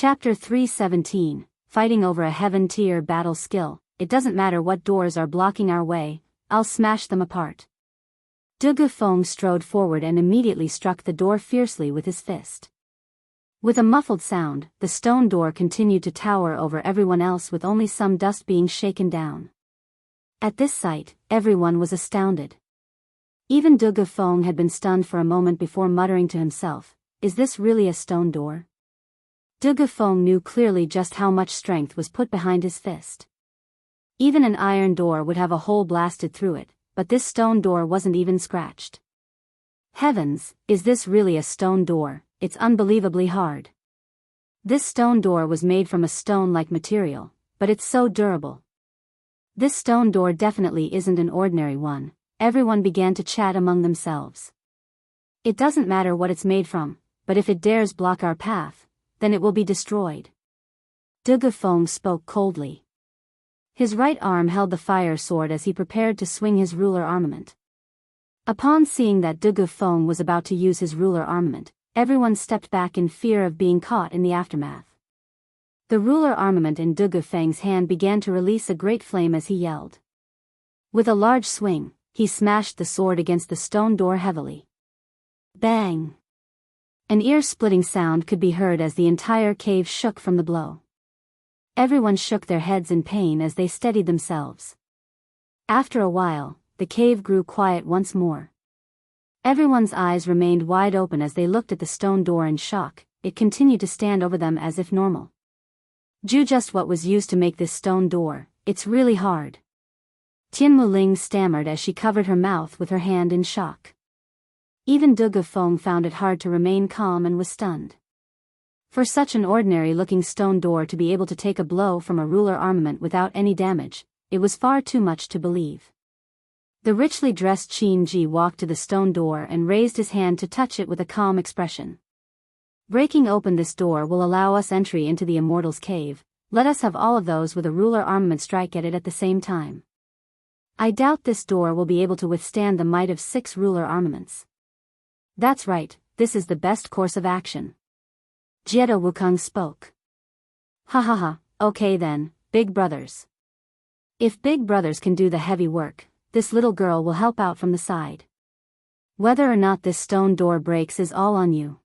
Chapter 317, Fighting Over a Heaven-Tier Battle Skill. It doesn't matter what doors are blocking our way, I'll smash them apart. De Feng strode forward and immediately struck the door fiercely with his fist. With a muffled sound, the stone door continued to tower over everyone else with only some dust being shaken down. At this sight, everyone was astounded. Even De Feng had been stunned for a moment before muttering to himself, "Is this really a stone door?" De Feng knew clearly just how much strength was put behind his fist. Even an iron door would have a hole blasted through it, but this stone door wasn't even scratched. Heavens, is this really a stone door? It's unbelievably hard. This stone door was made from a stone-like material, but it's so durable. This stone door definitely isn't an ordinary one. Everyone began to chat among themselves. It doesn't matter what it's made from, but if it dares block our path, then it will be destroyed. De Feng spoke coldly. His right arm held the fire sword as he prepared to swing his ruler armament. Upon seeing that De Feng was about to use his ruler armament, everyone stepped back in fear of being caught in the aftermath. The ruler armament in De Feng's hand began to release a great flame as he yelled. With a large swing, he smashed the sword against the stone door heavily. Bang! An ear-splitting sound could be heard as the entire cave shook from the blow. Everyone shook their heads in pain as they steadied themselves. After a while, the cave grew quiet once more. Everyone's eyes remained wide open as they looked at the stone door in shock. It continued to stand over them as if normal. Just what was used to make this stone door, it's really hard. Tian Muling stammered as she covered her mouth with her hand in shock. Even De Feng found it hard to remain calm and was stunned. For such an ordinary-looking stone door to be able to take a blow from a ruler armament without any damage, it was far too much to believe. The richly dressed Qin Ji walked to the stone door and raised his hand to touch it with a calm expression. Breaking open this door will allow us entry into the Immortal's cave. Let us have all of those with a ruler armament strike at it at the same time. I doubt this door will be able to withstand the might of 6 ruler armaments. That's right, this is the best course of action. Jiedo Wukong spoke. Ha ha ha, okay then, big brothers. If big brothers can do the heavy work, this little girl will help out from the side. Whether or not this stone door breaks is all on you.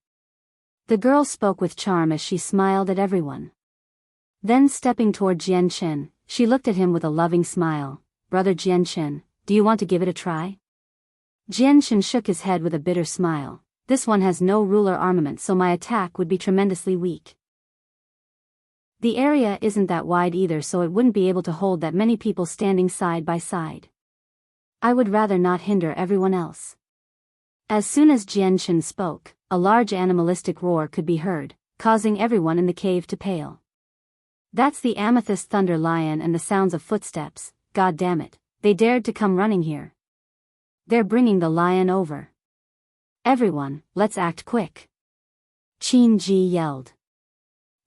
The girl spoke with charm as she smiled at everyone. Then stepping toward Jian Chen, she looked at him with a loving smile. Brother Jian Chen, do you want to give it a try? Jian Chen shook his head with a bitter smile. This one has no ruler armament, so my attack would be tremendously weak. The area isn't that wide either, so it wouldn't be able to hold that many people standing side by side. I would rather not hinder everyone else. As soon as Jian Chen spoke, a large animalistic roar could be heard, causing everyone in the cave to pale. That's the amethyst thunder lion and the sounds of footsteps. God damn it, they dared to come running here. They're bringing the lion over. Everyone, let's act quick. Qin Ji yelled.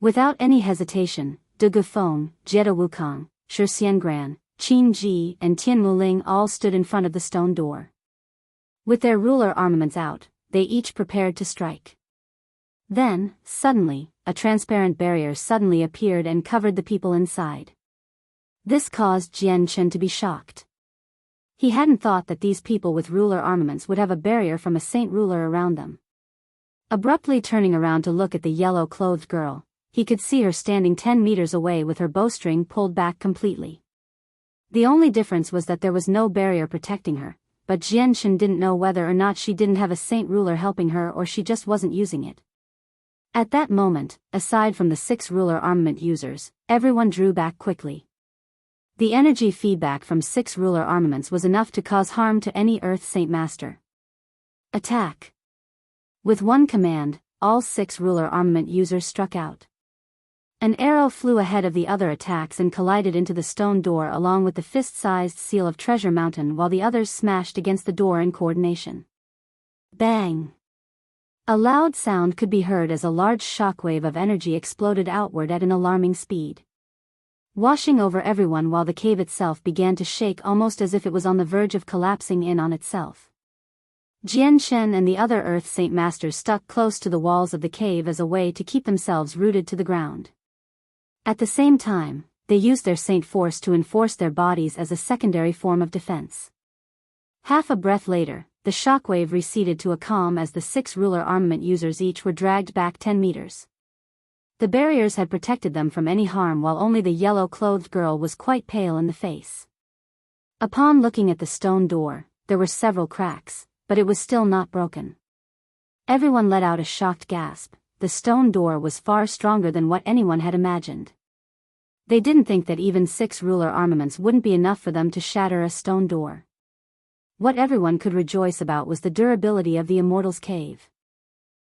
Without any hesitation, De Feng, Jiedo Wukong, Shi Xiangran, Qin Ji and Tian Muling all stood in front of the stone door. With their ruler armaments out, they each prepared to strike. Then, suddenly, a transparent barrier suddenly appeared and covered the people inside. This caused Jian Chen to be shocked. He hadn't thought that these people with ruler armaments would have a barrier from a saint ruler around them. Abruptly turning around to look at the yellow-clothed girl, he could see her standing 10 meters away with her bowstring pulled back completely. The only difference was that there was no barrier protecting her, but Jian Chen didn't know whether or not she didn't have a saint ruler helping her or she just wasn't using it. At that moment, aside from the 6 ruler armament users, everyone drew back quickly. The energy feedback from 6 ruler armaments was enough to cause harm to any Earth Saint Master. Attack! With one command, all 6 ruler armament users struck out. An arrow flew ahead of the other attacks and collided into the stone door along with the fist-sized seal of Treasure Mountain, while the others smashed against the door in coordination. Bang! A loud sound could be heard as a large shockwave of energy exploded outward at an alarming speed, washing over everyone while the cave itself began to shake almost as if it was on the verge of collapsing in on itself. Jian Shen and the other Earth Saint Masters stuck close to the walls of the cave as a way to keep themselves rooted to the ground. At the same time, they used their Saint Force to enforce their bodies as a secondary form of defense. Half a breath later, the shockwave receded to a calm as the 6 ruler armament users each were dragged back 10 meters. The barriers had protected them from any harm while only the yellow-clothed girl was quite pale in the face. Upon looking at the stone door, there were several cracks, but it was still not broken. Everyone let out a shocked gasp. The stone door was far stronger than what anyone had imagined. They didn't think that even 6 ruler armaments wouldn't be enough for them to shatter a stone door. What everyone could rejoice about was the durability of the Immortal's cave.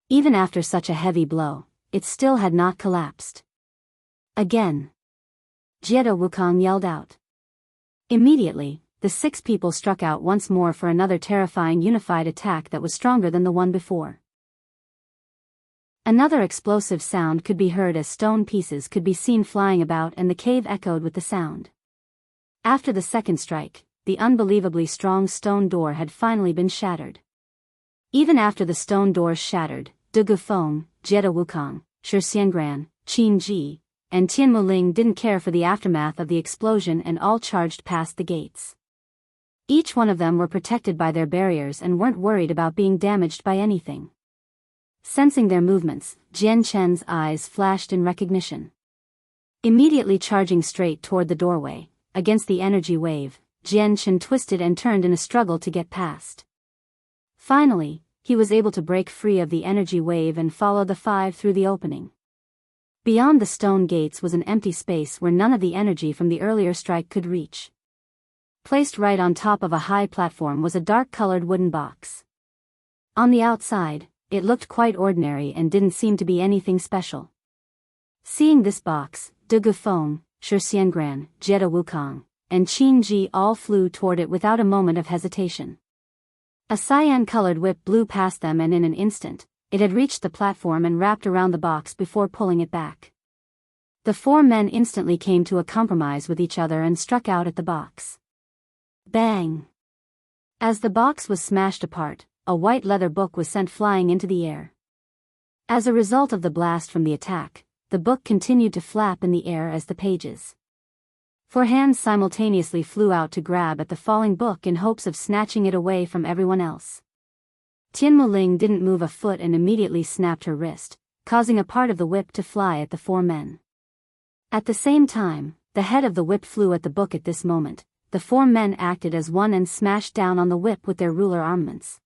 Even after such a heavy blow, it still had not collapsed. Again. Jiedo Wukong yelled out. Immediately, the 6 people struck out once more for another terrifying unified attack that was stronger than the one before. Another explosive sound could be heard as stone pieces could be seen flying about and the cave echoed with the sound. After the second strike, the unbelievably strong stone door had finally been shattered. Even after the stone doors shattered, De Gufeng, Jiedo Wukong, Shi Xiangran, Qin Ji, and Tian Muling didn't care for the aftermath of the explosion and all charged past the gates. Each one of them were protected by their barriers and weren't worried about being damaged by anything. Sensing their movements, Jian Chen's eyes flashed in recognition. Immediately charging straight toward the doorway, against the energy wave, Jian Chen twisted and turned in a struggle to get past. Finally, he was able to break free of the energy wave and follow the 5 through the opening. Beyond the stone gates was an empty space where none of the energy from the earlier strike could reach. Placed right on top of a high platform was a dark-colored wooden box. On the outside, it looked quite ordinary and didn't seem to be anything special. Seeing this box, De Gufeng, Shi Xiangran, Jiedo Wukong, and Qin Ji all flew toward it without a moment of hesitation. A cyan-colored whip blew past them and in an instant, it had reached the platform and wrapped around the box before pulling it back. The 4 men instantly came to a compromise with each other and struck out at the box. Bang! As the box was smashed apart, a white leather book was sent flying into the air. As a result of the blast from the attack, the book continued to flap in the air as the pages. 4 hands simultaneously flew out to grab at the falling book in hopes of snatching it away from everyone else. Tian Muling didn't move a foot and immediately snapped her wrist, causing a part of the whip to fly at the 4 men. At the same time, the head of the whip flew at the book at this moment. The 4 men acted as one and smashed down on the whip with their ruler armaments.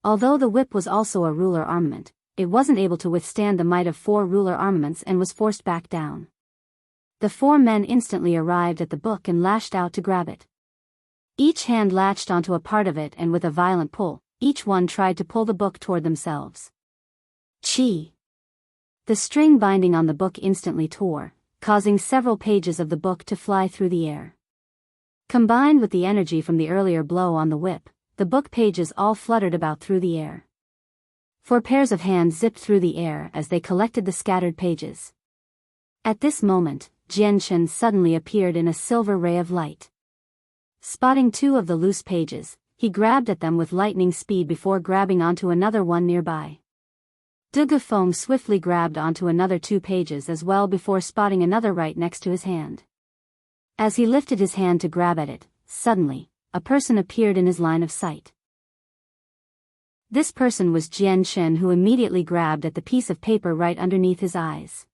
Although the whip was also a ruler armament, it wasn't able to withstand the might of 4 ruler armaments and was forced back down. The 4 men instantly arrived at the book and lashed out to grab it. Each hand latched onto a part of it and with a violent pull, each one tried to pull the book toward themselves. Chi! The string binding on the book instantly tore, causing several pages of the book to fly through the air. Combined with the energy from the earlier blow on the whip, the book pages all fluttered about through the air. 4 pairs of hands zipped through the air as they collected the scattered pages. At this moment, Jian Chen suddenly appeared in a silver ray of light. Spotting 2 of the loose pages, he grabbed at them with lightning speed before grabbing onto another one nearby. De Gufeng swiftly grabbed onto another 2 pages as well before spotting another right next to his hand. As he lifted his hand to grab at it, suddenly, a person appeared in his line of sight. This person was Jian Chen, who immediately grabbed at the piece of paper right underneath his eyes.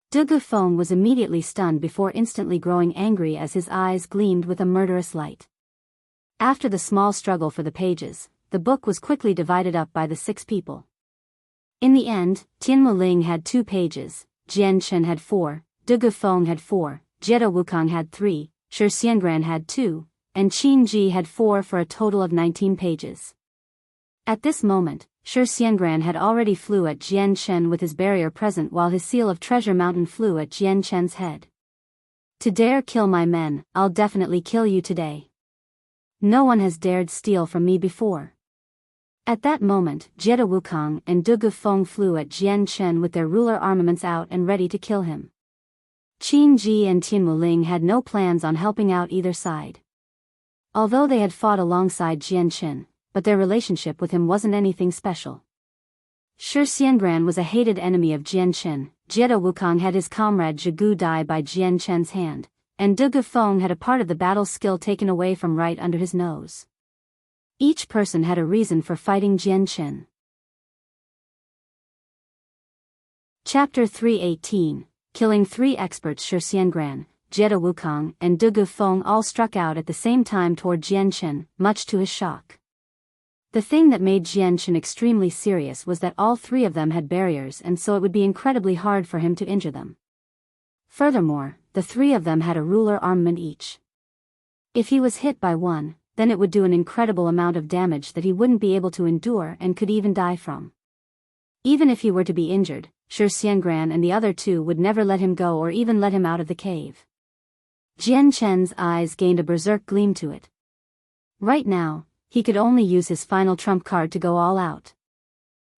De Gufeng was immediately stunned before instantly growing angry as his eyes gleamed with a murderous light. After the small struggle for the pages, the book was quickly divided up by the 6 people. In the end, Tian Muling had 2 pages, Jian Chen had 4, De Gufeng had 4, Jiedo Wukong had 3, Shi Xiangran had 2, and Qin Ji had 4 for a total of 19 pages. At this moment, Shi Xiangran had already flew at Jian Chen with his barrier present while his seal of Treasure Mountain flew at Jian Chen's head. To dare kill my men, I'll definitely kill you today. No one has dared steal from me before. At that moment, Jiedo Wukong and De Gufeng flew at Jian Chen with their ruler armaments out and ready to kill him. Qin Ji and Tian Muling had no plans on helping out either side. Although they had fought alongside Jian Chen, but their relationship with him wasn't anything special. Shi Xiangran was a hated enemy of Jian Chen, Jiedo Wukong had his comrade Zhigu die by Jian Chen's hand, and De Gufeng had a part of the battle skill taken away from right under his nose. Each person had a reason for fighting Jian Chen. Chapter 318, killing 3 experts. Shi Xiangran, Jiedo Wukong, and De Gufeng all struck out at the same time toward Jian Chen, much to his shock. The thing that made Jian Chen extremely serious was that all 3 of them had barriers, and so it would be incredibly hard for him to injure them. Furthermore, the 3 of them had a ruler armament each. If he was hit by one, then it would do an incredible amount of damage that he wouldn't be able to endure and could even die from. Even if he were to be injured, Shi Xiangran and the other 2 would never let him go or even let him out of the cave. Jian Chen's eyes gained a berserk gleam to it. Right now, he could only use his final trump card to go all out.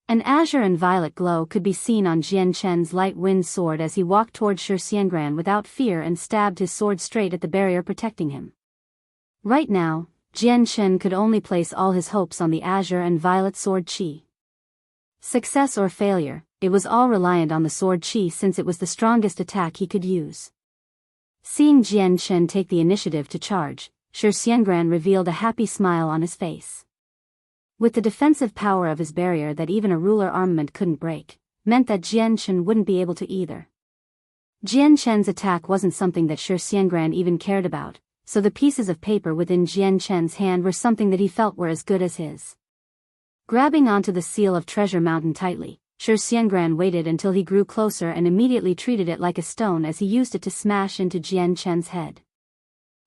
An azure and violet glow could be seen on Jian Chen's light wind sword as he walked toward Shi Xiangran without fear and stabbed his sword straight at the barrier protecting him. Right now, Jian Chen could only place all his hopes on the azure and violet sword chi. Success or failure, it was all reliant on the sword chi since it was the strongest attack he could use. Seeing Jian Chen take the initiative to charge, Shi Xiangran revealed a happy smile on his face. With the defensive power of his barrier that even a ruler armament couldn't break, meant that Jian Chen wouldn't be able to either. Jian Chen's attack wasn't something that Shi Xiangran even cared about, so the pieces of paper within Jian Chen's hand were something that he felt were as good as his. Grabbing onto the seal of Treasure Mountain tightly, Shi Xiangran waited until he grew closer and immediately treated it like a stone as he used it to smash into Jian Chen's head.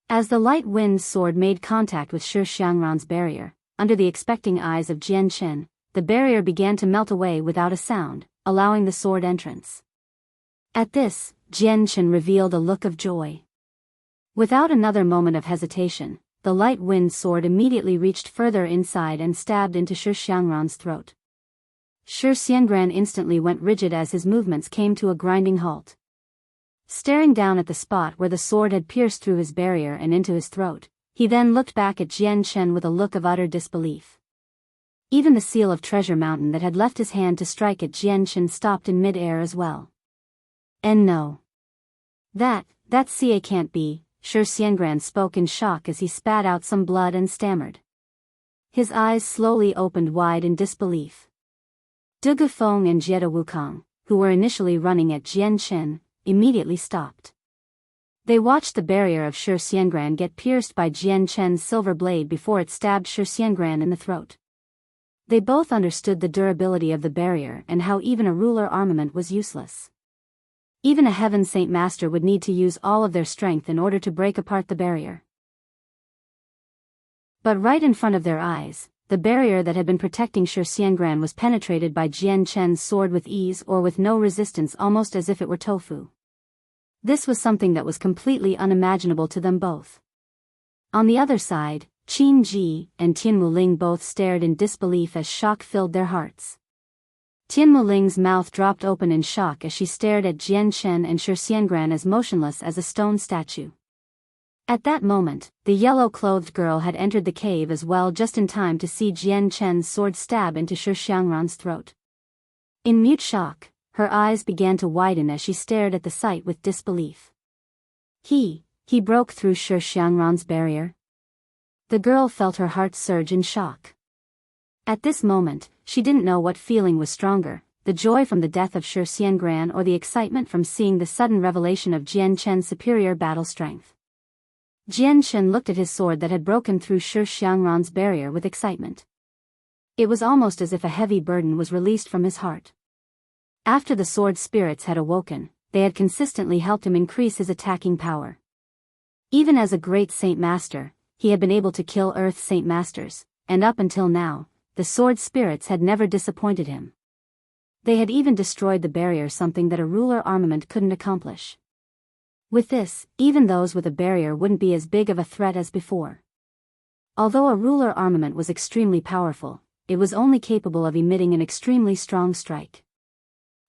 As the light wind sword made contact with Shi Xiangran's barrier, under the expecting eyes of Jian Chen, the barrier began to melt away without a sound, allowing the sword entrance. At this, Jian Chen revealed a look of joy. Without another moment of hesitation, the light wind sword immediately reached further inside and stabbed into Shi Xiangran's throat. Shi Xiangran instantly went rigid as his movements came to a grinding halt. Staring down at the spot where the sword had pierced through his barrier and into his throat, he then looked back at Jian Chen with a look of utter disbelief. Even the seal of Treasure Mountain that had left his hand to strike at Jian Chen stopped in mid-air as well. And no. That CA can't be, Shi Xiangran spoke in shock as he spat out some blood and stammered. His eyes slowly opened wide in disbelief. De Gufeng and Jiedo Wukong, who were initially running at Jian Chen, immediately stopped. They watched the barrier of Shi Xiangran get pierced by Jian Chen's silver blade before it stabbed Shi Xiangran in the throat. They both understood the durability of the barrier and how even a ruler armament was useless. Even a Heaven Saint Master would need to use all of their strength in order to break apart the barrier. But right in front of their eyes, the barrier that had been protecting Shi Xiangran was penetrated by Jian Chen's sword with ease or with no resistance, almost as if it were tofu. This was something that was completely unimaginable to them both. On the other side, Qin Ji and Tian Muling both stared in disbelief as shock filled their hearts. Tian Muling's mouth dropped open in shock as she stared at Jian Chen and Shi Xiangran as motionless as a stone statue. At that moment, the yellow-clothed girl had entered the cave as well, just in time to see Jian Chen's sword stab into Shi Xiangran's throat. In mute shock, her eyes began to widen as she stared at the sight with disbelief. He broke through Shi Xiangran's barrier? The girl felt her heart surge in shock. At this moment, she didn't know what feeling was stronger, the joy from the death of Shi Xiangran or the excitement from seeing the sudden revelation of Jian Chen's superior battle strength. Jian Chen looked at his sword that had broken through Shi Xiangran's barrier with excitement. It was almost as if a heavy burden was released from his heart. After the sword spirits had awoken, they had consistently helped him increase his attacking power. Even as a great Saint Master, he had been able to kill Earth Saint Masters, and up until now, the sword spirits had never disappointed him. They had even destroyed the barrier, something that a ruler armament couldn't accomplish. With this, even those with a barrier wouldn't be as big of a threat as before. Although a ruler armament was extremely powerful, it was only capable of emitting an extremely strong strike.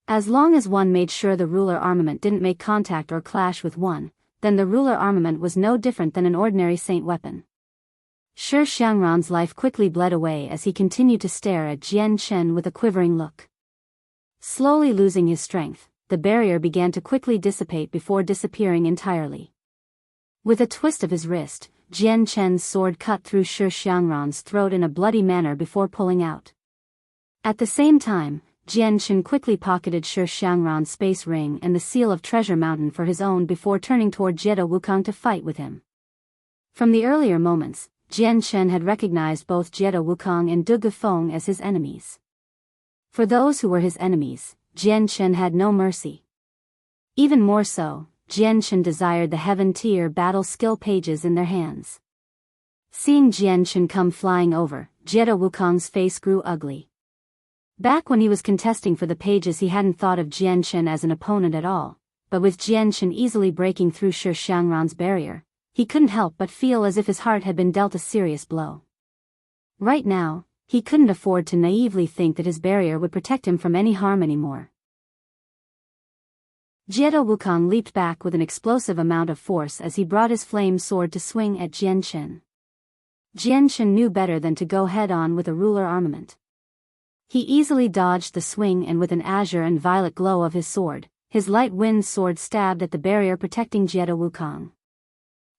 As long as one made sure the ruler armament didn't make contact or clash with one, then the ruler armament was no different than an ordinary saint weapon. Shi Xiangran's life quickly bled away as he continued to stare at Jian Chen with a quivering look. Slowly losing his strength, the barrier began to quickly dissipate before disappearing entirely. With a twist of his wrist, Jian Chen's sword cut through Shi Xiangran's throat in a bloody manner before pulling out. At the same time, Jian Chen quickly pocketed Shi Xiangran's space ring and the seal of Treasure Mountain for his own before turning toward Jiedo Wukong to fight with him. From the earlier moments, Jian Chen had recognized both Jiedo Wukong and Du Gufeng as his enemies. For those who were his enemies, Jian Chen had no mercy. Even more so, Jian Chen desired the Heaven-tier battle skill pages in their hands. Seeing Jian Chen come flying over, Jiedo Wukong's face grew ugly. Back when he was contesting for the pages, he hadn't thought of Jian Chen as an opponent at all, but with Jian Chen easily breaking through Shi Xiangran's barrier, he couldn't help but feel as if his heart had been dealt a serious blow. Right now, he couldn't afford to naively think that his barrier would protect him from any harm anymore. Jiedo Wukong leaped back with an explosive amount of force as he brought his flame sword to swing at Jian Chen. Jian Chen knew better than to go head-on with a ruler armament. He easily dodged the swing and with an azure and violet glow of his sword, his light wind sword stabbed at the barrier protecting Jiedo Wukong.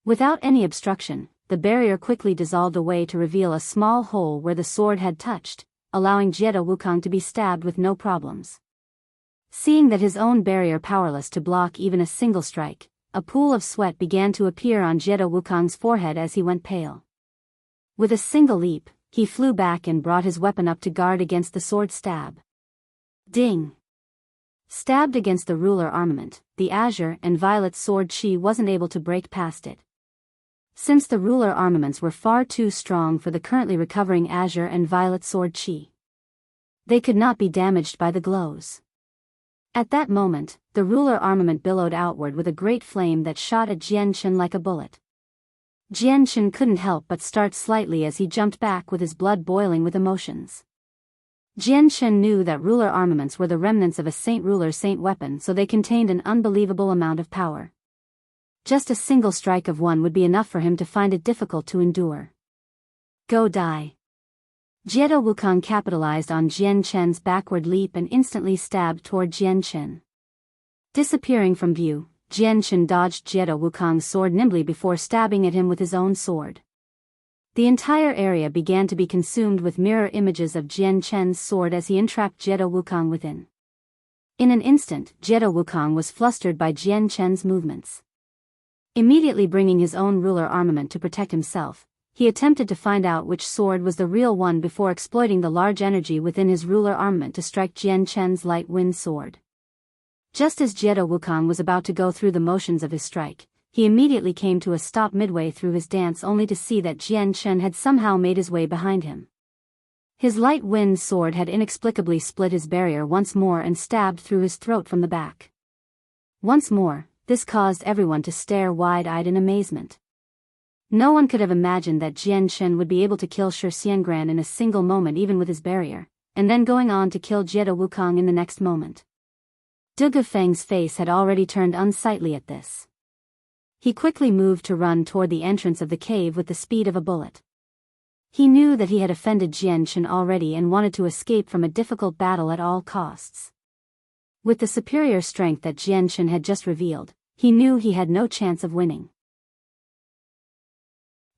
Without any obstruction, the barrier quickly dissolved away to reveal a small hole where the sword had touched, allowing Jiedo Wukong to be stabbed with no problems. Seeing that his own barrier powerless to block even a single strike, a pool of sweat began to appear on Jiedo Wukong's forehead as he went pale. With a single leap, he flew back and brought his weapon up to guard against the sword stab. Ding! Stabbed against the ruler armament, the azure and violet sword chi wasn't able to break past it. Since the ruler armaments were far too strong for the currently recovering azure and violet sword chi, they could not be damaged by the glows. At that moment, the ruler armament billowed outward with a great flame that shot at Jian Chen like a bullet. Jian Chen couldn't help but start slightly as he jumped back with his blood boiling with emotions. Jian Chen knew that ruler armaments were the remnants of a saint weapon, so they contained an unbelievable amount of power. Just a single strike of one would be enough for him to find it difficult to endure. Go die. Jiedo Wukong capitalized on Jian Chen's backward leap and instantly stabbed toward Jian Chen. Disappearing from view, Jian Chen dodged Jiedo Wukong's sword nimbly before stabbing at him with his own sword. The entire area began to be consumed with mirror images of Jian Chen's sword as he entrapped Jiedo Wukong within. In an instant, Jiedo Wukong was flustered by Jian Chen's movements. Immediately bringing his own ruler armament to protect himself, he attempted to find out which sword was the real one before exploiting the large energy within his ruler armament to strike Jian Chen's light wind sword. Just as Jiedo Wukong was about to go through the motions of his strike, he immediately came to a stop midway through his dance only to see that Jian Chen had somehow made his way behind him. His light wind sword had inexplicably split his barrier once more and stabbed through his throat from the back. Once more, this caused everyone to stare wide-eyed in amazement. No one could have imagined that Jian Chen would be able to kill Shi Xiangran in a single moment even with his barrier, and then going on to kill Jiedo Wukong in the next moment. Du Gufeng's face had already turned unsightly at this. He quickly moved to run toward the entrance of the cave with the speed of a bullet. He knew that he had offended Jian Chen already and wanted to escape from a difficult battle at all costs. With the superior strength that Jian Chen had just revealed, he knew he had no chance of winning.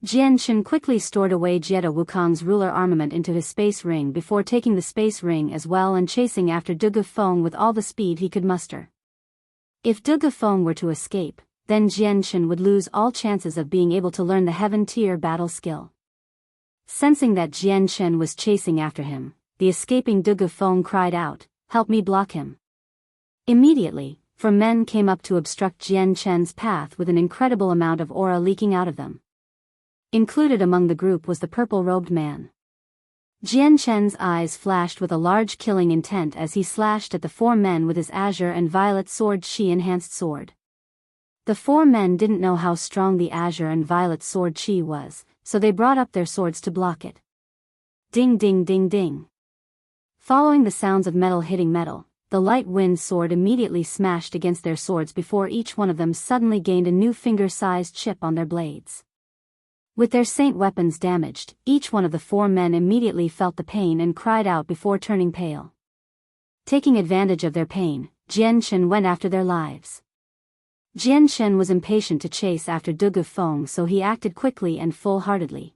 Jian Chen quickly stored away Jiedo Wukong's ruler armament into his space ring before taking the space ring as well and chasing after Du Gufeng with all the speed he could muster. If Du Gufeng were to escape, then Jian Chen would lose all chances of being able to learn the Heaven-tier battle skill. Sensing that Jian Chen was chasing after him, the escaping Du Gufeng cried out, "Help me block him." Immediately, 4 men came up to obstruct Jian Chen's path with an incredible amount of aura leaking out of them. Included among the group was the purple-robed man. Jian Chen's eyes flashed with a large killing intent as he slashed at the 4 men with his azure and violet sword chi-enhanced sword. The 4 men didn't know how strong the azure and violet sword chi was, so they brought up their swords to block it. Ding ding ding ding. Following the sounds of metal hitting metal, the light wind sword immediately smashed against their swords before each one of them suddenly gained a new finger-sized chip on their blades. With their saint weapons damaged, each one of the 4 men immediately felt the pain and cried out before turning pale. Taking advantage of their pain, Jian Chen went after their lives. Jian Chen was impatient to chase after Dugu Feng, so he acted quickly and full-heartedly.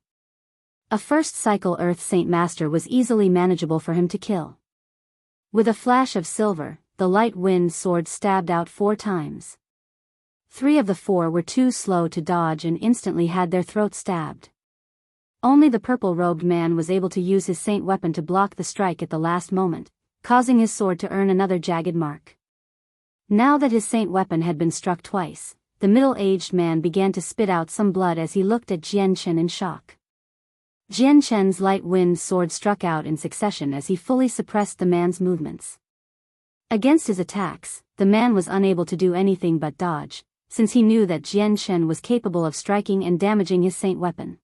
A first cycle Earth Saint Master was easily manageable for him to kill. With a flash of silver, the light wind sword stabbed out 4 times. 3 of the 4 were too slow to dodge and instantly had their throats stabbed. Only the purple-robed man was able to use his saint weapon to block the strike at the last moment, causing his sword to earn another jagged mark. Now that his saint weapon had been struck twice, the middle-aged man began to spit out some blood as he looked at Jian Chen in shock. Jian Chen's light wind sword struck out in succession as he fully suppressed the man's movements. Against his attacks, the man was unable to do anything but dodge, since he knew that Jian Chen was capable of striking and damaging his saint weapon.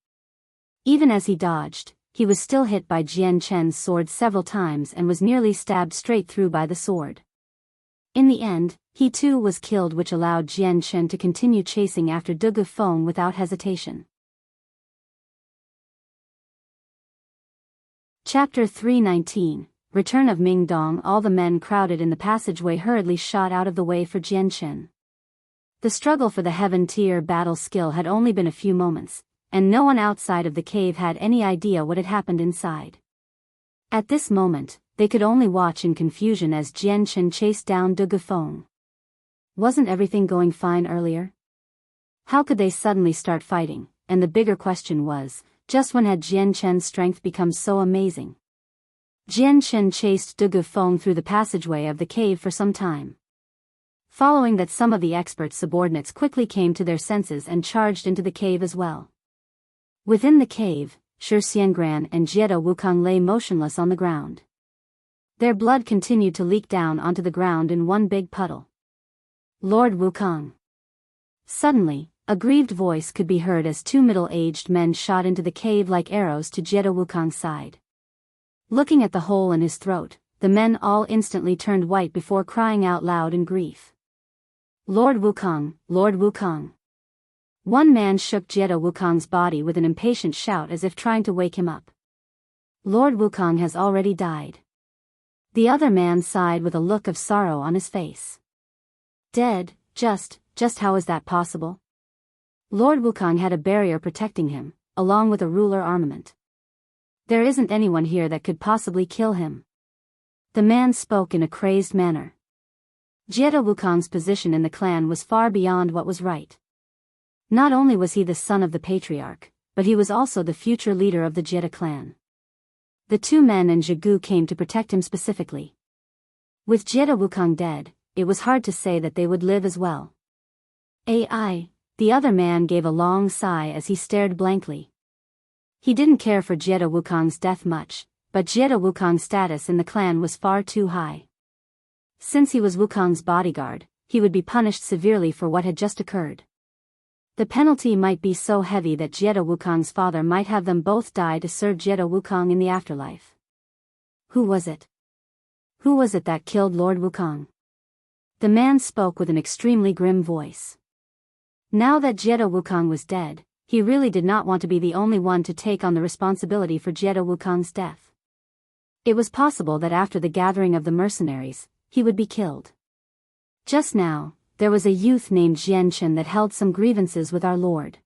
Even as he dodged, he was still hit by Jian Chen's sword several times and was nearly stabbed straight through by the sword. In the end, he too was killed, which allowed Jian Chen to continue chasing after Dugu Feng without hesitation. Chapter 319, Return of Ming Dong. All the men crowded in the passageway hurriedly shot out of the way for Jian Chen. The struggle for the Heaven-tier battle skill had only been a few moments, and no one outside of the cave had any idea what had happened inside. At this moment, they could only watch in confusion as Jian Chen chased down Dugu Feng. Wasn't everything going fine earlier? How could they suddenly start fighting? And the bigger question was, just when had Jian Chen's strength become so amazing? Jian Chen chased Dugu Feng through the passageway of the cave for some time. Following that, some of the expert subordinates quickly came to their senses and charged into the cave as well. Within the cave, Shi Xiangran and Jiedo Wukong lay motionless on the ground. Their blood continued to leak down onto the ground in one big puddle. Lord Wukong. Suddenly, a grieved voice could be heard as 2 middle-aged men shot into the cave like arrows to Jiedo Wukong's side. Looking at the hole in his throat, the men all instantly turned white before crying out loud in grief. Lord Wukong, Lord Wukong. One man shook Jiedo Wukong's body with an impatient shout as if trying to wake him up. Lord Wukong has already died. The other man sighed with a look of sorrow on his face. Dead, just how is that possible? Lord Wukong had a barrier protecting him, along with a ruler armament. There isn't anyone here that could possibly kill him. The man spoke in a crazed manner. Jiedo Wukong's position in the clan was far beyond what was right. Not only was he the son of the patriarch, but he was also the future leader of the Jiedo clan. The 2 men and Zhigu came to protect him specifically. With Jiedo Wukong dead, it was hard to say that they would live as well. AI, the other man gave a long sigh as he stared blankly. He didn't care for Jiedo Wukong's death much, but Jiedo Wukong's status in the clan was far too high. Since he was Wukong's bodyguard, he would be punished severely for what had just occurred. The penalty might be so heavy that Jiedo Wukong's father might have them both die to serve Jiedo Wukong in the afterlife. Who was it? Who was it that killed Lord Wukong? The man spoke with an extremely grim voice. Now that Jiedo Wukong was dead, he really did not want to be the only one to take on the responsibility for Jiedo Wukong's death. It was possible that after the gathering of the mercenaries, he would be killed. Just now, there was a youth named Jian Chen that held some grievances with our lord.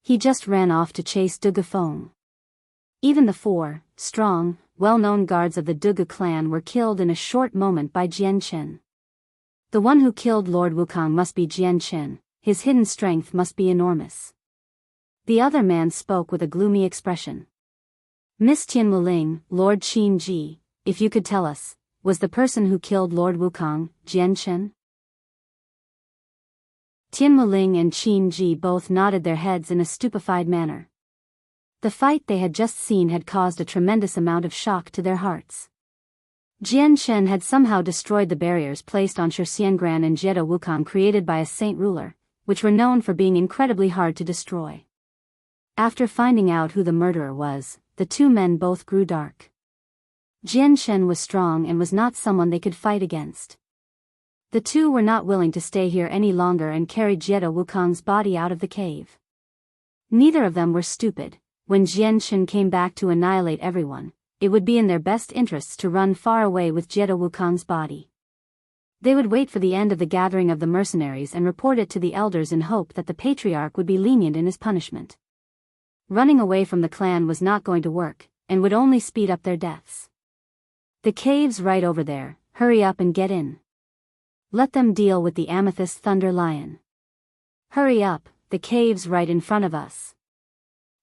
He just ran off to chase Dugu Feng. Even the 4 strong, well-known guards of the Dugu clan were killed in a short moment by Jian Chen. The one who killed Lord Wukong must be Jian Chen. His hidden strength must be enormous. The other man spoke with a gloomy expression. Miss Tian Wuling, Lord Qin Ji, if you could tell us, was the person who killed Lord Wukong, Jian Chen? Tian Wuling and Qin Ji both nodded their heads in a stupefied manner. The fight they had just seen had caused a tremendous amount of shock to their hearts. Jian Chen had somehow destroyed the barriers placed on Shi Xiangran and Jiedo Wukong created by a saint ruler, which were known for being incredibly hard to destroy. After finding out who the murderer was, the 2 men both grew dark. Jian Chen was strong and was not someone they could fight against. The 2 were not willing to stay here any longer and carried Jiedo Wukong's body out of the cave. Neither of them were stupid. When Jianchen came back to annihilate everyone, it would be in their best interests to run far away with Jiedo Wukong's body. They would wait for the end of the gathering of the mercenaries and report it to the elders in hope that the patriarch would be lenient in his punishment. Running away from the clan was not going to work, and would only speed up their deaths. The cave's right over there, hurry up and get in. Let them deal with the Amethyst Thunder Lion. Hurry up, the cave's right in front of us.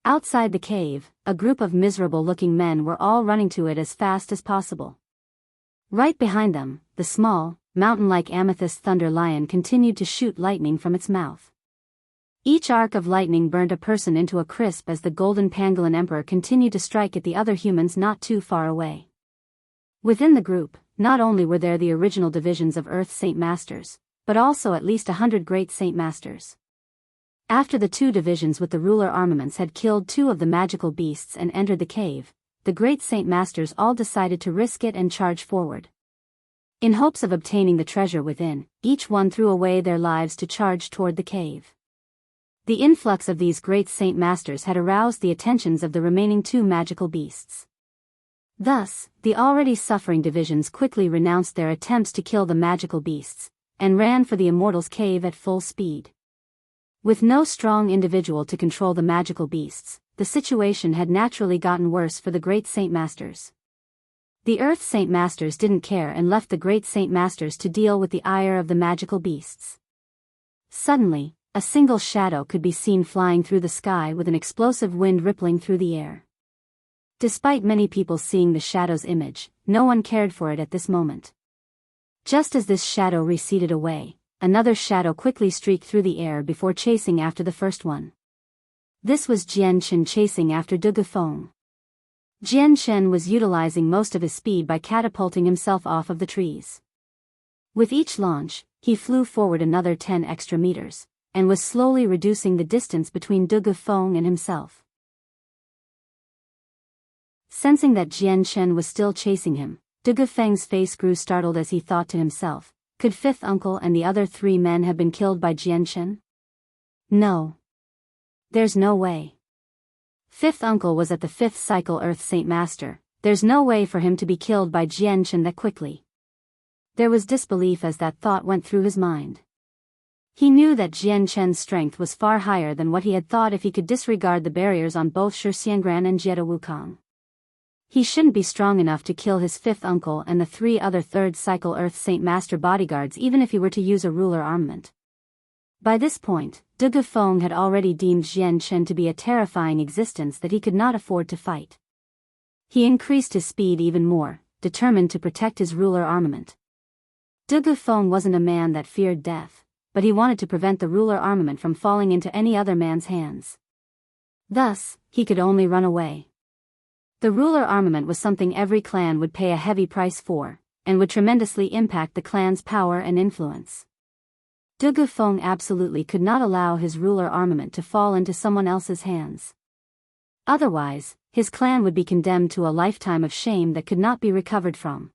Outside the cave, a group of miserable-looking men were all running to it as fast as possible. Right behind them, the small, mountain-like Amethyst Thunder Lion continued to shoot lightning from its mouth. Each arc of lightning burned a person into a crisp as the Golden Pangolin Emperor continued to strike at the other humans not too far away. Within the group, not only were there the original divisions of Earth Saint Masters, but also at least 100 Great Saint Masters. After the two divisions with the ruler armaments had killed two of the magical beasts and entered the cave, the Great Saint Masters all decided to risk it and charge forward. In hopes of obtaining the treasure within, each one threw away their lives to charge toward the cave. The influx of these Great Saint Masters had aroused the attentions of the remaining two magical beasts. Thus, the already suffering divisions quickly renounced their attempts to kill the magical beasts, and ran for the Immortal's cave at full speed. With no strong individual to control the magical beasts, the situation had naturally gotten worse for the Great Saint Masters. The Earth Saint Masters didn't care and left the Great Saint Masters to deal with the ire of the magical beasts. Suddenly, a single shadow could be seen flying through the sky with an explosive wind rippling through the air. Despite many people seeing the shadow's image, no one cared for it at this moment. Just as this shadow receded away, another shadow quickly streaked through the air before chasing after the first one. This was Jianchen chasing after De Gufeng. Jianchen was utilizing most of his speed by catapulting himself off of the trees. With each launch, he flew forward another 10 extra meters, and was slowly reducing the distance between De Gufeng and himself. Sensing that Jianchen was still chasing him, De Gufeng's face grew startled as he thought to himself, could Fifth Uncle and the other 3 men have been killed by Jianchen? No. There's no way. Fifth Uncle was at the 5th cycle Earth Saint Master, there's no way for him to be killed by Jianchen that quickly. There was disbelief as that thought went through his mind. He knew that Jianchen's strength was far higher than what he had thought if he could disregard the barriers on both Shixiangran and Jiedo Wukong. He shouldn't be strong enough to kill his 5th uncle and the 3 other 3rd cycle Earth Saint Master bodyguards even if he were to use a ruler armament. By this point, De Gufeng had already deemed Jianchen to be a terrifying existence that he could not afford to fight. He increased his speed even more, determined to protect his ruler armament. De Gufeng wasn't a man that feared death, but he wanted to prevent the ruler armament from falling into any other man's hands. Thus, he could only run away. The ruler armament was something every clan would pay a heavy price for, and would tremendously impact the clan's power and influence. De Gufeng absolutely could not allow his ruler armament to fall into someone else's hands. Otherwise, his clan would be condemned to a lifetime of shame that could not be recovered from.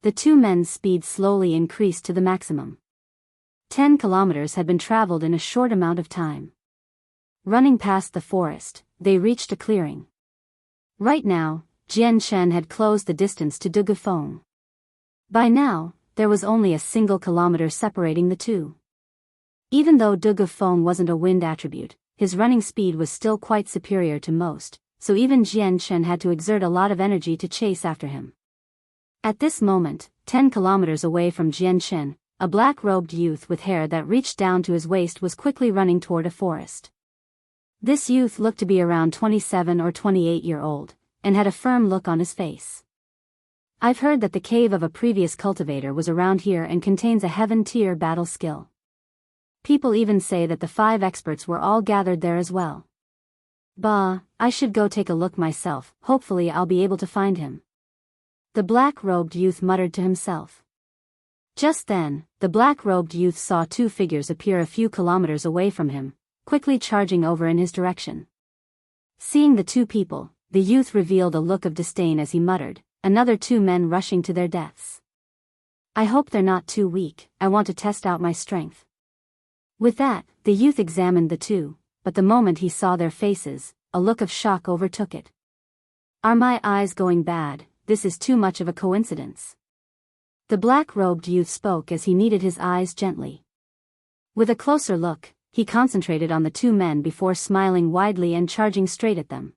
The 2 men's speed slowly increased to the maximum. 10 kilometers had been traveled in a short amount of time. Running past the forest, they reached a clearing. Right now, Jianchen had closed the distance to De Gufeng. By now, there was only a single kilometer separating the two. Even though De Gufeng wasn't a wind attribute, his running speed was still quite superior to most, so even Jianchen had to exert a lot of energy to chase after him. At this moment, 10 kilometers away from Jianchen, a black-robed youth with hair that reached down to his waist was quickly running toward a forest. This youth looked to be around 27 or 28-year-old, and had a firm look on his face. I've heard that the cave of a previous cultivator was around here and contains a heaven-tier battle skill. People even say that the 5 experts were all gathered there as well. Bah, I should go take a look myself, hopefully I'll be able to find him. The black-robed youth muttered to himself. Just then, the black-robed youth saw 2 figures appear a few kilometers away from him, quickly charging over in his direction. Seeing the 2 people, the youth revealed a look of disdain as he muttered, another 2 men rushing to their deaths. I hope they're not too weak, I want to test out my strength. With that, the youth examined the 2, but the moment he saw their faces, a look of shock overtook it. Are my eyes going bad? This is too much of a coincidence. The black-robed youth spoke as he kneaded his eyes gently. With a closer look, he concentrated on the two men before smiling widely and charging straight at them.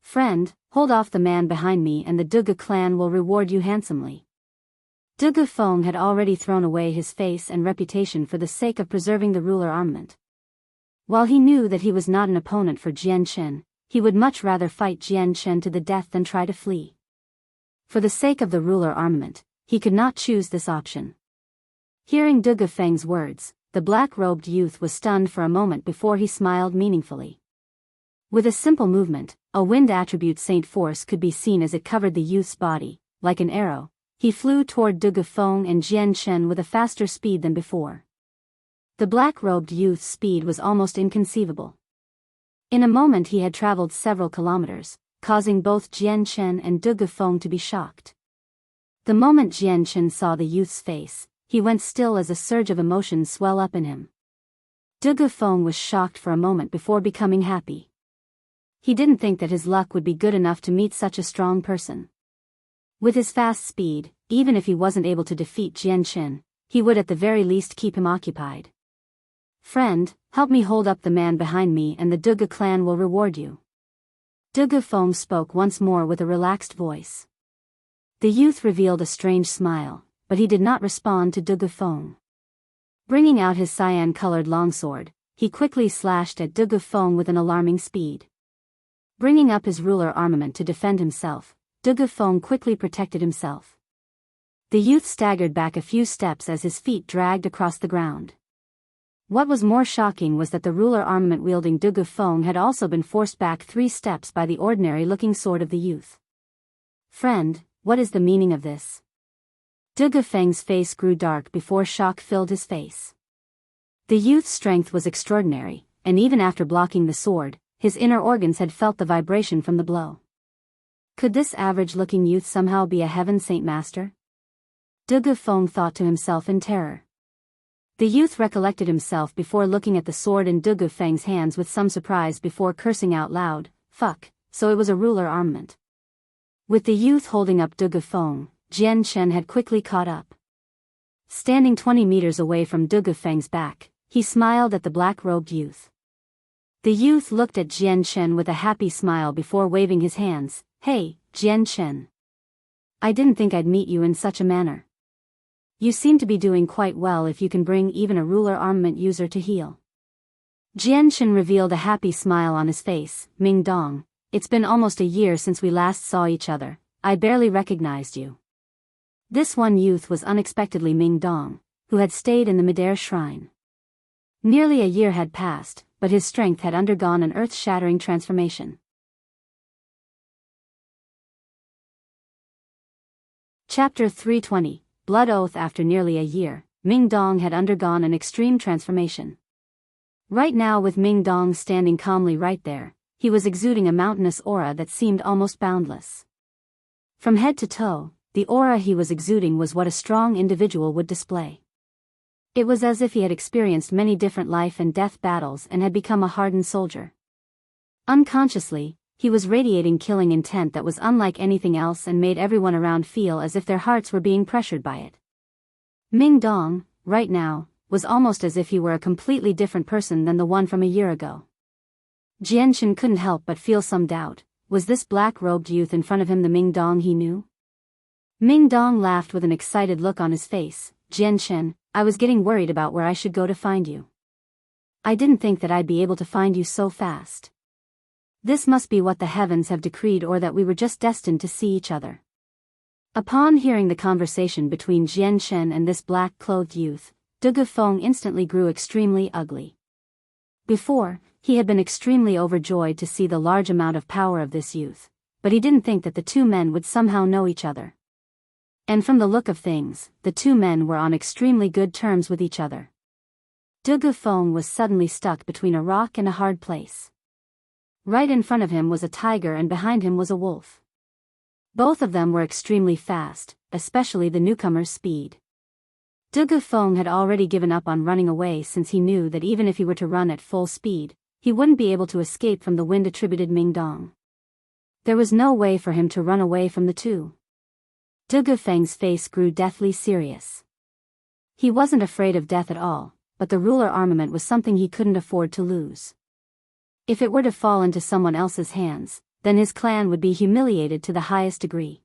Friend, hold off the man behind me and the Dugu clan will reward you handsomely. Dugu Feng had already thrown away his face and reputation for the sake of preserving the ruler armament. While he knew that he was not an opponent for Jian Chen, he would much rather fight Jian Chen to the death than try to flee. For the sake of the ruler armament, he could not choose this option. Hearing Dugu Feng's words, the black-robed youth was stunned for a moment before he smiled meaningfully. With a simple movement, a wind attribute Saint Force could be seen as it covered the youth's body. Like an arrow, he flew toward Dugu Feng and Jian Chen with a faster speed than before. The black-robed youth's speed was almost inconceivable. In a moment he had traveled several kilometers, causing both Jian Chen and Dugu Feng to be shocked. The moment Jian Chen saw the youth's face, he went still as a surge of emotion swelled up in him. Dugu Feng was shocked for a moment before becoming happy. He didn't think that his luck would be good enough to meet such a strong person. With his fast speed, even if he wasn't able to defeat Jian Chen, he would at the very least keep him occupied. Friend, help me hold up the man behind me and the Dugu clan will reward you. Dugu Feng spoke once more with a relaxed voice. The youth revealed a strange smile, but he did not respond to Dugu Feng. Bringing out his cyan-colored longsword, he quickly slashed at Dugu Feng with an alarming speed. Bringing up his ruler armament to defend himself, Dugu Feng quickly protected himself. The youth staggered back a few steps as his feet dragged across the ground. What was more shocking was that the ruler armament-wielding Dugu Feng had also been forced back 3 steps by the ordinary-looking sword of the youth. Friend, what is the meaning of this? Dugu Feng's face grew dark before shock filled his face. The youth's strength was extraordinary, and even after blocking the sword, his inner organs had felt the vibration from the blow. Could this average-looking youth somehow be a heaven saint master? Dugu Feng thought to himself in terror. The youth recollected himself before looking at the sword in Dugu Feng's hands with some surprise before cursing out loud, "Fuck," so it was a ruler armament. With the youth holding up Dugu Feng, Jian Chen had quickly caught up. Standing 20 meters away from Dugu Feng's back, he smiled at the black-robed youth. The youth looked at Jian Chen with a happy smile before waving his hands. "Hey, Jian Chen. I didn't think I'd meet you in such a manner. You seem to be doing quite well if you can bring even a ruler armament user to heel." Jian Chen revealed a happy smile on his face. "Ming Dong, it's been almost a year since we last saw each other. I barely recognized you." This one youth was unexpectedly Ming Dong, who had stayed in the Midair Shrine. Nearly a year had passed, but his strength had undergone an earth-shattering transformation. Chapter 320, Blood Oath. After nearly a year, Ming Dong had undergone an extreme transformation. Right now, with Ming Dong standing calmly right there, he was exuding a mountainous aura that seemed almost boundless. From head to toe, the aura he was exuding was what a strong individual would display. It was as if he had experienced many different life and death battles and had become a hardened soldier. Unconsciously, he was radiating killing intent that was unlike anything else and made everyone around feel as if their hearts were being pressured by it. Ming Dong, right now, was almost as if he were a completely different person than the one from a year ago. Jian Chen couldn't help but feel some doubt. Was this black-robed youth in front of him the Ming Dong he knew? Ming Dong laughed with an excited look on his face. "Jian Chen, I was getting worried about where I should go to find you. I didn't think that I'd be able to find you so fast. This must be what the heavens have decreed, or that we were just destined to see each other." Upon hearing the conversation between Jian Chen and this black-clothed youth, Dugu Feng instantly grew extremely ugly. Before, he had been extremely overjoyed to see the large amount of power of this youth, but he didn't think that the two men would somehow know each other. And from the look of things, the two men were on extremely good terms with each other. Dugu Feng was suddenly stuck between a rock and a hard place. Right in front of him was a tiger and behind him was a wolf. Both of them were extremely fast, especially the newcomer's speed. Dugu Feng had already given up on running away since he knew that even if he were to run at full speed, he wouldn't be able to escape from the wind-attributed Ming Dong. There was no way for him to run away from the two. Dugu Feng's face grew deathly serious. He wasn't afraid of death at all, but the ruler armament was something he couldn't afford to lose. If it were to fall into someone else's hands, then his clan would be humiliated to the highest degree.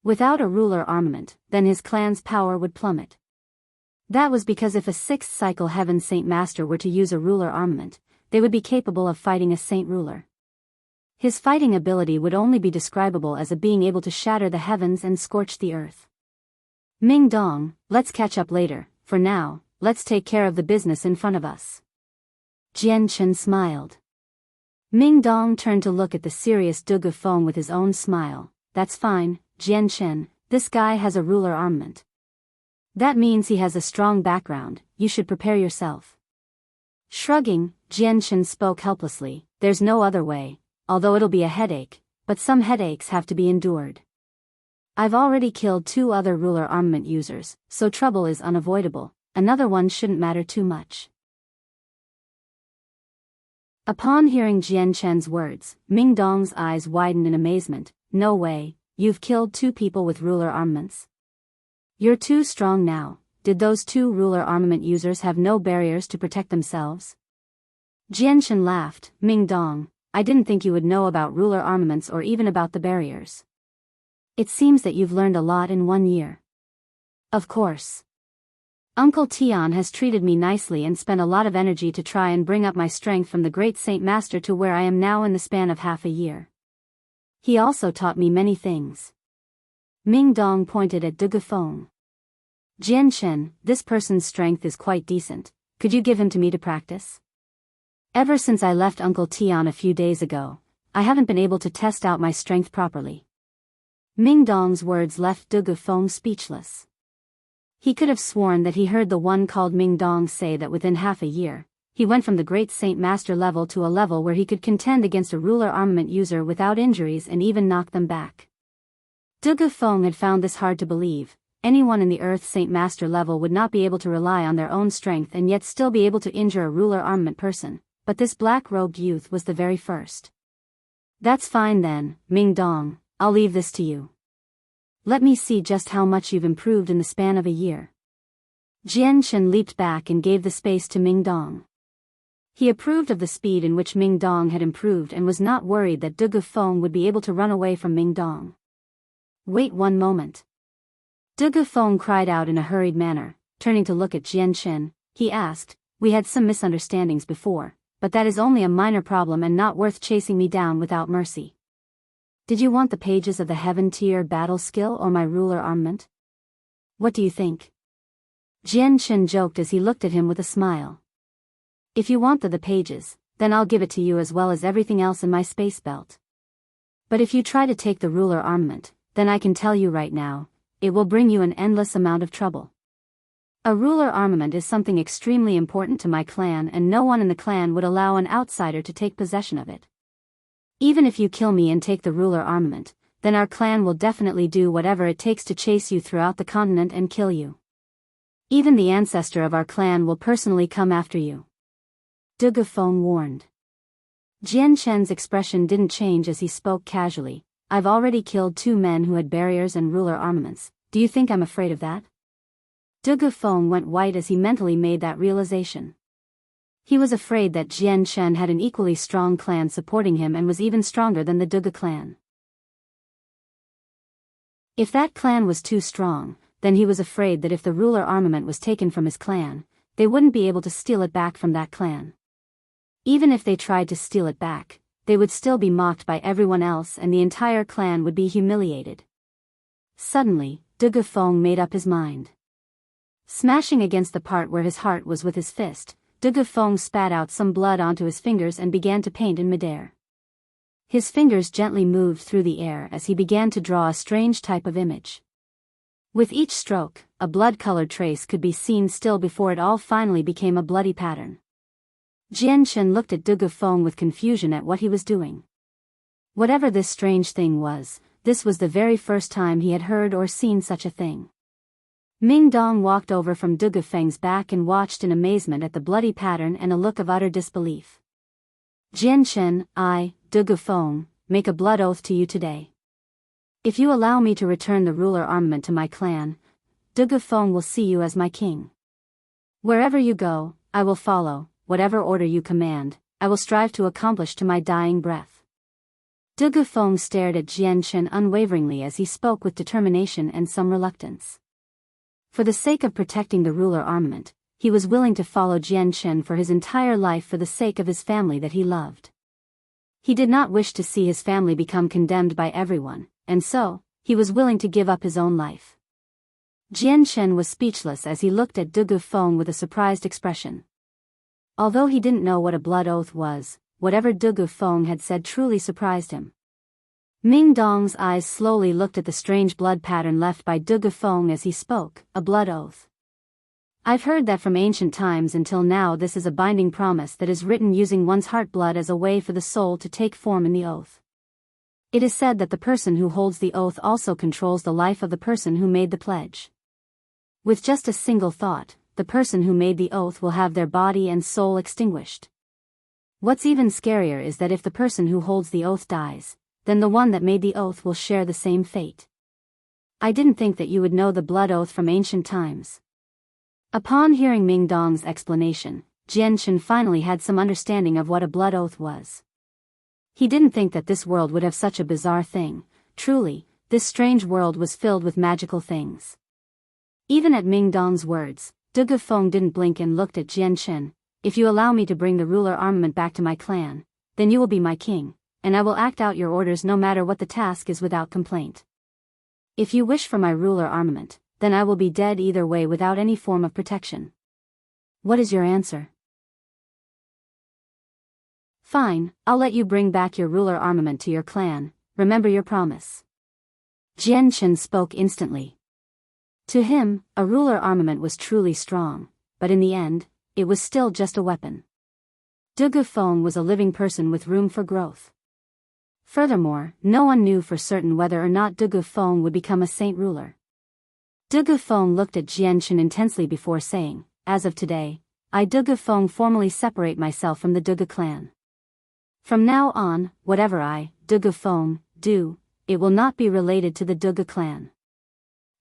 Without a ruler armament, then his clan's power would plummet. That was because if a 6th cycle Heaven Saint Master were to use a ruler armament, they would be capable of fighting a saint ruler. His fighting ability would only be describable as a being able to shatter the heavens and scorch the earth. Ming Dong, let's catch up later. For now, let's take care of the business in front of us. Jian Chen smiled. Ming Dong turned to look at the serious Dugu Feng with his own smile. That's fine, Jian Chen, this guy has a ruler armament. That means he has a strong background, you should prepare yourself. Shrugging, Jian Chen spoke helplessly, there's no other way. Although it'll be a headache, but some headaches have to be endured. I've already killed 2 other ruler armament users, so trouble is unavoidable. Another one shouldn't matter too much. Upon hearing Jian Chen's words, Ming Dong's eyes widened in amazement. No way, you've killed 2 people with ruler armaments. You're too strong now. Did those 2 ruler armament users have no barriers to protect themselves? Jian Chen laughed. Ming Dong, I didn't think you would know about ruler armaments or even about the barriers. It seems that you've learned a lot in 1 year. Of course. Uncle Tian has treated me nicely and spent a lot of energy to try and bring up my strength from the great Saint Master to where I am now in the span of half a year. He also taught me many things. Ming Dong pointed at Dugu Feng. Jian Chen, this person's strength is quite decent. Could you give him to me to practice? Ever since I left Uncle Tian a few days ago, I haven't been able to test out my strength properly. Ming Dong's words left Dugu Feng speechless. He could have sworn that he heard the one called Ming Dong say that within half a year, he went from the great Saint Master level to a level where he could contend against a ruler armament user without injuries and even knock them back. Dugu Feng had found this hard to believe. Anyone in the Earth Saint Master level would not be able to rely on their own strength and yet still be able to injure a ruler armament person. But this black-robed youth was the very first. That's fine then, Ming Dong, I'll leave this to you. Let me see just how much you've improved in the span of a year. Jian Chen leaped back and gave the space to Ming Dong. He approved of the speed in which Ming Dong had improved and was not worried that Dugu Feng would be able to run away from Ming Dong. Wait one moment. Dugu Feng cried out in a hurried manner, turning to look at Jian Chen. He asked, we had some misunderstandings before. But that is only a minor problem and not worth chasing me down without mercy. Did you want the pages of the Heaven Tier battle skill or my ruler armament? What do you think? Jian Chen joked as he looked at him with a smile. If you want the pages, then I'll give it to you as well as everything else in my space belt. But if you try to take the ruler armament, then I can tell you right now, it will bring you an endless amount of trouble. A ruler armament is something extremely important to my clan and no one in the clan would allow an outsider to take possession of it. Even if you kill me and take the ruler armament, then our clan will definitely do whatever it takes to chase you throughout the continent and kill you. Even the ancestor of our clan will personally come after you. Dugu Feng warned. Jian Chen's expression didn't change as he spoke casually. I've already killed 2 men who had barriers and ruler armaments. Do you think I'm afraid of that? Dugu Feng went white as he mentally made that realization. He was afraid that Jian Chen had an equally strong clan supporting him and was even stronger than the Dugu clan. If that clan was too strong, then he was afraid that if the ruler armament was taken from his clan, they wouldn't be able to steal it back from that clan. Even if they tried to steal it back, they would still be mocked by everyone else and the entire clan would be humiliated. Suddenly, Dugu Feng made up his mind. Smashing against the part where his heart was with his fist, Dugu Feng spat out some blood onto his fingers and began to paint in midair. His fingers gently moved through the air as he began to draw a strange type of image. With each stroke, a blood-colored trace could be seen still before it all finally became a bloody pattern. Jian Chen looked at Dugu Feng with confusion at what he was doing. Whatever this strange thing was, this was the very first time he had heard or seen such a thing. Ming Dong walked over from Dugufeng's back and watched in amazement at the bloody pattern and a look of utter disbelief. Jianchen, I, Dugufeng, make a blood oath to you today. If you allow me to return the ruler armament to my clan, Dugufeng will see you as my king. Wherever you go, I will follow, whatever order you command, I will strive to accomplish to my dying breath. Dugufeng stared at Jianchen unwaveringly as he spoke with determination and some reluctance. For the sake of protecting the ruler armament, he was willing to follow Jianchen for his entire life for the sake of his family that he loved. He did not wish to see his family become condemned by everyone, and so, he was willing to give up his own life. Jianchen was speechless as he looked at Dugufeng with a surprised expression. Although he didn't know what a blood oath was, whatever Dugufeng had said truly surprised him. Ming Dong's eyes slowly looked at the strange blood pattern left by Dugufeng as he spoke, a blood oath. I've heard that from ancient times until now this is a binding promise that is written using one's heart blood as a way for the soul to take form in the oath. It is said that the person who holds the oath also controls the life of the person who made the pledge. With just a single thought, the person who made the oath will have their body and soul extinguished. What's even scarier is that if the person who holds the oath dies, then the one that made the oath will share the same fate. I didn't think that you would know the blood oath from ancient times. Upon hearing Ming Dong's explanation, Jianchen finally had some understanding of what a blood oath was. He didn't think that this world would have such a bizarre thing. Truly, this strange world was filled with magical things. Even at Ming Dong's words, Dugufeng didn't blink and looked at Jianchen. If you allow me to bring the ruler armament back to my clan, then you will be my king, and I will act out your orders no matter what the task is without complaint. If you wish for my ruler armament, then I will be dead either way without any form of protection. What is your answer? Fine, I'll let you bring back your ruler armament to your clan, remember your promise. Jianchen spoke instantly. To him, a ruler armament was truly strong, but in the end, it was still just a weapon. Dugufeng was a living person with room for growth. Furthermore, no one knew for certain whether or not Dugufeng would become a saint ruler. Dugufeng looked at Jianchen intensely before saying, as of today, I Dugufeng formally separate myself from the Dugu clan. From now on, whatever I, Dugufeng, do, it will not be related to the Dugu clan.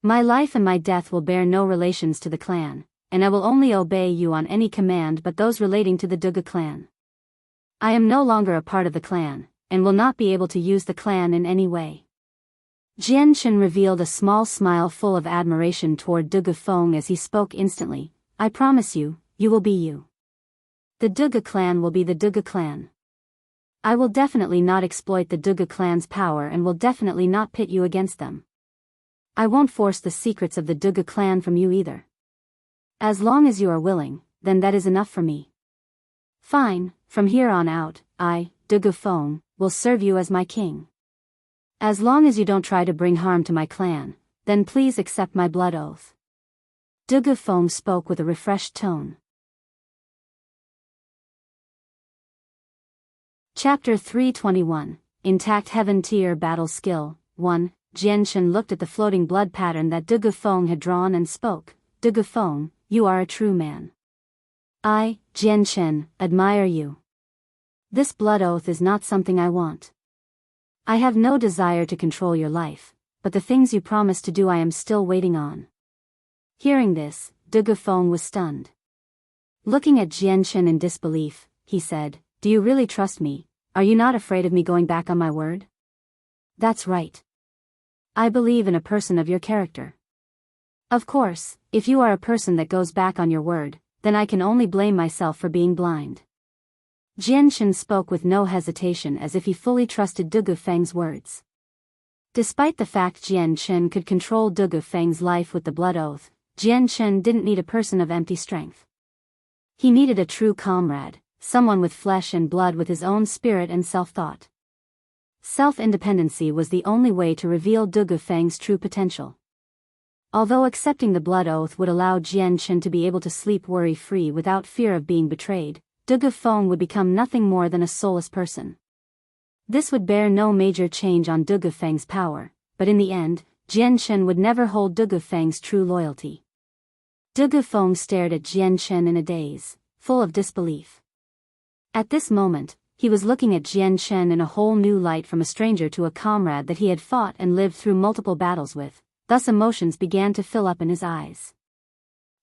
My life and my death will bear no relations to the clan, and I will only obey you on any command but those relating to the Dugu clan. I am no longer a part of the clan, and will not be able to use the clan in any way. Jianchen revealed a small smile full of admiration toward Dugufeng as he spoke instantly, I promise you, you will be you. The Dugu clan will be the Dugu clan. I will definitely not exploit the Dugu clan's power and will definitely not pit you against them. I won't force the secrets of the Dugu clan from you either. As long as you are willing, then that is enough for me. Fine, from here on out, I, Dugufeng, will serve you as my king. As long as you don't try to bring harm to my clan, then please accept my blood oath. Dugufeng spoke with a refreshed tone. Chapter 321, Intact Heaven Tier Battle Skill, 1. Jianchen looked at the floating blood pattern that Dugufeng had drawn and spoke, Dugufeng, you are a true man. I, Jianchen, admire you. This blood oath is not something I want. I have no desire to control your life, but the things you promised to do I am still waiting on. Hearing this, Dugufeng was stunned. Looking at Jianchen in disbelief, he said, do you really trust me? Are you not afraid of me going back on my word? That's right. I believe in a person of your character. Of course, if you are a person that goes back on your word, then I can only blame myself for being blind. Jianchen spoke with no hesitation as if he fully trusted Dugufeng's words. Despite the fact Jianchen could control Dugufeng's life with the blood oath, Jianchen didn't need a person of empty strength. He needed a true comrade, someone with flesh and blood with his own spirit and self-thought. Self-independency was the only way to reveal Dugufeng's true potential. Although accepting the blood oath would allow Jianchen to be able to sleep worry-free without fear of being betrayed, Dugufeng would become nothing more than a soulless person. This would bear no major change on Dugufeng's power, but in the end, Jianchen would never hold Dugufeng's true loyalty. De Gufeng stared at Jian Chen in a daze, full of disbelief. At this moment, he was looking at Jian Chen in a whole new light, from a stranger to a comrade that he had fought and lived through multiple battles with, thus emotions began to fill up in his eyes.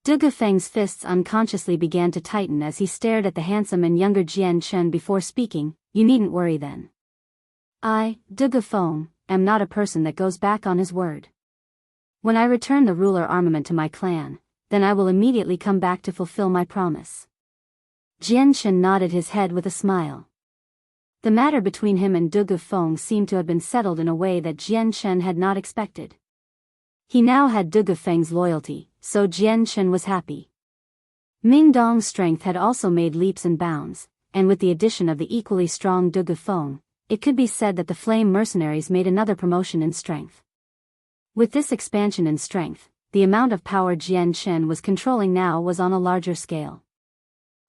De Gufeng's fists unconsciously began to tighten as he stared at the handsome and younger Jian Chen before speaking. You needn't worry then. I, De Gufeng, am not a person that goes back on his word. When I return the ruler armament to my clan, then I will immediately come back to fulfill my promise. Jian Chen nodded his head with a smile. The matter between him and De Gufeng seemed to have been settled in a way that Jian Chen had not expected. He now had De Gufeng's loyalty, so Jian Chen was happy. Ming Dong's strength had also made leaps and bounds, and with the addition of the equally strong De Gufeng, it could be said that the Flame Mercenaries made another promotion in strength. With this expansion in strength, the amount of power Jian Chen was controlling now was on a larger scale.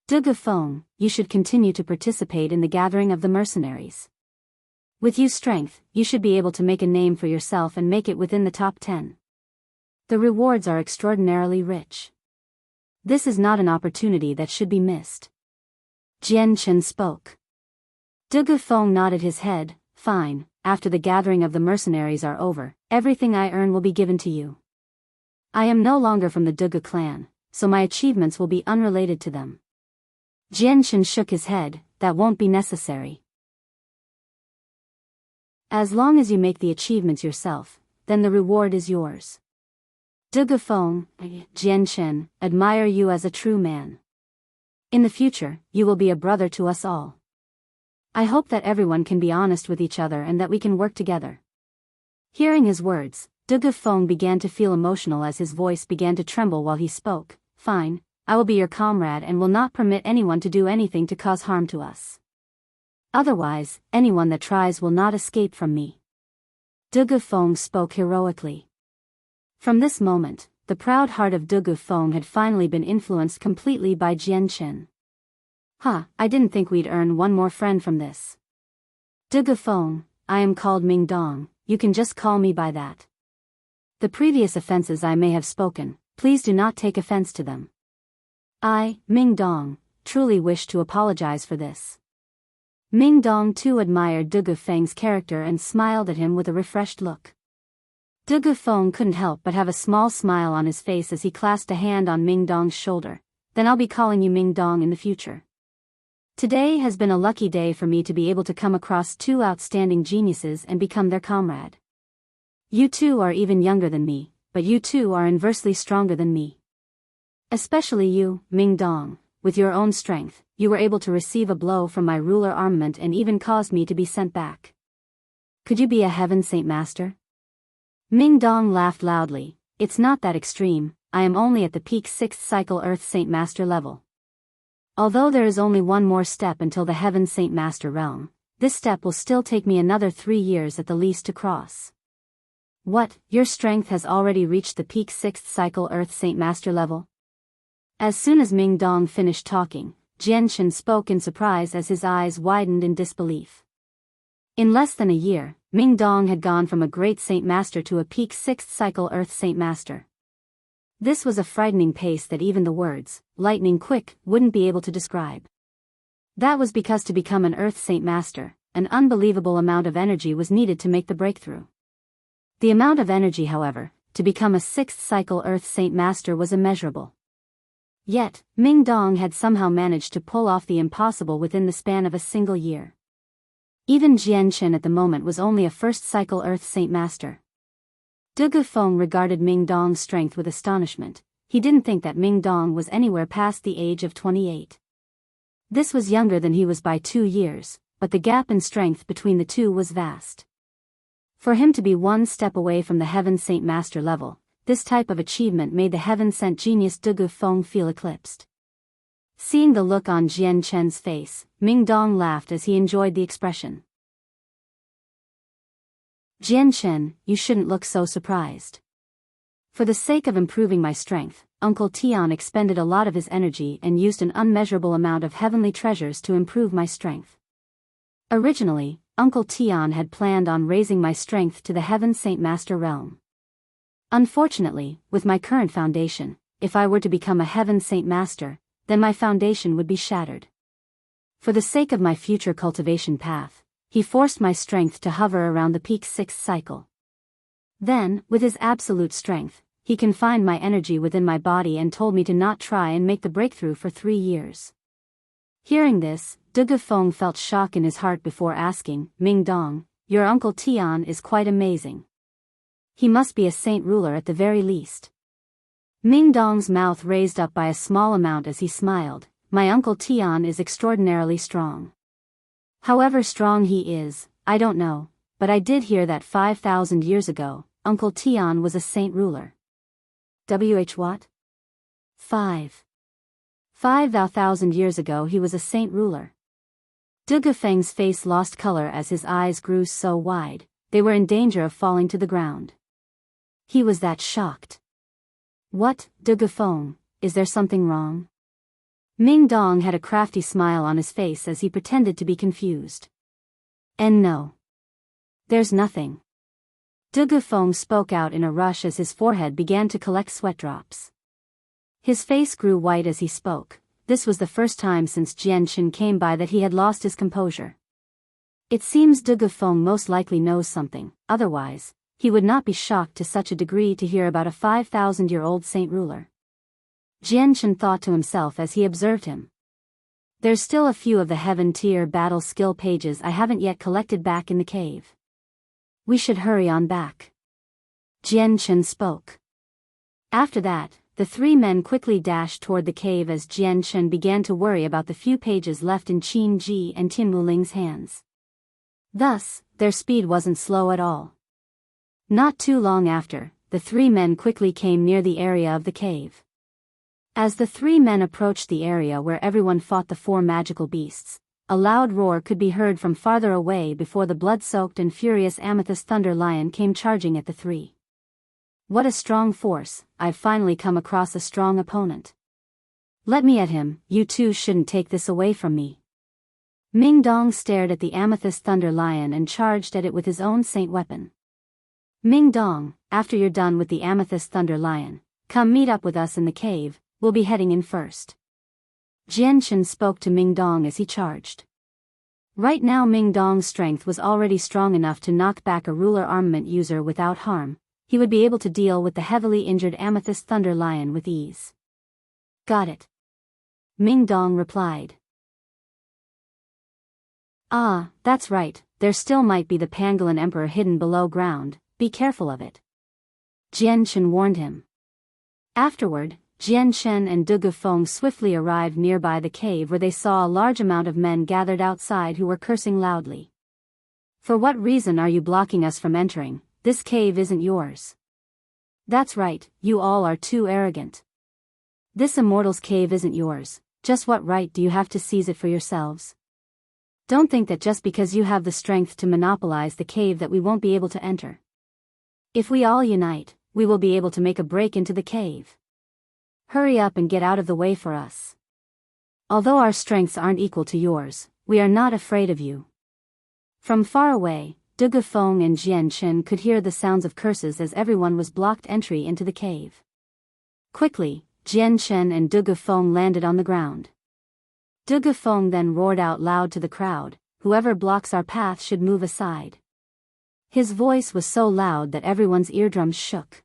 De Gufeng, you should continue to participate in the gathering of the mercenaries. With your strength, you should be able to make a name for yourself and make it within the top 10. The rewards are extraordinarily rich. This is not an opportunity that should be missed. Jian Chen spoke. De Gufeng nodded his head. Fine, after the gathering of the mercenaries are over, everything I earn will be given to you. I am no longer from the Dugu clan, so my achievements will be unrelated to them. Jian Chen shook his head. That won't be necessary. As long as you make the achievements yourself, then the reward is yours. De Gufeng, Jian Chen, admire you as a true man. In the future, you will be a brother to us all. I hope that everyone can be honest with each other and that we can work together. Hearing his words, De Gufeng began to feel emotional as his voice began to tremble while he spoke. Fine, I will be your comrade and will not permit anyone to do anything to cause harm to us. Otherwise, anyone that tries will not escape from me. De Gufeng spoke heroically. From this moment, the proud heart of De Gufeng had finally been influenced completely by Jian Chen. I didn't think we'd earn one more friend from this. De Gufeng, I am called Ming Dong, you can just call me by that. The previous offenses I may have spoken, please do not take offense to them. I, Ming Dong, truly wish to apologize for this. Ming Dong too admired De Gufeng's character and smiled at him with a refreshed look. De Gufeng couldn't help but have a small smile on his face as he clasped a hand on Ming Dong's shoulder. Then I'll be calling you Ming Dong in the future. Today has been a lucky day for me to be able to come across two outstanding geniuses and become their comrade. You two are even younger than me, but you two are inversely stronger than me. Especially you, Ming Dong, with your own strength, you were able to receive a blow from my ruler armament and even caused me to be sent back. Could you be a Heaven Saint Master? Ming Dong laughed loudly. It's not that extreme, I am only at the peak 6th cycle Earth Saint Master level. Although there is only one more step until the Heaven Saint Master realm, this step will still take me another 3 years at the least to cross. What, your strength has already reached the peak 6th cycle Earth Saint Master level? As soon as Ming Dong finished talking, Jian Chen spoke in surprise as his eyes widened in disbelief. In less than a year, Ming Dong had gone from a great Saint Master to a peak 6th cycle Earth Saint Master. This was a frightening pace that even the words, lightning quick, wouldn't be able to describe. That was because to become an Earth Saint Master, an unbelievable amount of energy was needed to make the breakthrough. The amount of energy, however, to become a 6th cycle Earth Saint Master was immeasurable. Yet, Ming Dong had somehow managed to pull off the impossible within the span of a single year. Even Jian Chen at the moment was only a 1st cycle Earth Saint Master. De Gufeng regarded Ming Dong's strength with astonishment. He didn't think that Ming Dong was anywhere past the age of 28. This was younger than he was by 2 years, but the gap in strength between the two was vast. For him to be one step away from the Heaven Saint Master level, this type of achievement made the heaven-sent genius De Gufeng feel eclipsed. Seeing the look on Jian Chen's face, Ming Dong laughed as he enjoyed the expression. Jian Chen, you shouldn't look so surprised. For the sake of improving my strength, Uncle Tian expended a lot of his energy and used an unmeasurable amount of heavenly treasures to improve my strength. Originally, Uncle Tian had planned on raising my strength to the Heaven Saint Master realm. Unfortunately, with my current foundation, if I were to become a Heaven Saint Master, then my foundation would be shattered. For the sake of my future cultivation path, he forced my strength to hover around the peak 6th cycle. Then, with his absolute strength, he confined my energy within my body and told me to not try and make the breakthrough for 3 years. Hearing this, Dugufeng felt shock in his heart before asking, Ming Dong, your Uncle Tian is quite amazing. He must be a saint ruler at the very least. Ming Dong's mouth raised up by a small amount as he smiled. My Uncle Tian is extraordinarily strong. However strong he is, I don't know, but I did hear that 5,000 years ago, Uncle Tian was a saint ruler. What? 5,000 years ago he was a saint ruler. Dugufeng's face lost color as his eyes grew so wide, they were in danger of falling to the ground. He was that shocked. What, Dugufeng, is there something wrong? Ming Dong had a crafty smile on his face as he pretended to be confused. And no. There's nothing. Dugufeng spoke out in a rush as his forehead began to collect sweat drops. His face grew white as he spoke. This was the first time since Jianchen came by that he had lost his composure. It seems Dugufeng most likely knows something, otherwise, he would not be shocked to such a degree to hear about a 5,000-year-old saint ruler. Jianchen thought to himself as he observed him. There's still a few of the Heaven Tier battle skill pages I haven't yet collected back in the cave. We should hurry on back. Jianchen spoke. After that, the 3 men quickly dashed toward the cave as Jianchen began to worry about the few pages left in Qin Ji and Tin Wuling's hands. Thus, their speed wasn't slow at all. Not too long after, the 3 men quickly came near the area of the cave. As the 3 men approached the area where everyone fought the 4 magical beasts, a loud roar could be heard from farther away before the blood-soaked and furious Amethyst Thunder Lion came charging at the 3. What a strong force, I've finally come across a strong opponent. Let me at him, you two shouldn't take this away from me. Ming Dong stared at the Amethyst Thunder Lion and charged at it with his own saint weapon. Ming Dong, after you're done with the Amethyst Thunder Lion, come meet up with us in the cave. We'll be heading in first. Jianchen spoke to Ming Dong as he charged. Right now Ming Dong's strength was already strong enough to knock back a ruler armament user without harm. He would be able to deal with the heavily injured Amethyst Thunder Lion with ease. Got it. Ming Dong replied. Ah, that's right, there still might be the Pangolin Emperor hidden below ground, be careful of it. Jianchen warned him. Afterward, Jianchen and Dugufeng swiftly arrived nearby the cave where they saw a large amount of men gathered outside who were cursing loudly. For what reason are you blocking us from entering? This cave isn't yours. That's right, you all are too arrogant. This Immortal's cave isn't yours, just what right do you have to seize it for yourselves? Don't think that just because you have the strength to monopolize the cave that we won't be able to enter. If we all unite, we will be able to make a break into the cave. Hurry up and get out of the way for us. Although our strengths aren't equal to yours, we are not afraid of you. From far away, Dugufeng and Jianchen could hear the sounds of curses as everyone was blocked entry into the cave. Quickly, Jianchen and Dugufeng landed on the ground. Dugufeng then roared out loud to the crowd, whoever blocks our path should move aside. His voice was so loud that everyone's eardrums shook.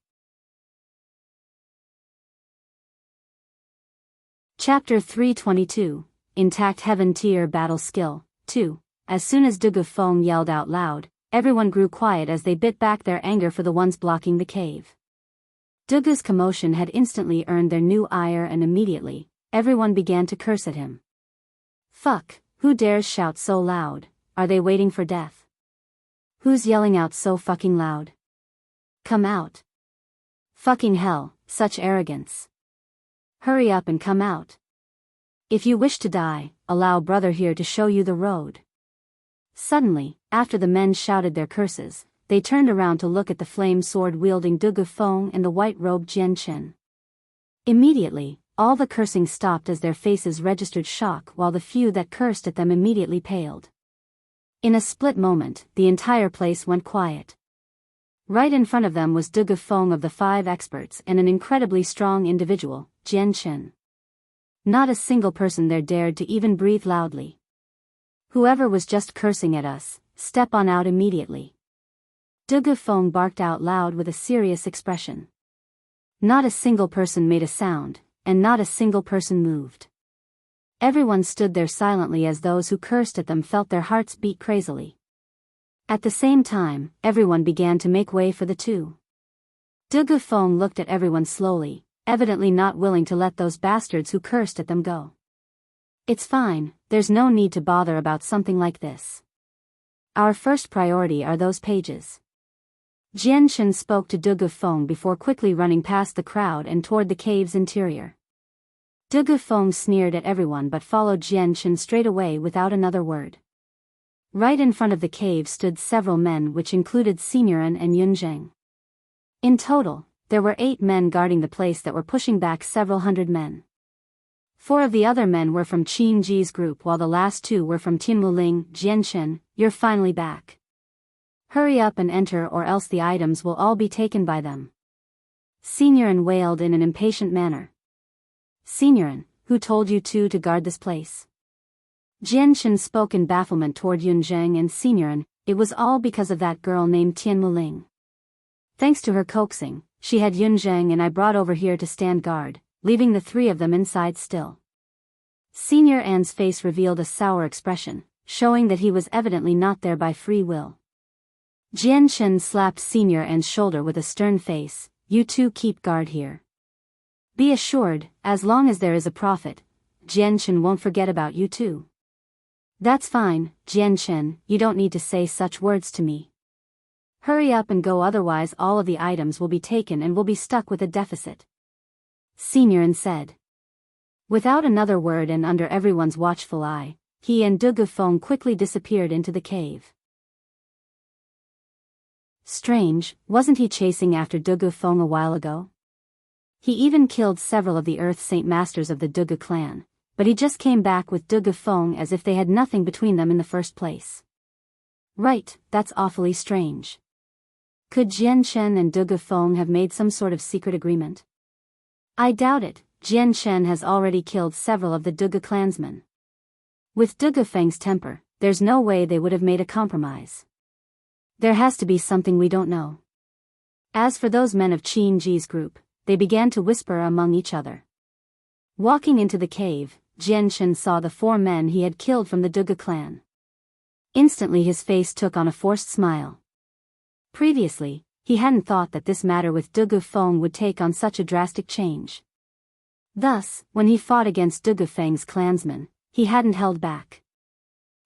Chapter 322, Intact Heaven Tier Battle Skill, 2. As soon as Dugufeng yelled out loud, everyone grew quiet as they bit back their anger for the ones blocking the cave. Dugu's commotion had instantly earned their new ire and immediately, everyone began to curse at him. Fuck, who dares shout so loud? Are they waiting for death? Who's yelling out so fucking loud? Come out. Fucking hell, such arrogance. Hurry up and come out. If you wish to die, allow brother here to show you the road. Suddenly, after the men shouted their curses, they turned around to look at the flame sword-wielding Dugufeng and the white-robed Jianchen. Immediately, all the cursing stopped as their faces registered shock while the few that cursed at them immediately paled. In a split moment, the entire place went quiet. Right in front of them was Du Gufeng of the 5 experts and an incredibly strong individual, Jian Chen. Not a single person there dared to even breathe loudly. Whoever was just cursing at us, step on out immediately. Du Gufeng barked out loud with a serious expression. Not a single person made a sound, and not a single person moved. Everyone stood there silently as those who cursed at them felt their hearts beat crazily. At the same time, everyone began to make way for the two. Du Gufeng looked at everyone slowly, evidently not willing to let those bastards who cursed at them go. It's fine, there's no need to bother about something like this. Our first priority are those pages. Jian Chen spoke to Du Gufeng before quickly running past the crowd and toward the cave's interior. Du Gufeng sneered at everyone but followed Jian Chen straight away without another word. Right in front of the cave stood several men which included Senioran and Yunzheng. In total, there were 8 men guarding the place that were pushing back several hundred men. 4 of the other men were from Qin Ji's group while the last 2 were from Tianmuling. Jian Chen, you're finally back. Hurry up and enter or else the items will all be taken by them. Senioran wailed in an impatient manner. Senioran, who told you two to guard this place? Jian Chen spoke in bafflement toward Yunzheng and Senioran. It was all because of that girl named Tianmuling. Thanks to her coaxing, she had Yunzheng and I brought over here to stand guard, leaving the 3 of them inside still. Senior An's face revealed a sour expression, showing that he was evidently not there by free will. Jian Chen slapped Senior An's shoulder with a stern face. You two keep guard here. Be assured, as long as there is a prophet, Jian Chen won't forget about you two. That's fine, Jian Chen, you don't need to say such words to me. Hurry up and go otherwise all of the items will be taken and we'll be stuck with a deficit. Senioran said. Without another word and under everyone's watchful eye, he and Du Gufeng quickly disappeared into the cave. Strange, wasn't he chasing after Du Gufeng a while ago? He even killed several of the Earth Saint Masters of the Dugu clan, but he just came back with Du Gufeng as if they had nothing between them in the first place. Right, that's awfully strange. Could Jian Chen and Du Gufeng have made some sort of secret agreement? I doubt it. Jian Chen has already killed several of the Dugu clansmen. With Du Gufeng's temper, there's no way they would have made a compromise. There has to be something we don't know. As for those men of Qin Ji's group, they began to whisper among each other. Walking into the cave, Jian Chen saw the 4 men he had killed from the Dugu clan. Instantly his face took on a forced smile. Previously, he hadn't thought that this matter with Du Gufeng would take on such a drastic change. Thus, when he fought against Du Gufeng's clansmen, he hadn't held back.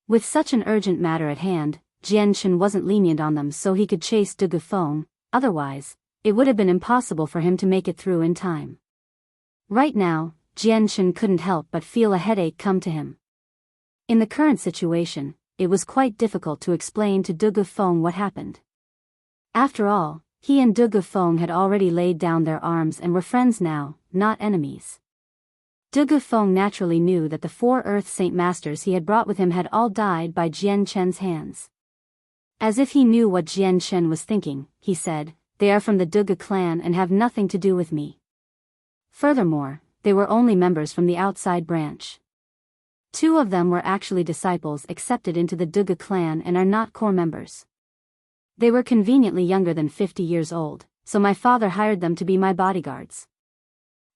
With such an urgent matter at hand, Jian Chen wasn't lenient on them so he could chase Du Gufeng, otherwise, it would have been impossible for him to make it through in time. Right now, Jian Chen couldn't help but feel a headache come to him. In the current situation, it was quite difficult to explain to Du Gufeng what happened. After all, he and Du Gufeng had already laid down their arms and were friends now, not enemies. Du Gufeng naturally knew that the 4 Earth Saint Masters he had brought with him had all died by Jian Chen's hands. As if he knew what Jian Chen was thinking, he said, they are from the Dugu clan and have nothing to do with me. Furthermore, they were only members from the outside branch. 2 of them were actually disciples accepted into the Dugu clan and are not core members. They were conveniently younger than 50 years old, so my father hired them to be my bodyguards.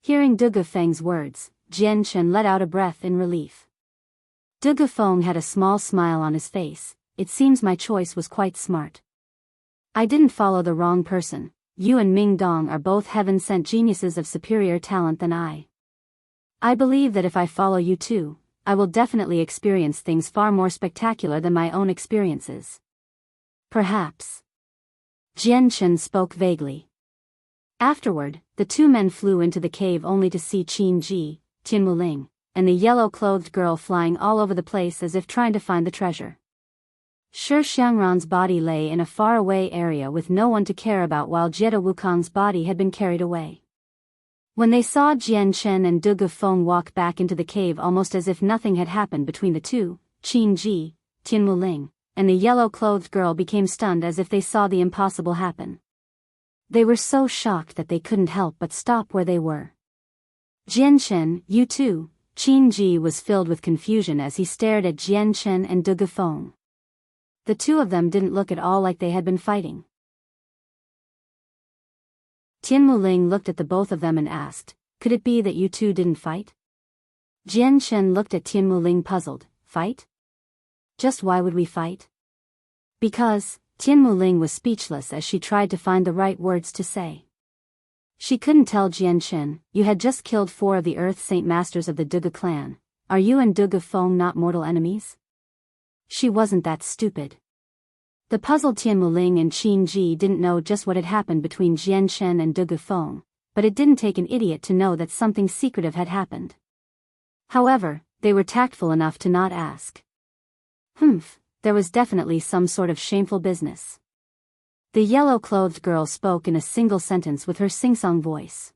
Hearing Du Gufeng's words, Jian Chen let out a breath in relief. Du Gufeng had a small smile on his face. It seems my choice was quite smart. I didn't follow the wrong person. You and Ming Dong are both heaven-sent geniuses of superior talent than I. I believe that if I follow you too, I will definitely experience things far more spectacular than my own experiences. Perhaps. Jian Chen spoke vaguely. Afterward, the 2 men flew into the cave only to see Qin Ji, Tianmuling, and the yellow-clothed girl flying all over the place as if trying to find the treasure. Shi Xiangran's body lay in a faraway area with no one to care about while Jiedu Wukong's body had been carried away. When they saw Jian Chen and Du Gufeng walk back into the cave almost as if nothing had happened between the two, Qin Ji, Tianmuling, and the yellow-clothed girl became stunned as if they saw the impossible happen. They were so shocked that they couldn't help but stop where they were. Jianchen, you too. Qin Ji was filled with confusion as he stared at Jianchen and De Gufeng. The two of them didn't look at all like they had been fighting. Tian Muling looked at the both of them and asked, "Could it be that you two didn't fight?" Jianchen looked at Tian Muling puzzled. "Fight? Just why would we fight?" "Because," Tian Muling was speechless as she tried to find the right words to say. She couldn't tell Jianchen, "You had just killed 4 of the Earth Saint Masters of the Duge clan. Are you and De Gufeng not mortal enemies?" She wasn't that stupid. The puzzled Tian Muling and Qin Ji didn't know just what had happened between Jianchen and De Gufeng, but it didn't take an idiot to know that something secretive had happened. However, they were tactful enough to not ask. There was definitely some sort of shameful business. The yellow-clothed girl spoke in a single sentence with her sing-song voice.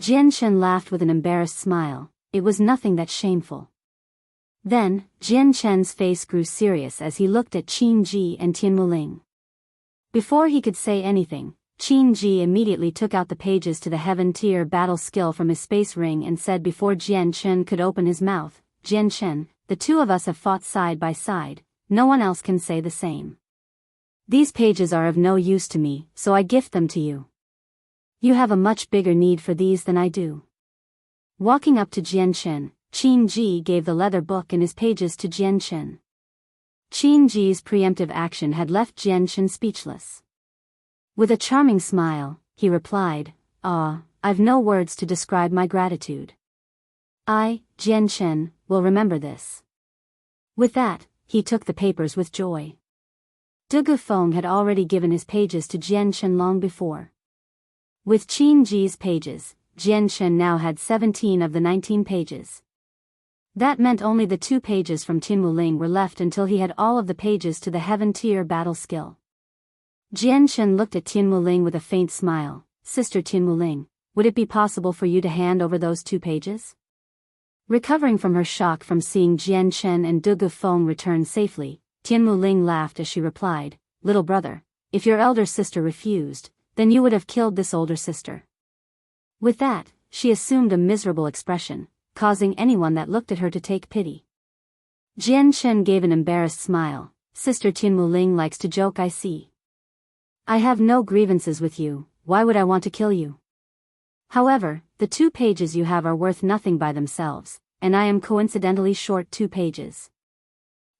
Jianchen laughed with an embarrassed smile. It was nothing that shameful. Then, Jianchen's face grew serious as he looked at Qin Ji and Tian Muling. Before he could say anything, Qin Ji immediately took out the pages to the Heaven Tier battle skill from his space ring and said before Jianchen could open his mouth, "Jianchen, the two of us have fought side by side, no one else can say the same. These pages are of no use to me, so I gift them to you. You have a much bigger need for these than I do." Walking up to Jianchen, Qin Ji gave the leather book and his pages to Jianchen. Qin Ji's preemptive action had left Jianchen speechless. With a charming smile, he replied, "I've no words to describe my gratitude. I, Jianchen, will remember this." With that, he took the papers with joy. De Gufeng had already given his pages to Jianchen long before. With Qin Ji's pages, Jianchen now had 17 of the 19 pages. That meant only the 2 pages from Tian Muling were left until he had all of the pages to the Heaven Tier battle skill. Jianchen looked at Tian Muling with a faint smile. "Sister Tian Muling, would it be possible for you to hand over those 2 pages?" Recovering from her shock from seeing Jianchen and De Gufeng return safely, Tian Muling laughed as she replied, "Little brother, if your elder sister refused, then you would have killed this older sister." With that, she assumed a miserable expression, causing anyone that looked at her to take pity. Jianchen gave an embarrassed smile. "Sister Tian Muling likes to joke, I see. I have no grievances with you, why would I want to kill you? However, the 2 pages you have are worth nothing by themselves, and I am coincidentally short 2 pages.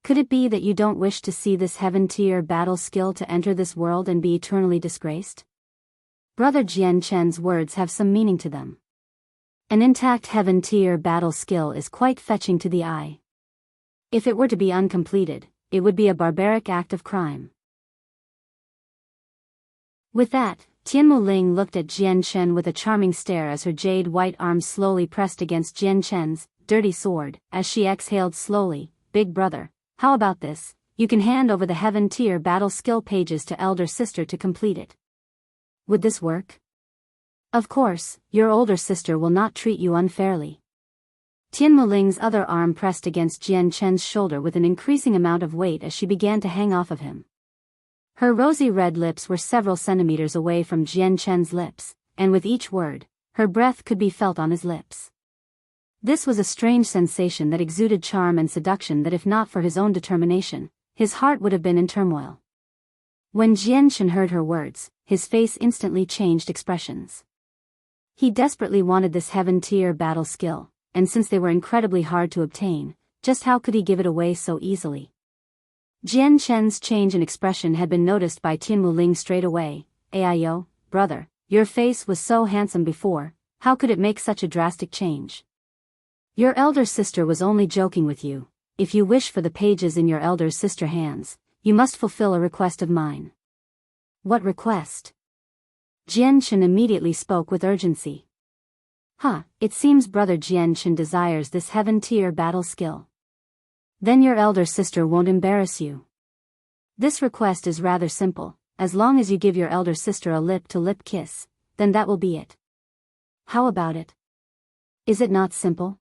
Could it be that you don't wish to see this Heaven Tier battle skill to enter this world and be eternally disgraced?" Brother Jianchen's words have some meaning to them. An intact Heaven Tier battle skill is quite fetching to the eye. If it were to be uncompleted, it would be a barbaric act of crime. With that, Tian Muling looked at Jianchen with a charming stare as her jade white arm slowly pressed against Jianchen's dirty sword, as she exhaled slowly, "Big brother, how about this? You can hand over the Heaven Tier battle skill pages to elder sister to complete it. Would this work? Of course, your older sister will not treat you unfairly." Tian Muling's other arm pressed against Jianchen's shoulder with an increasing amount of weight as she began to hang off of him. Her rosy red lips were several centimeters away from Jianchen's lips, and with each word, her breath could be felt on his lips. This was a strange sensation that exuded charm and seduction that if not for his own determination, his heart would have been in turmoil. When Jianchen heard her words, his face instantly changed expressions. He desperately wanted this Heaven Tier battle skill, and since they were incredibly hard to obtain, just how could he give it away so easily? Jianchen's change in expression had been noticed by Tian Muling straight away. "Ayo, brother, your face was so handsome before, how could it make such a drastic change? Your elder sister was only joking with you. If you wish for the pages in your elder sister hands, you must fulfill a request of mine." "What request?" Jianchen immediately spoke with urgency. It seems brother Jianchen desires this Heaven Tier battle skill. Then your elder sister won't embarrass you. This request is rather simple, as long as you give your elder sister a lip-to-lip kiss, then that will be it. How about it? Is it not simple?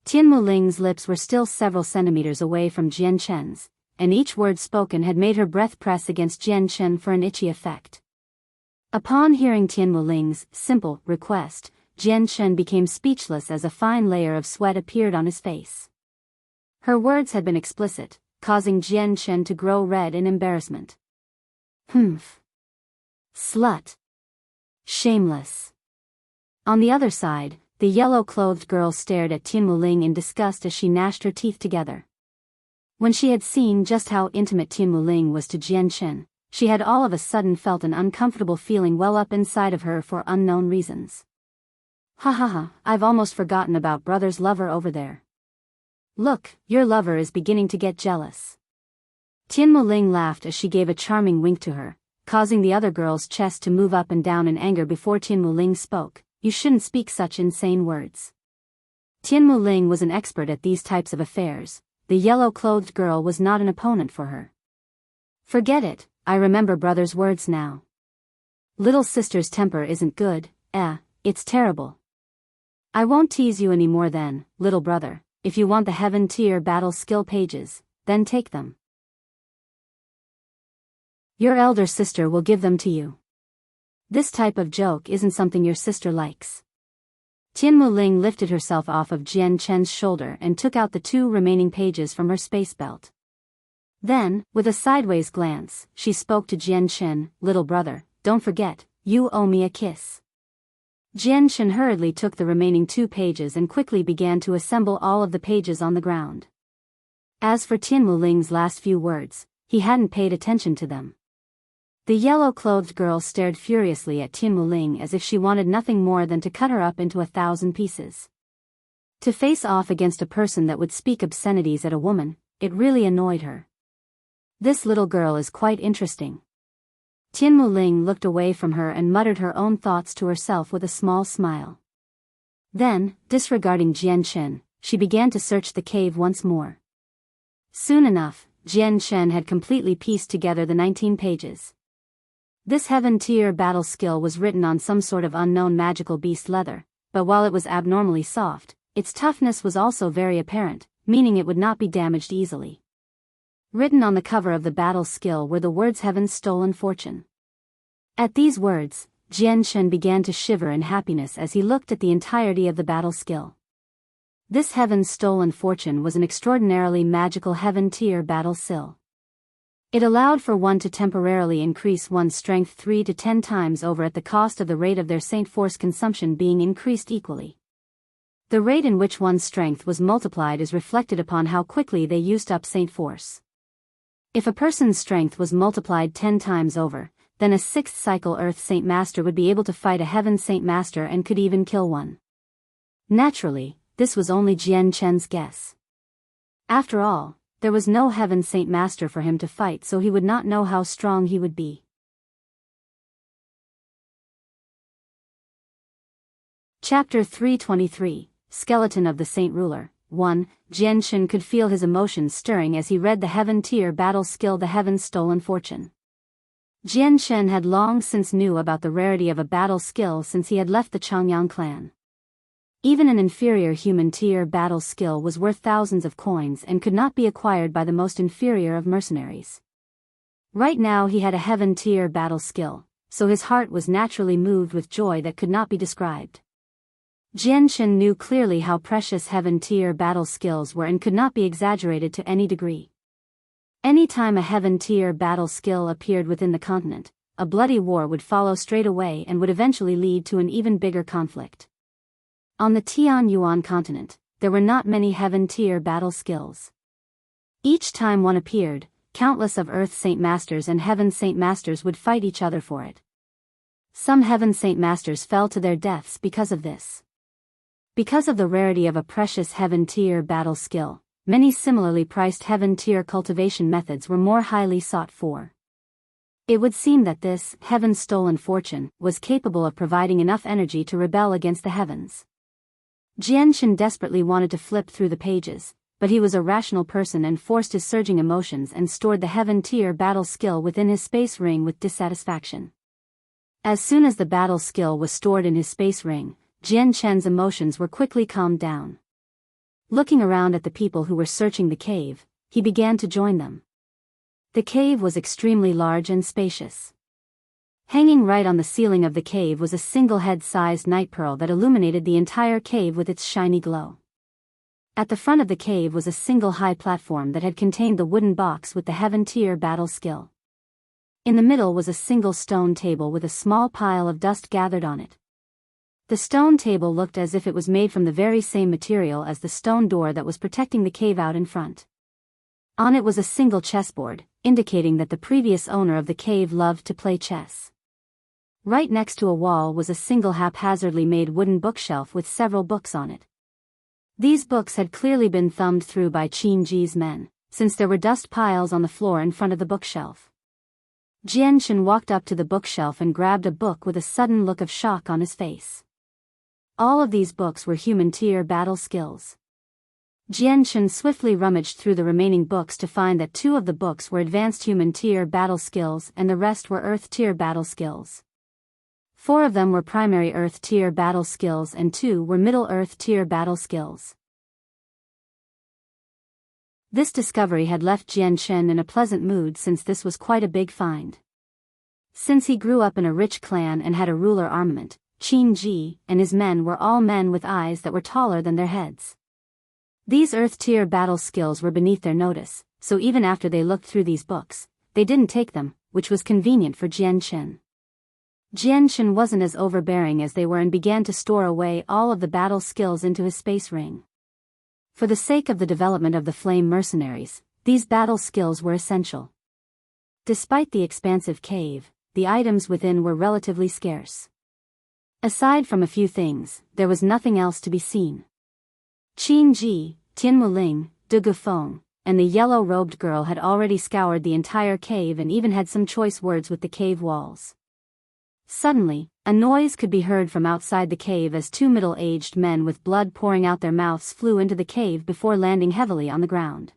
Tian Muling's lips were still several centimeters away from Jianchen's, and each word spoken had made her breath press against Jianchen for an itchy effect. Upon hearing Tian Wuling's simple request, Jian Chen became speechless as a fine layer of sweat appeared on his face. Her words had been explicit, causing Jian Chen to grow red in embarrassment. Humph. Slut. Shameless. On the other side, the yellow-clothed girl stared at Tian Wuling in disgust as she gnashed her teeth together. When she had seen just how intimate Tian Wuling was to Jian Chen, she had all of a sudden felt an uncomfortable feeling well up inside of her for unknown reasons. Ha ha ha, I've almost forgotten about brother's lover over there. Look, your lover is beginning to get jealous. Tian Wuling laughed as she gave a charming wink to her, causing the other girl's chest to move up and down in anger before Tian Wuling spoke. You shouldn't speak such insane words. Tian Wuling was an expert at these types of affairs. The yellow-clothed girl was not an opponent for her. Forget it, I remember brother's words now. Little sister's temper isn't good, it's terrible. I won't tease you any more then, little brother. If you want the Heaven Tier battle skill pages, then take them. Your elder sister will give them to you. This type of joke isn't something your sister likes. Tian Wuling lifted herself off of Jian Chen's shoulder and took out the 2 remaining pages from her space belt. Then, with a sideways glance, she spoke to Jian Chen, little brother, don't forget, you owe me a kiss. Jian Chen hurriedly took the remaining 2 pages and quickly began to assemble all of the pages on the ground. As for Tian Wuling's last few words, he hadn't paid attention to them. The yellow-clothed girl stared furiously at Tian Wuling as if she wanted nothing more than to cut her up into 1,000 pieces. To face off against a person that would speak obscenities at a woman, it really annoyed her. This little girl is quite interesting. Tian Wuling looked away from her and muttered her own thoughts to herself with a small smile. Then, disregarding Jian Chen, she began to search the cave once more. Soon enough, Jian Chen had completely pieced together the 19 pages. This Heaven Tier battle skill was written on some sort of unknown magical beast leather, but while it was abnormally soft, its toughness was also very apparent, meaning it would not be damaged easily. Written on the cover of the battle skill were the words Heaven's Stolen Fortune. At these words, Jian Chen began to shiver in happiness as he looked at the entirety of the battle skill. This Heaven's Stolen Fortune was an extraordinarily magical Heaven Tier battle skill. It allowed for one to temporarily increase one's strength 3 to 10 times over at the cost of the rate of their Saint Force consumption being increased equally. The rate in which one's strength was multiplied is reflected upon how quickly they used up Saint Force. If a person's strength was multiplied 10 times over, then a 6th cycle Earth Saint Master would be able to fight a Heaven Saint Master and could even kill one. Naturally, this was only Jian Chen's guess. After all, there was no Heaven Saint Master for him to fight, so he would not know how strong he would be. Chapter 323, Skeleton of the Saint Ruler. 1. Jian Chen could feel his emotions stirring as he read the Heaven Tier battle skill The Heaven's Stolen Fortune. Jian Chen had long since knew about the rarity of a battle skill since he had left the Changyang clan. Even an inferior human tier battle skill was worth thousands of coins and could not be acquired by the most inferior of mercenaries. Right now he had a Heaven Tier battle skill, so his heart was naturally moved with joy that could not be described. Jian Chen knew clearly how precious Heaven Tier battle skills were and could not be exaggerated to any degree. Any time a Heaven Tier battle skill appeared within the continent, a bloody war would follow straight away and would eventually lead to an even bigger conflict. On the Tianyuan continent, there were not many Heaven Tier battle skills. Each time one appeared, countless of Earth Saint Masters and Heaven Saint Masters would fight each other for it. Some Heaven Saint Masters fell to their deaths because of this. Because of the rarity of a precious Heaven Tier battle skill, many similarly priced Heaven Tier cultivation methods were more highly sought for. It would seem that this Heaven's Stolen Fortune was capable of providing enough energy to rebel against the heavens. Jian Chen desperately wanted to flip through the pages, but he was a rational person and forced his surging emotions and stored the Heaven Tier battle skill within his space ring with dissatisfaction. As soon as the battle skill was stored in his space ring, Jian Chen's emotions were quickly calmed down. Looking around at the people who were searching the cave, he began to join them. The cave was extremely large and spacious. Hanging right on the ceiling of the cave was a single head-sized night pearl that illuminated the entire cave with its shiny glow. At the front of the cave was a single high platform that had contained the wooden box with the heaven-tier battle skill. In the middle was a single stone table with a small pile of dust gathered on it. The stone table looked as if it was made from the very same material as the stone door that was protecting the cave out in front. On it was a single chessboard, indicating that the previous owner of the cave loved to play chess. Right next to a wall was a single haphazardly made wooden bookshelf with several books on it. These books had clearly been thumbed through by Qin-ji's men, since there were dust piles on the floor in front of the bookshelf. Jianshan walked up to the bookshelf and grabbed a book with a sudden look of shock on his face. All of these books were human-tier battle skills. Jianshan swiftly rummaged through the remaining books to find that 2 of the books were advanced human-tier battle skills and the rest were earth-tier battle skills. 4 of them were primary earth-tier battle skills and 2 were middle earth-tier battle skills. This discovery had left Jianshan in a pleasant mood since this was quite a big find. Since he grew up in a rich clan and had a ruler armament, Qin-ji and his men were all men with eyes that were taller than their heads. These earth-tier battle skills were beneath their notice, so even after they looked through these books, they didn't take them, which was convenient for Jianshan. Jianshan wasn't as overbearing as they were and began to store away all of the battle skills into his space ring. For the sake of the development of the flame mercenaries, these battle skills were essential. Despite the expansive cave, the items within were relatively scarce. Aside from a few things, there was nothing else to be seen. Qin-ji, Tian Muling, De Gufeng, and the yellow-robed girl had already scoured the entire cave and even had some choice words with the cave walls. Suddenly, a noise could be heard from outside the cave as 2 middle-aged men with blood pouring out their mouths flew into the cave before landing heavily on the ground.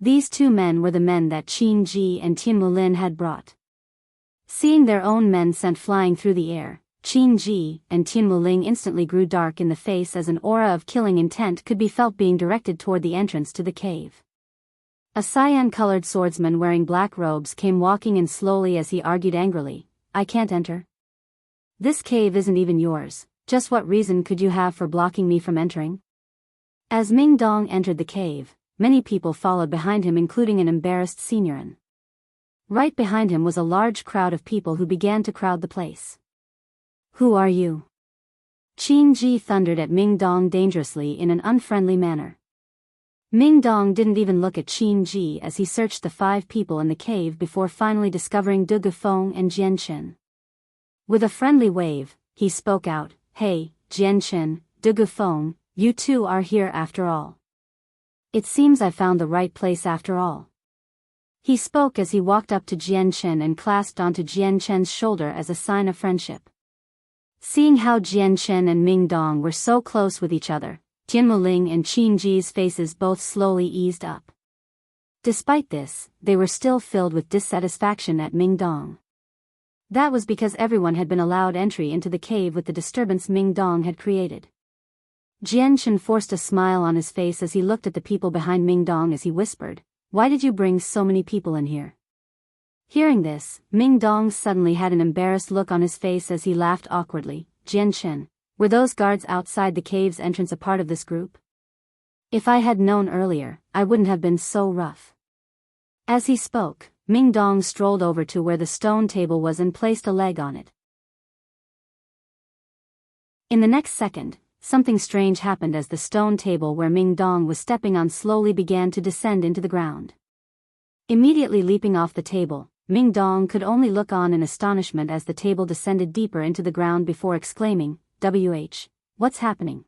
These 2 men were the men that Qin-ji and Tian Muling had brought. Seeing their own men sent flying through the air, Qin-ji and Tian Muling instantly grew dark in the face as an aura of killing intent could be felt being directed toward the entrance to the cave. A cyan-colored swordsman wearing black robes came walking in slowly as he argued angrily, "I can't enter. This cave isn't even yours, just what reason could you have for blocking me from entering?" As Ming Dong entered the cave, many people followed behind him including an embarrassed seniorin. Right behind him was a large crowd of people who began to crowd the place. "Who are you?" Qin-ji thundered at Ming Dong dangerously in an unfriendly manner. Ming Dong didn't even look at Qin-ji as he searched the 5 people in the cave before finally discovering De Gufeng and Jianshan. With a friendly wave, he spoke out, "Hey, Jianshan, De Gufeng, you 2 are here after all. It seems I found the right place after all." He spoke as he walked up to Jianshan and clasped onto Jianshan's shoulder as a sign of friendship. Seeing how Jianshan and Ming Dong were so close with each other, Tian Muling and Qin-ji's faces both slowly eased up. Despite this, they were still filled with dissatisfaction at Ming Dong. That was because everyone had been allowed entry into the cave with the disturbance Ming Dong had created. Jianshan forced a smile on his face as he looked at the people behind Ming Dong as he whispered, "Why did you bring so many people in here?" Hearing this, Ming Dong suddenly had an embarrassed look on his face as he laughed awkwardly. "Jianshan, were those guards outside the cave's entrance a part of this group? If I had known earlier, I wouldn't have been so rough." As he spoke, Ming Dong strolled over to where the stone table was and placed a leg on it. In the next second, something strange happened as the stone table where Ming Dong was stepping on slowly began to descend into the ground. Immediately leaping off the table, Ming Dong could only look on in astonishment as the table descended deeper into the ground before exclaiming, what's happening?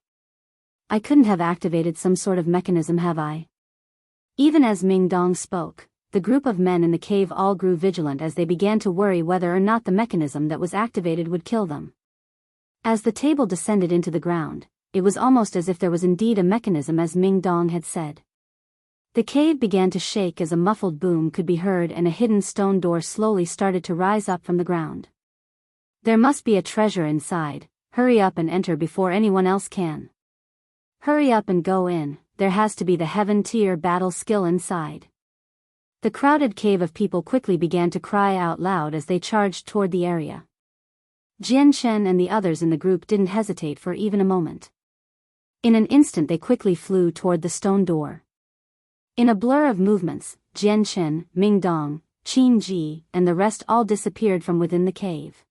I couldn't have activated some sort of mechanism, have I?" Even as Ming Dong spoke, the group of men in the cave all grew vigilant as they began to worry whether or not the mechanism that was activated would kill them. As the table descended into the ground, it was almost as if there was indeed a mechanism as Ming Dong had said. The cave began to shake as a muffled boom could be heard and a hidden stone door slowly started to rise up from the ground. "There must be a treasure inside, hurry up and enter before anyone else can. Hurry up and go in, there has to be the heaven tier battle skill inside." The crowded cave of people quickly began to cry out loud as they charged toward the area. Jian Chen and the others in the group didn't hesitate for even a moment. In an instant they quickly flew toward the stone door. In a blur of movements, Jian Chen, Ming Dong, Qin Ji, and the rest all disappeared from within the cave.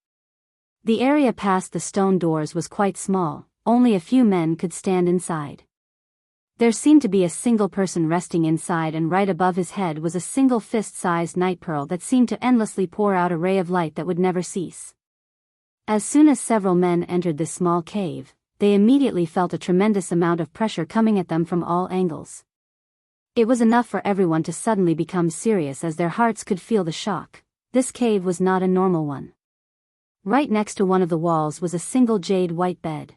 The area past the stone doors was quite small, only a few men could stand inside. There seemed to be a single person resting inside, and right above his head was a single fist-sized night pearl that seemed to endlessly pour out a ray of light that would never cease. As soon as several men entered this small cave, they immediately felt a tremendous amount of pressure coming at them from all angles. It was enough for everyone to suddenly become serious as their hearts could feel the shock. This cave was not a normal one. Right next to one of the walls was a single jade white bed.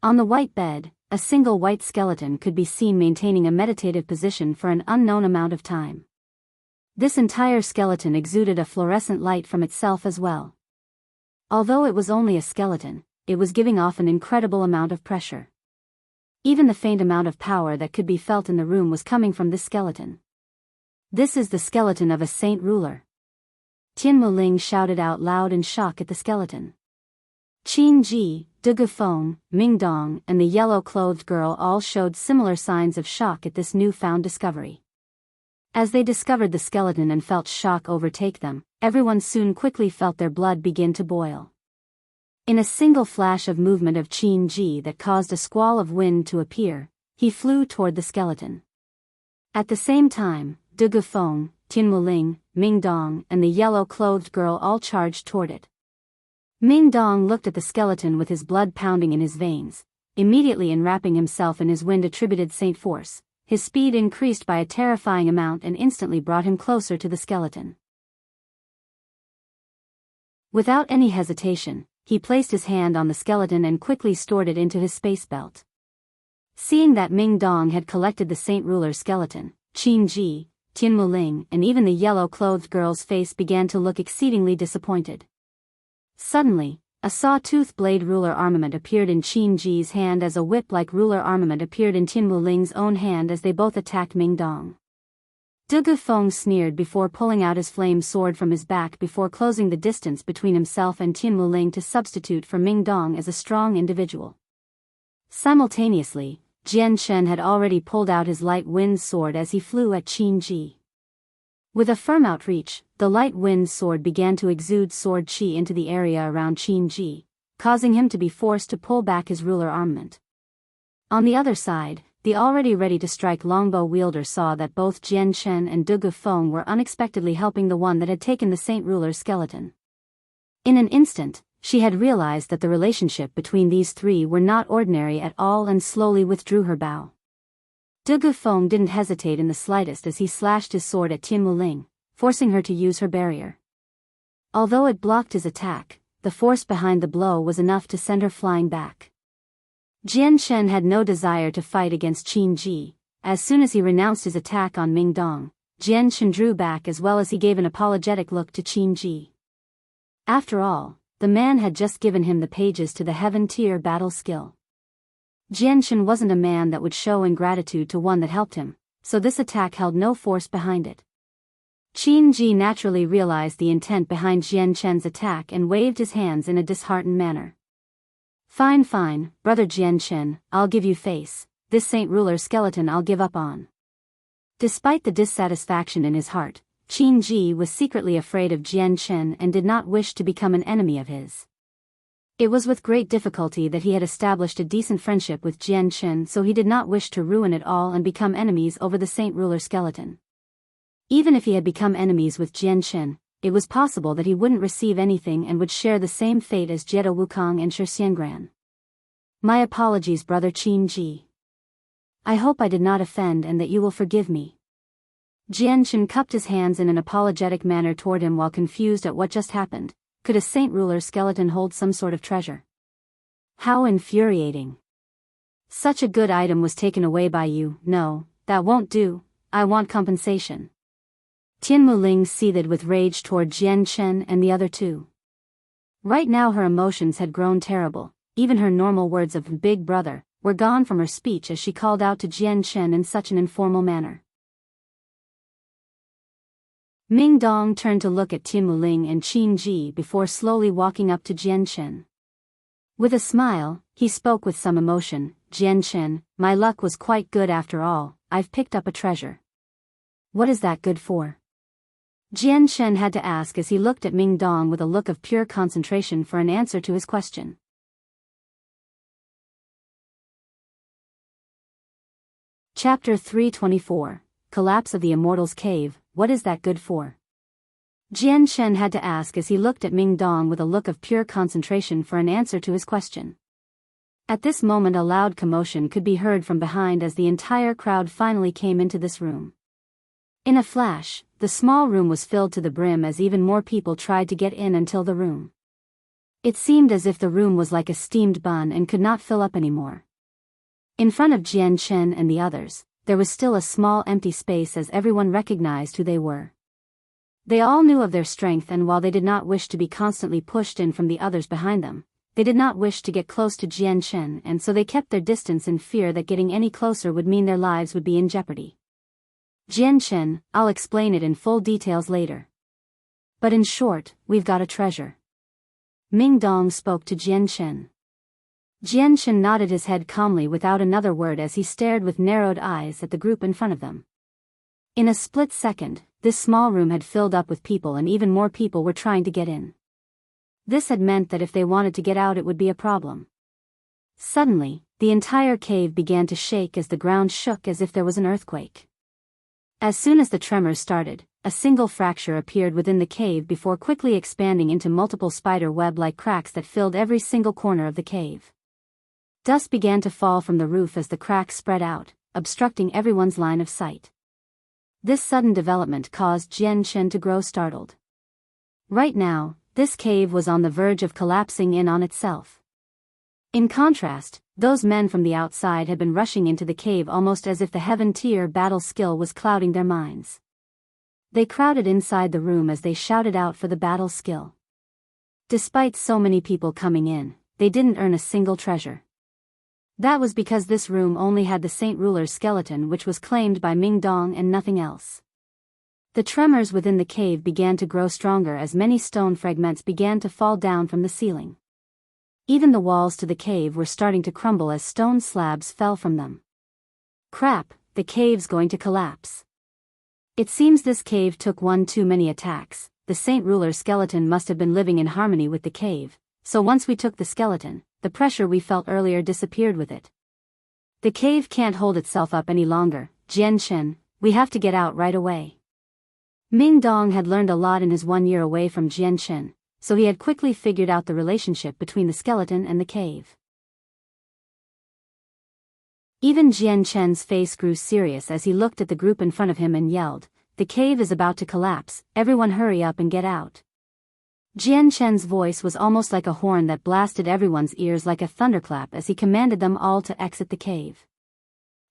On the white bed, a single white skeleton could be seen maintaining a meditative position for an unknown amount of time. This entire skeleton exuded a fluorescent light from itself as well. Although it was only a skeleton, it was giving off an incredible amount of pressure. Even the faint amount of power that could be felt in the room was coming from this skeleton. This is the skeleton of a saint ruler. Tian Muling shouted out loud in shock at the skeleton. Qin Ji, De Feng, Ming Dong, and the yellow-clothed girl all showed similar signs of shock at this newfound discovery. As they discovered the skeleton and felt shock overtake them, everyone soon quickly felt their blood begin to boil. In a single flash of movement of Qin Ji that caused a squall of wind to appear, he flew toward the skeleton. At the same time, De Feng, Tian Muling, Ming Dong, and the yellow-clothed girl all charged toward it. Ming Dong looked at the skeleton with his blood pounding in his veins. Immediately enwrapping himself in his wind-attributed saint force, his speed increased by a terrifying amount and instantly brought him closer to the skeleton. Without any hesitation, he placed his hand on the skeleton and quickly stored it into his space belt. Seeing that Ming Dong had collected the saint ruler's skeleton, Qin Ji, Tian Muling, and even the yellow-clothed girl's face began to look exceedingly disappointed. Suddenly, a saw-tooth blade ruler armament appeared in Qin Ji's hand as a whip-like ruler armament appeared in Tian Muling's own hand as they both attacked Ming Dong. De Feng sneered before pulling out his flame sword from his back before closing the distance between himself and Tian Muling to substitute for Ming Dong as a strong individual. Simultaneously, Jian Chen had already pulled out his light wind sword as he flew at Qin Ji. With a firm outreach, the light wind sword began to exude sword chi into the area around Qin Ji, causing him to be forced to pull back his ruler armament. On the other side, the already ready to strike longbow wielder saw that both Jian Chen and De Feng were unexpectedly helping the one that had taken the saint ruler's skeleton. In an instant, she had realized that the relationship between these three were not ordinary at all and slowly withdrew her bow. De Feng didn't hesitate in the slightest as he slashed his sword at Tian Muling, forcing her to use her barrier. Although it blocked his attack, the force behind the blow was enough to send her flying back. Jian Chen had no desire to fight against Qin Ji. As soon as he renounced his attack on Ming Dong, Jian Chen drew back as well as he gave an apologetic look to Qin Ji. After all, the man had just given him the pages to the heaven-tier battle skill. Jian Chen wasn't a man that would show ingratitude to one that helped him, so this attack held no force behind it. Qin Ji naturally realized the intent behind Jian Chen's attack and waved his hands in a disheartened manner. Fine, brother Jian Chen, I'll give you face, this saint ruler skeleton I'll give up on. Despite the dissatisfaction in his heart, Qin Ji was secretly afraid of Jian Chen and did not wish to become an enemy of his. It was with great difficulty that he had established a decent friendship with Jian Chen, so he did not wish to ruin it all and become enemies over the saint ruler skeleton. Even if he had become enemies with Jian Chen, it was possible that he wouldn't receive anything and would share the same fate as Jiedo Wukong and Shi Xiangran. My apologies, brother Qin Ji. I hope I did not offend and that you will forgive me. Jian Chen cupped his hands in an apologetic manner toward him while confused at what just happened. Could a saint ruler skeleton hold some sort of treasure? How infuriating. Such a good item was taken away by you. No, that won't do, I want compensation. Tian Muling seethed with rage toward Jian Chen and the other two. Right now her emotions had grown terrible, even her normal words of big brother were gone from her speech as she called out to Jian Chen in such an informal manner. Ming Dong turned to look at Tin Wuling and Qin Ji before slowly walking up to Jian Chen. With a smile, he spoke with some emotion. Jian Chen, my luck was quite good after all. I've picked up a treasure. What is that good for? Jian Chen had to ask as he looked at Ming Dong with a look of pure concentration for an answer to his question. Chapter 324, Collapse of the Immortal's Cave. What is that good for? Jian Chen had to ask as he looked at Ming Dong with a look of pure concentration for an answer to his question. At this moment a loud commotion could be heard from behind as the entire crowd finally came into this room. In a flash, the small room was filled to the brim as even more people tried to get in until the room. It seemed as if the room was like a steamed bun and could not fill up anymore. In front of Jian Chen and the others, there was still a small empty space as everyone recognized who they were. They all knew of their strength, and while they did not wish to be constantly pushed in from the others behind them, they did not wish to get close to Jian Chen, and so they kept their distance in fear that getting any closer would mean their lives would be in jeopardy. Jian Chen, I'll explain it in full details later. But in short, we've got a treasure. Ming Dong spoke to Jian Chen. Jian Chen nodded his head calmly without another word as he stared with narrowed eyes at the group in front of them. In a split second, this small room had filled up with people, and even more people were trying to get in. This had meant that if they wanted to get out it would be a problem. Suddenly, the entire cave began to shake as the ground shook as if there was an earthquake. As soon as the tremors started, a single fracture appeared within the cave before quickly expanding into multiple spider web-like cracks that filled every single corner of the cave. Dust began to fall from the roof as the cracks spread out, obstructing everyone's line of sight. This sudden development caused Jian Chen to grow startled. Right now, this cave was on the verge of collapsing in on itself. In contrast, those men from the outside had been rushing into the cave almost as if the heaven-tier battle skill was clouding their minds. They crowded inside the room as they shouted out for the battle skill. Despite so many people coming in, they didn't earn a single treasure. That was because this room only had the Saint Ruler's skeleton, which was claimed by Ming Dong, and nothing else. The tremors within the cave began to grow stronger as many stone fragments began to fall down from the ceiling. Even the walls to the cave were starting to crumble as stone slabs fell from them. Crap, the cave's going to collapse. It seems this cave took one too many attacks. The Saint Ruler's skeleton must have been living in harmony with the cave, so once we took the skeleton, the pressure we felt earlier disappeared with it. The cave can't hold itself up any longer. Jian Chen, we have to get out right away. Ming Dong had learned a lot in his 1 year away from Jian Chen, so he had quickly figured out the relationship between the skeleton and the cave. Even Jian Chen's face grew serious as he looked at the group in front of him and yelled, "The cave is about to collapse, everyone hurry up and get out." Jian Chen's voice was almost like a horn that blasted everyone's ears like a thunderclap as he commanded them all to exit the cave.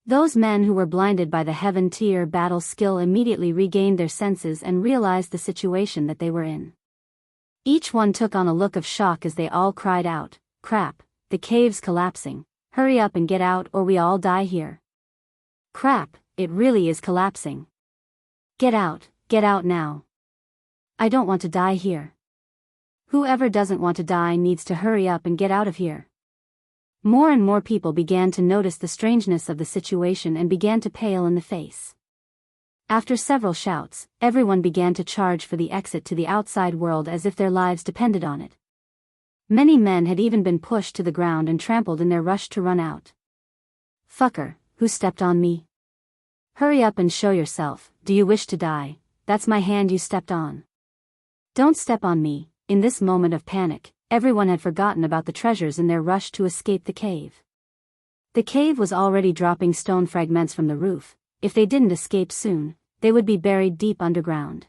Those men who were blinded by the heaven-tier battle skill immediately regained their senses and realized the situation that they were in. Each one took on a look of shock as they all cried out, "Crap, the cave's collapsing, hurry up and get out or we all die here. Crap, it really is collapsing. Get out now. I don't want to die here. Whoever doesn't want to die needs to hurry up and get out of here." More and more people began to notice the strangeness of the situation and began to pale in the face. After several shouts, everyone began to charge for the exit to the outside world as if their lives depended on it. Many men had even been pushed to the ground and trampled in their rush to run out. "Fucker, who stepped on me? Hurry up and show yourself. Do you wish to die? That's my hand you stepped on. Don't step on me." In this moment of panic, everyone had forgotten about the treasures in their rush to escape the cave. The cave was already dropping stone fragments from the roof. If they didn't escape soon, they would be buried deep underground.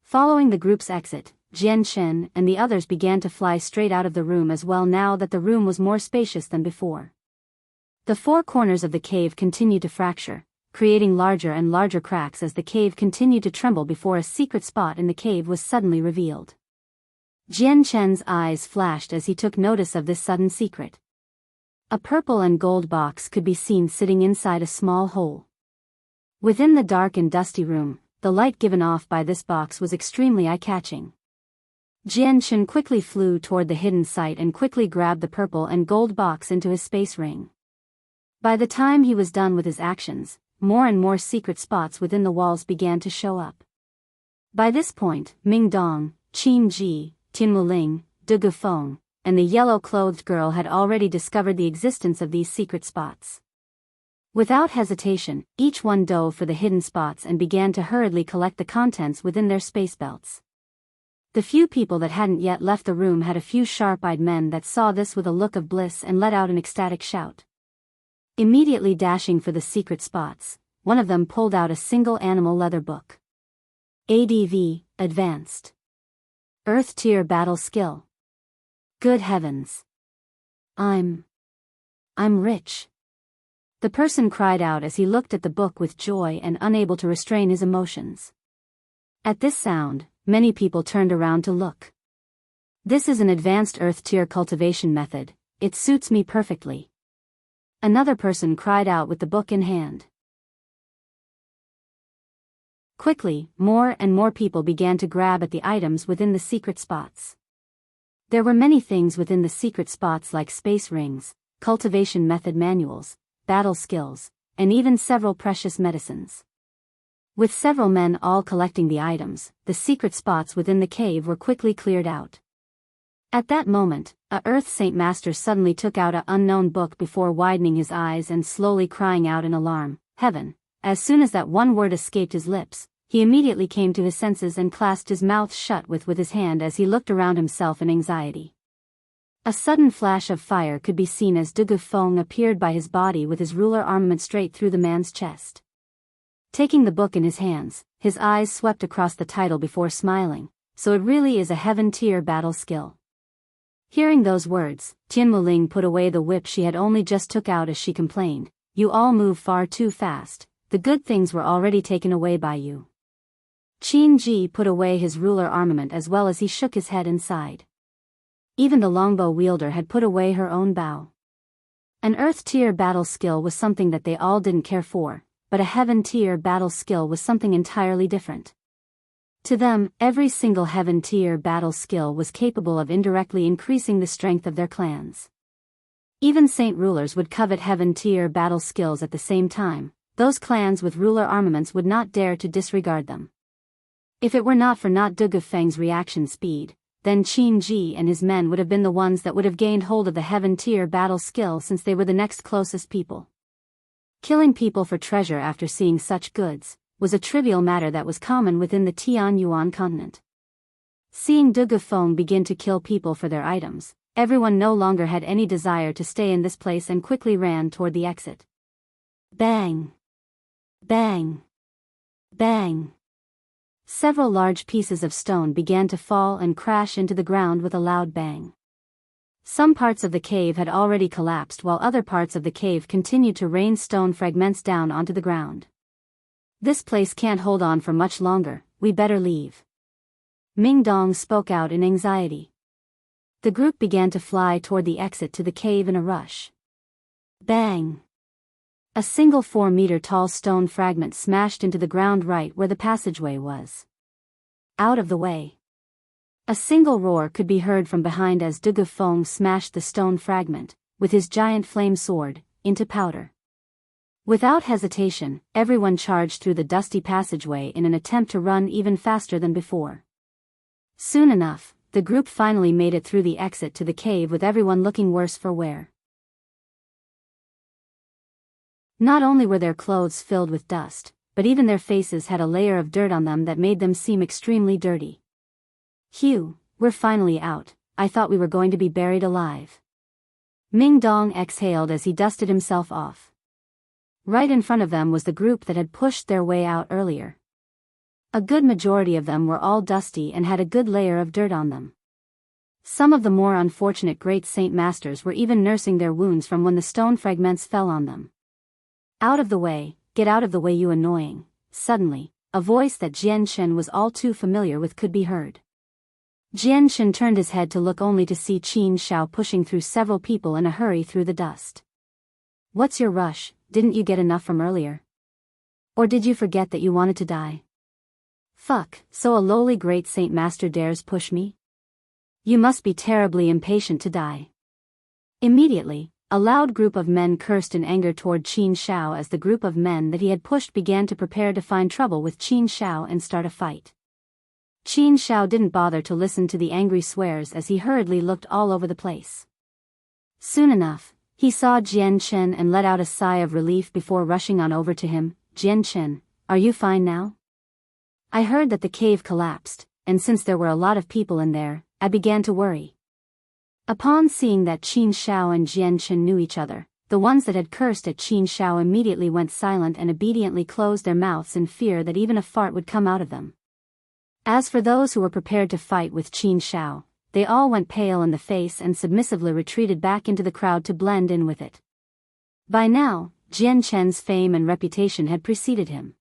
Following the group's exit, Jian Chen and the others began to fly straight out of the room as well now that the room was more spacious than before. The four corners of the cave continued to fracture, creating larger and larger cracks as the cave continued to tremble before a secret spot in the cave was suddenly revealed. Jian Chen's eyes flashed as he took notice of this sudden secret. A purple and gold box could be seen sitting inside a small hole. Within the dark and dusty room, the light given off by this box was extremely eye-catching. Jian Chen quickly flew toward the hidden site and quickly grabbed the purple and gold box into his space ring. By the time he was done with his actions, more and more secret spots within the walls began to show up. By this point, Ming Dong, Qin Ji, Tian Muling, De Gufeng, and the yellow-clothed girl had already discovered the existence of these secret spots. Without hesitation, each one dove for the hidden spots and began to hurriedly collect the contents within their space belts. The few people that hadn't yet left the room had a few sharp-eyed men that saw this with a look of bliss and let out an ecstatic shout. Immediately dashing for the secret spots, one of them pulled out a single animal leather book. ADV, Advanced. Earth Tier Battle Skill. Good heavens. I'm rich. The person cried out as he looked at the book with joy and unable to restrain his emotions. At this sound, many people turned around to look. This is an advanced Earth Tier cultivation method, it suits me perfectly. Another person cried out with the book in hand. Quickly, more and more people began to grab at the items within the secret spots. There were many things within the secret spots like space rings, cultivation method manuals, battle skills, and even several precious medicines. With several men all collecting the items, the secret spots within the cave were quickly cleared out. At that moment, a Earth Saint Master suddenly took out an unknown book before widening his eyes and slowly crying out in alarm, "Heaven!" As soon as that one word escaped his lips, he immediately came to his senses and clasped his mouth shut with his hand as he looked around himself in anxiety. A sudden flash of fire could be seen as De Gufeng appeared by his body with his ruler armament straight through the man's chest. Taking the book in his hands, his eyes swept across the title before smiling, so it really is a heaven-tier battle skill. Hearing those words, Tian Muling put away the whip she had only just took out as she complained, "You all move far too fast, the good things were already taken away by you." Qin Ji put away his ruler armament as well as he shook his head and sighed. Even the longbow wielder had put away her own bow. An Earth-tier battle skill was something that they all didn't care for, but a Heaven-tier battle skill was something entirely different. To them, every single Heaven-tier battle skill was capable of indirectly increasing the strength of their clans. Even saint rulers would covet Heaven-tier battle skills at the same time. Those clans with ruler armaments would not dare to disregard them. If it were not for not De Gufeng's reaction speed, then Qin Ji and his men would have been the ones that would have gained hold of the Heaven-tier battle skill since they were the next closest people. Killing people for treasure after seeing such goods was a trivial matter that was common within the Tianyuan continent. Seeing De Gufeng begin to kill people for their items, everyone no longer had any desire to stay in this place and quickly ran toward the exit. Bang! Bang! Bang! Several large pieces of stone began to fall and crash into the ground with a loud bang. Some parts of the cave had already collapsed while other parts of the cave continued to rain stone fragments down onto the ground. "This place can't hold on for much longer, we better leave." Ming Dong spoke out in anxiety. The group began to fly toward the exit to the cave in a rush. Bang! A single 4-meter-tall stone fragment smashed into the ground right where the passageway was. Out of the way. A single roar could be heard from behind as De Gufeng smashed the stone fragment, with his giant flame sword, into powder. Without hesitation, everyone charged through the dusty passageway in an attempt to run even faster than before. Soon enough, the group finally made it through the exit to the cave with everyone looking worse for wear. Not only were their clothes filled with dust, but even their faces had a layer of dirt on them that made them seem extremely dirty. "Phew, we're finally out, I thought we were going to be buried alive." Ming Dong exhaled as he dusted himself off. Right in front of them was the group that had pushed their way out earlier. A good majority of them were all dusty and had a good layer of dirt on them. Some of the more unfortunate great saint masters were even nursing their wounds from when the stone fragments fell on them. "Out of the way, get out of the way, you annoying." Suddenly, a voice that Jian Chen was all too familiar with could be heard. Jian Chen turned his head to look only to see Qin Shao pushing through several people in a hurry through the dust. "What's your rush, didn't you get enough from earlier? Or did you forget that you wanted to die?" Fuck, so a lowly great Saint Master dares push me? You must be terribly impatient to die. Immediately, a loud group of men cursed in anger toward Qin Shao as the group of men that he had pushed began to prepare to find trouble with Qin Shao and start a fight. Qin Shao didn't bother to listen to the angry swears as he hurriedly looked all over the place. Soon enough, he saw Jian Chen and let out a sigh of relief before rushing on over to him. Jian Chen, are you fine now? I heard that the cave collapsed, and since there were a lot of people in there, I began to worry. Upon seeing that Qin Shao and Jian Chen knew each other, the ones that had cursed at Qin Shao immediately went silent and obediently closed their mouths in fear that even a fart would come out of them. As for those who were prepared to fight with Qin Shao, they all went pale in the face and submissively retreated back into the crowd to blend in with it. By now, Jian Chen's fame and reputation had preceded him.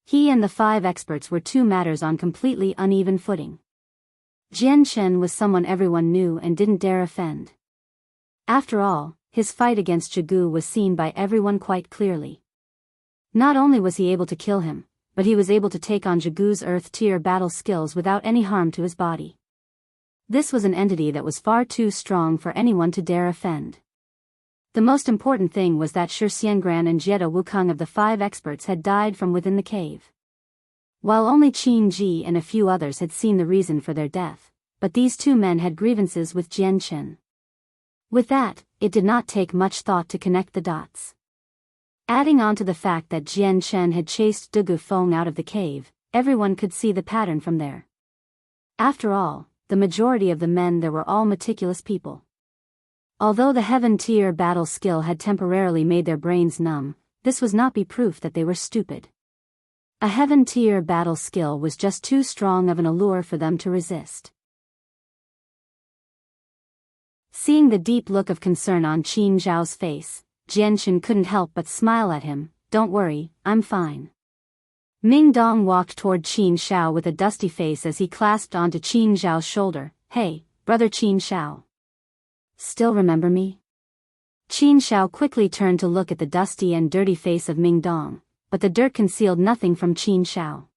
He and the 5 experts were 2 matters on completely uneven footing. Jian Chen was someone everyone knew and didn't dare offend. After all, his fight against Zhigu was seen by everyone quite clearly. Not only was he able to kill him, but he was able to take on Zhigu's Earth-tier battle skills without any harm to his body. This was an entity that was far too strong for anyone to dare offend. The most important thing was that Shi Xiangran and Jiedo Wukong of the 5 experts had died from within the cave. While only Qin Ji and a few others had seen the reason for their death, but these 2 men had grievances with Jian Chen. With that, it did not take much thought to connect the dots. Adding on to the fact that Jian Chen had chased Dugu Feng out of the cave, everyone could see the pattern from there. After all, the majority of the men there were all meticulous people. Although the heaven-tier battle skill had temporarily made their brains numb, this was not be proof that they were stupid. A heaven-tier battle skill was just too strong of an allure for them to resist. Seeing the deep look of concern on Qin Zhao's face, Jian Chen couldn't help but smile at him. Don't worry, I'm fine. Ming Dong walked toward Qin Shao with a dusty face as he clasped onto Qin Zhao's shoulder. Hey, brother Qin Shao. Still remember me? Qin Shao quickly turned to look at the dusty and dirty face of Ming Dong, but the dirt concealed nothing from Qin Shao.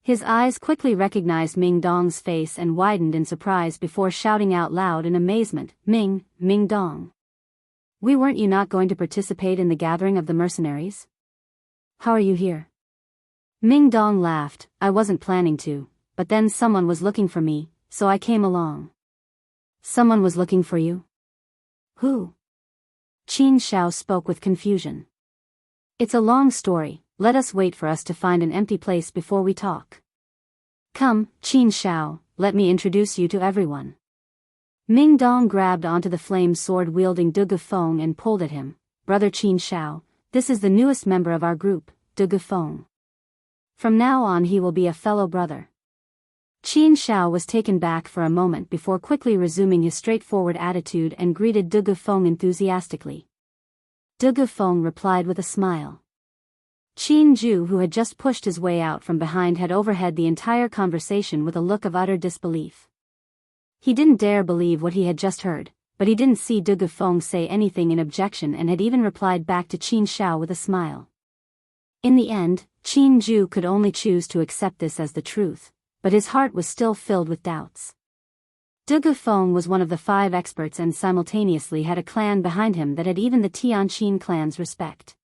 His eyes quickly recognized Ming Dong's face and widened in surprise before shouting out loud in amazement, Ming Dong. Weren't you not going to participate in the gathering of the mercenaries? How are you here? Ming Dong laughed. I wasn't planning to, but then someone was looking for me, so I came along. Someone was looking for you? Who? Qin Shao spoke with confusion. It's a long story, let us wait for us to find an empty place before we talk. Come, Qin Shao, let me introduce you to everyone. Ming Dong grabbed onto the flame sword-wielding Dugu Feng and pulled at him. Brother Qin Shao, this is the newest member of our group, Dugu Feng. From now on he will be a fellow brother. Qin Shao was taken back for a moment before quickly resuming his straightforward attitude and greeted Dugu Feng enthusiastically. Dugu Feng replied with a smile. Qin Ju, who had just pushed his way out from behind, had overheard the entire conversation with a look of utter disbelief. He didn't dare believe what he had just heard, but he didn't see Dugu Feng say anything in objection and had even replied back to Qin Shao with a smile. In the end, Qin Ju could only choose to accept this as the truth, but his heart was still filled with doubts. Dugu Feng was one of the 5 experts and simultaneously had a clan behind him that had even the Tianqin clan's respect.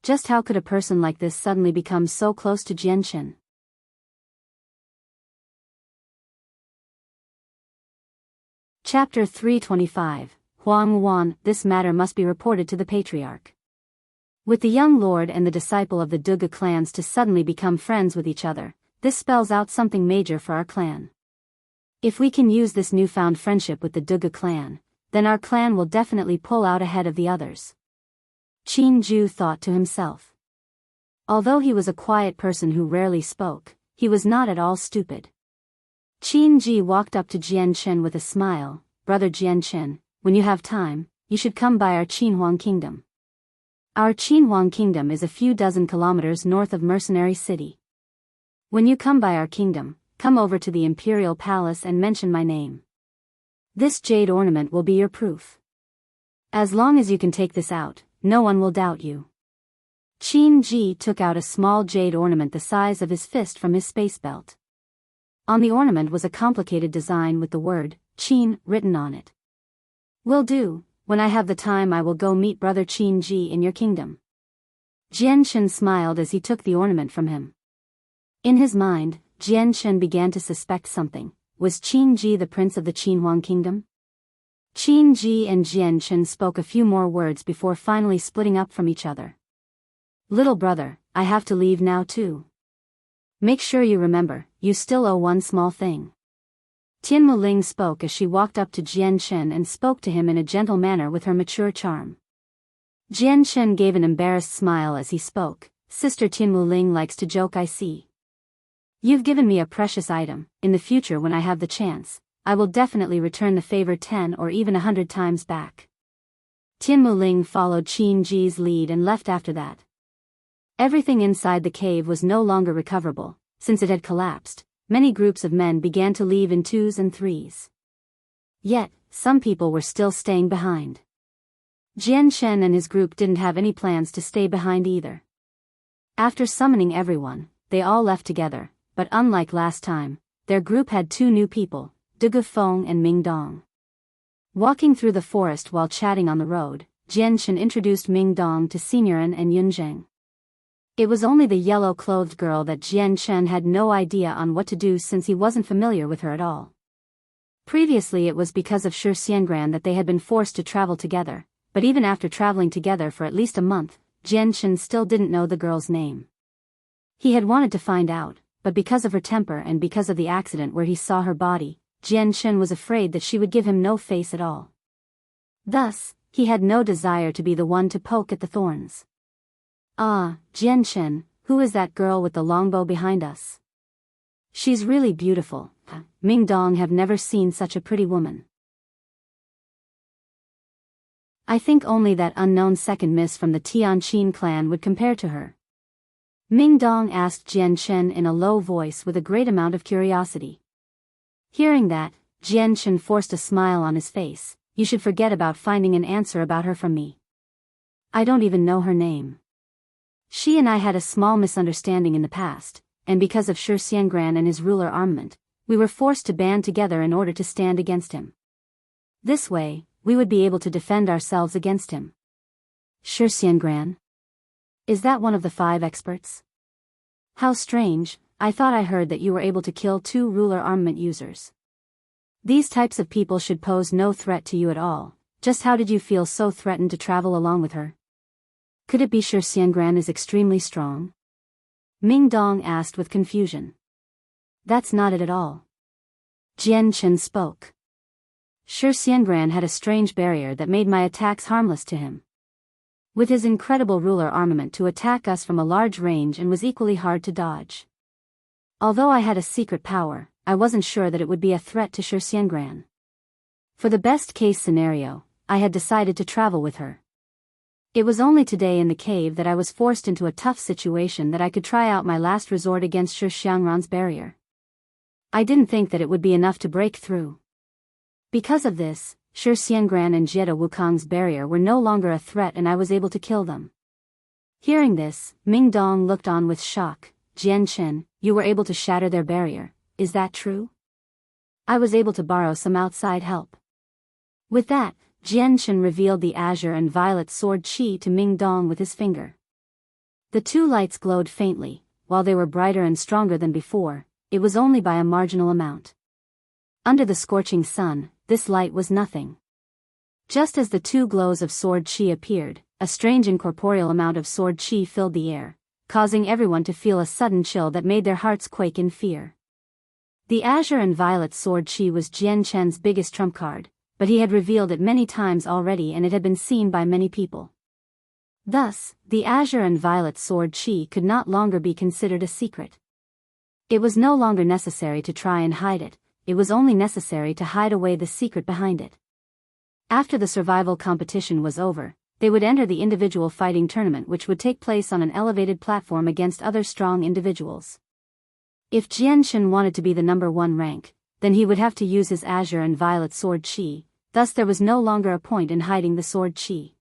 Just how could a person like this suddenly become so close to Jian Chen? Chapter 325, Huang. This matter must be reported to the Patriarch. With the young lord and the disciple of the Dugu clans to suddenly become friends with each other, this spells out something major for our clan. If we can use this newfound friendship with the Dugu clan, then our clan will definitely pull out ahead of the others. Qin Ju thought to himself. Although he was a quiet person who rarely spoke, he was not at all stupid. Qin Ji walked up to Jian Chen with a smile. Brother Jian Chen, when you have time, you should come by our Qinhuang kingdom. Our Qinhuang kingdom is a few dozen kilometers north of Mercenary City. When you come by our kingdom, come over to the Imperial Palace and mention my name. This jade ornament will be your proof. As long as you can take this out, no one will doubt you. Qin Ji took out a small jade ornament the size of his fist from his space belt. On the ornament was a complicated design with the word, Qin, written on it. Will do, when I have the time I will go meet brother Qin Ji in your kingdom. Jianshen smiled as he took the ornament from him. In his mind, Jianshen began to suspect something. Was Qin Ji the prince of the Qin Huang kingdom? Qin Ji and Jianshen spoke a few more words before finally splitting up from each other. Little brother, I have to leave now too. Make sure you remember, you still owe one small thing. Tian Muling spoke as she walked up to Jianshen and spoke to him in a gentle manner with her mature charm. Jianshen gave an embarrassed smile as he spoke. Sister Tian Muling likes to joke, I see. You've given me a precious item. In the future when I have the chance, I will definitely return the favor 10 or even 100 times back. Tian Muling followed Qin Ji's lead and left after that. Everything inside the cave was no longer recoverable. Since it had collapsed, many groups of men began to leave in 2s and 3s. Yet, some people were still staying behind. Jianshen and his group didn't have any plans to stay behind either. After summoning everyone, they all left together, but unlike last time, their group had 2 new people, Feng and Ming. Walking through the forest while chatting on the road, Jianshen introduced Ming to Xinyan and Yunzheng. It was only the yellow-clothed girl that Jianshen had no idea on what to do since he wasn't familiar with her at all. Previously it was because of Shi Xiangran that they had been forced to travel together, but even after traveling together for at least a month, Jianshen still didn't know the girl's name. He had wanted to find out, but because of her temper and because of the accident where he saw her body, Jianshen was afraid that she would give him no face at all. Thus, he had no desire to be the one to poke at the thorns. Ah, Jianshen, who is that girl with the longbow behind us? She's really beautiful. Ming have never seen such a pretty woman. I think only that unknown second miss from the Tianqin clan would compare to her. Ming asked Jianshen in a low voice with a great amount of curiosity. Hearing that, Jianshen forced a smile on his face. You should forget about finding an answer about her from me. I don't even know her name. She and I had a small misunderstanding in the past, and because of Shi Xiangran and his ruler armament, we were forced to band together in order to stand against him. This way, we would be able to defend ourselves against him. Shi Xiangran? Is that one of the 5 experts? How strange, I thought I heard that you were able to kill 2 ruler armament users. These types of people should pose no threat to you at all. Just how did you feel so threatened to travel along with her? Could it be Shi Xiangran is extremely strong? Ming asked with confusion. That's not it at all. Jianshen spoke. Shi Xiangran had a strange barrier that made my attacks harmless to him. With his incredible ruler armament to attack us from a large range and was equally hard to dodge. Although I had a secret power, I wasn't sure that it would be a threat to Shi Xiangran. For the best case scenario, I had decided to travel with her. It was only today in the cave that I was forced into a tough situation that I could try out my last resort against Shi Xiangran's barrier. I didn't think that it would be enough to break through. Because of this, Shi Xiangran and Jiedo Wukong's barrier were no longer a threat and I was able to kill them. Hearing this, Ming looked on with shock. Jianshen, you were able to shatter their barrier, is that true? I was able to borrow some outside help. With that, Jianshen revealed the azure and violet sword Qi to Ming with his finger. The 2 lights glowed faintly, while they were brighter and stronger than before, it was only by a marginal amount. Under the scorching sun, this light was nothing. Just as the 2 glows of sword Qi appeared, a strange incorporeal amount of sword Qi filled the air, causing everyone to feel a sudden chill that made their hearts quake in fear. The azure and violet sword Qi was Jianshen's biggest trump card, but he had revealed it many times already and it had been seen by many people. Thus, the azure and violet sword Qi could not longer be considered a secret. It was no longer necessary to try and hide it, it was only necessary to hide away the secret behind it. After the survival competition was over, they would enter the individual fighting tournament which would take place on an elevated platform against other strong individuals. If Jianshen wanted to be the number 1 rank, then he would have to use his azure and violet sword Qi, thus there was no longer a point in hiding the sword Qi.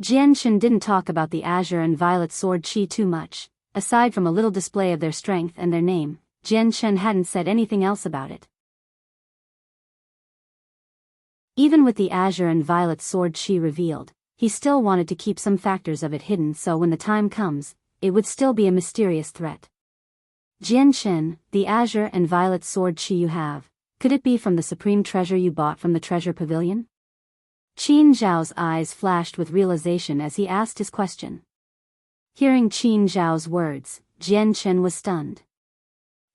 Jian didn't talk about the azure and violet sword chi too much. Aside from a little display of their strength and their name, Jian hadn't said anything else about it. Even with the azure and violet sword chi revealed, he still wanted to keep some factors of it hidden so when the time comes, it would still be a mysterious threat. Jian, the azure and violet sword chi you have, could it be from the supreme treasure you bought from the treasure pavilion? Qin Zhao's eyes flashed with realization as he asked his question. Hearing Qin Zhao's words, Jian was stunned.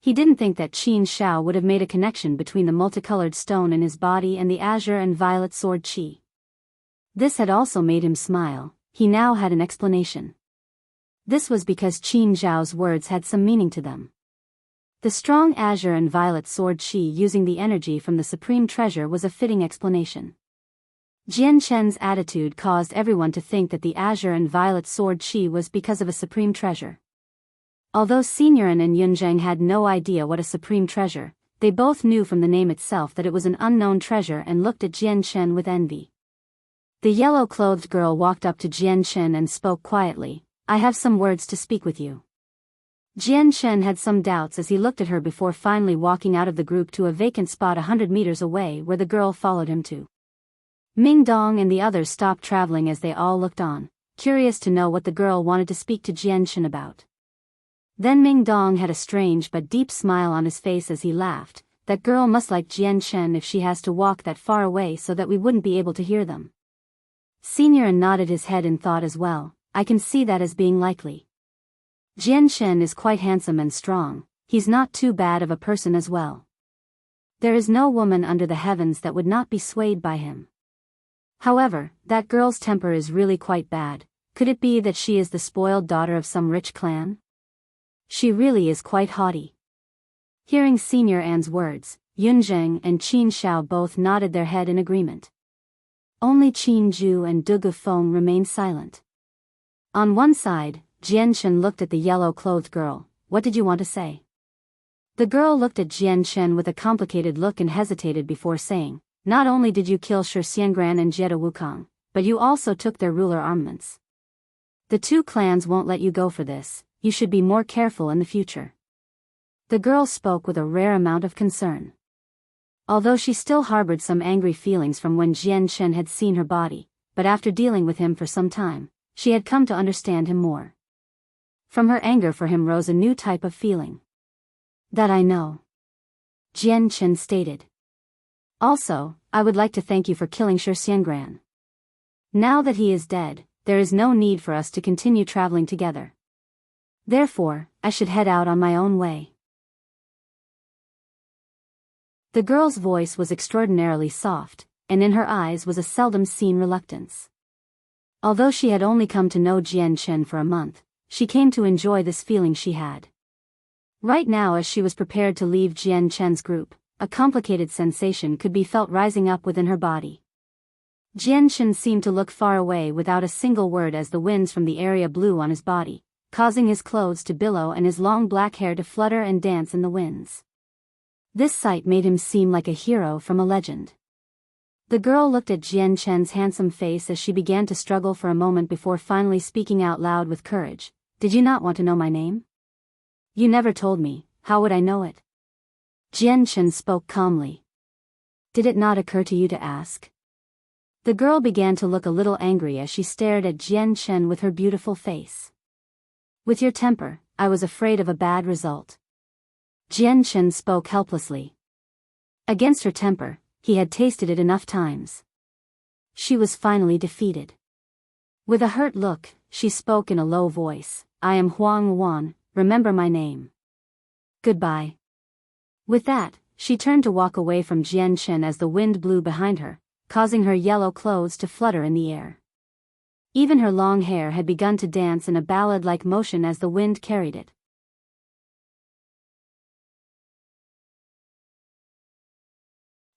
He didn't think that Qin Zhao would have made a connection between the multicolored stone in his body and the azure and violet sword chi. This had also made him smile. He now had an explanation. This was because Qin Zhao's words had some meaning to them. The strong azure and violet sword chi using the energy from the supreme treasure was a fitting explanation. Jian's attitude caused everyone to think that the azure and violet sword chi was because of a supreme treasure. Although Seniorin and Yunzheng had no idea what a supreme treasure, they both knew from the name itself that it was an unknown treasure and looked at Jian with envy. The yellow-clothed girl walked up to Jian and spoke quietly, "I have some words to speak with you." Jian had some doubts as he looked at her before finally walking out of the group to a vacant spot 100 meters away where the girl followed him to. Ming Dong and the others stopped traveling as they all looked on, curious to know what the girl wanted to speak to Jian about. Then Ming Dong had a strange but deep smile on his face as he laughed. That girl must like Jian if she has to walk that far away so that we wouldn't be able to hear them. Seniorin nodded his head in thought as well. I can see that as being likely. Jian is quite handsome and strong. He's not too bad of a person as well. There is no woman under the heavens that would not be swayed by him. However, that girl's temper is really quite bad. Could it be that she is the spoiled daughter of some rich clan? She really is quite haughty. Hearing Senior An's words, Yunzheng and Qin Zhao both nodded their head in agreement. Only Qin Zhu and Du Gufeng remained silent. On one side, Jian looked at the yellow-clothed girl. What did you want to say? The girl looked at Jian with a complicated look and hesitated before saying, not only did you kill Shi Xiangran and Jie Wukong, but you also took their ruler armaments. The two clans won't let you go for this. You should be more careful in the future. The girl spoke with a rare amount of concern. Although she still harbored some angry feelings from when Jian had seen her body, but after dealing with him for some time, she had come to understand him more. From her anger for him rose a new type of feeling. That I know. Jian stated. Also, I would like to thank you for killing Shi Xiangran. Now that he is dead, there is no need for us to continue traveling together. Therefore, I should head out on my own way. The girl's voice was extraordinarily soft, and in her eyes was a seldom-seen reluctance. Although she had only come to know Jian for a month, she came to enjoy this feeling she had. Right now as she was prepared to leave Jian's group, a complicated sensation could be felt rising up within her body. Jian seemed to look far away without a single word as the winds from the area blew on his body, causing his clothes to billow and his long black hair to flutter and dance in the winds. This sight made him seem like a hero from a legend. The girl looked at Jian's handsome face as she began to struggle for a moment before finally speaking out loud with courage. Did you not want to know my name? You never told me, how would I know it? Jian spoke calmly. Did it not occur to you to ask? The girl began to look a little angry as she stared at Jian with her beautiful face. With your temper, I was afraid of a bad result. Jian spoke helplessly. Against her temper, he had tasted it enough times. She was finally defeated. With a hurt look, she spoke in a low voice. I am Huang, remember my name. Goodbye. With that, she turned to walk away from Jian as the wind blew behind her, causing her yellow clothes to flutter in the air. Even her long hair had begun to dance in a ballad-like motion as the wind carried it.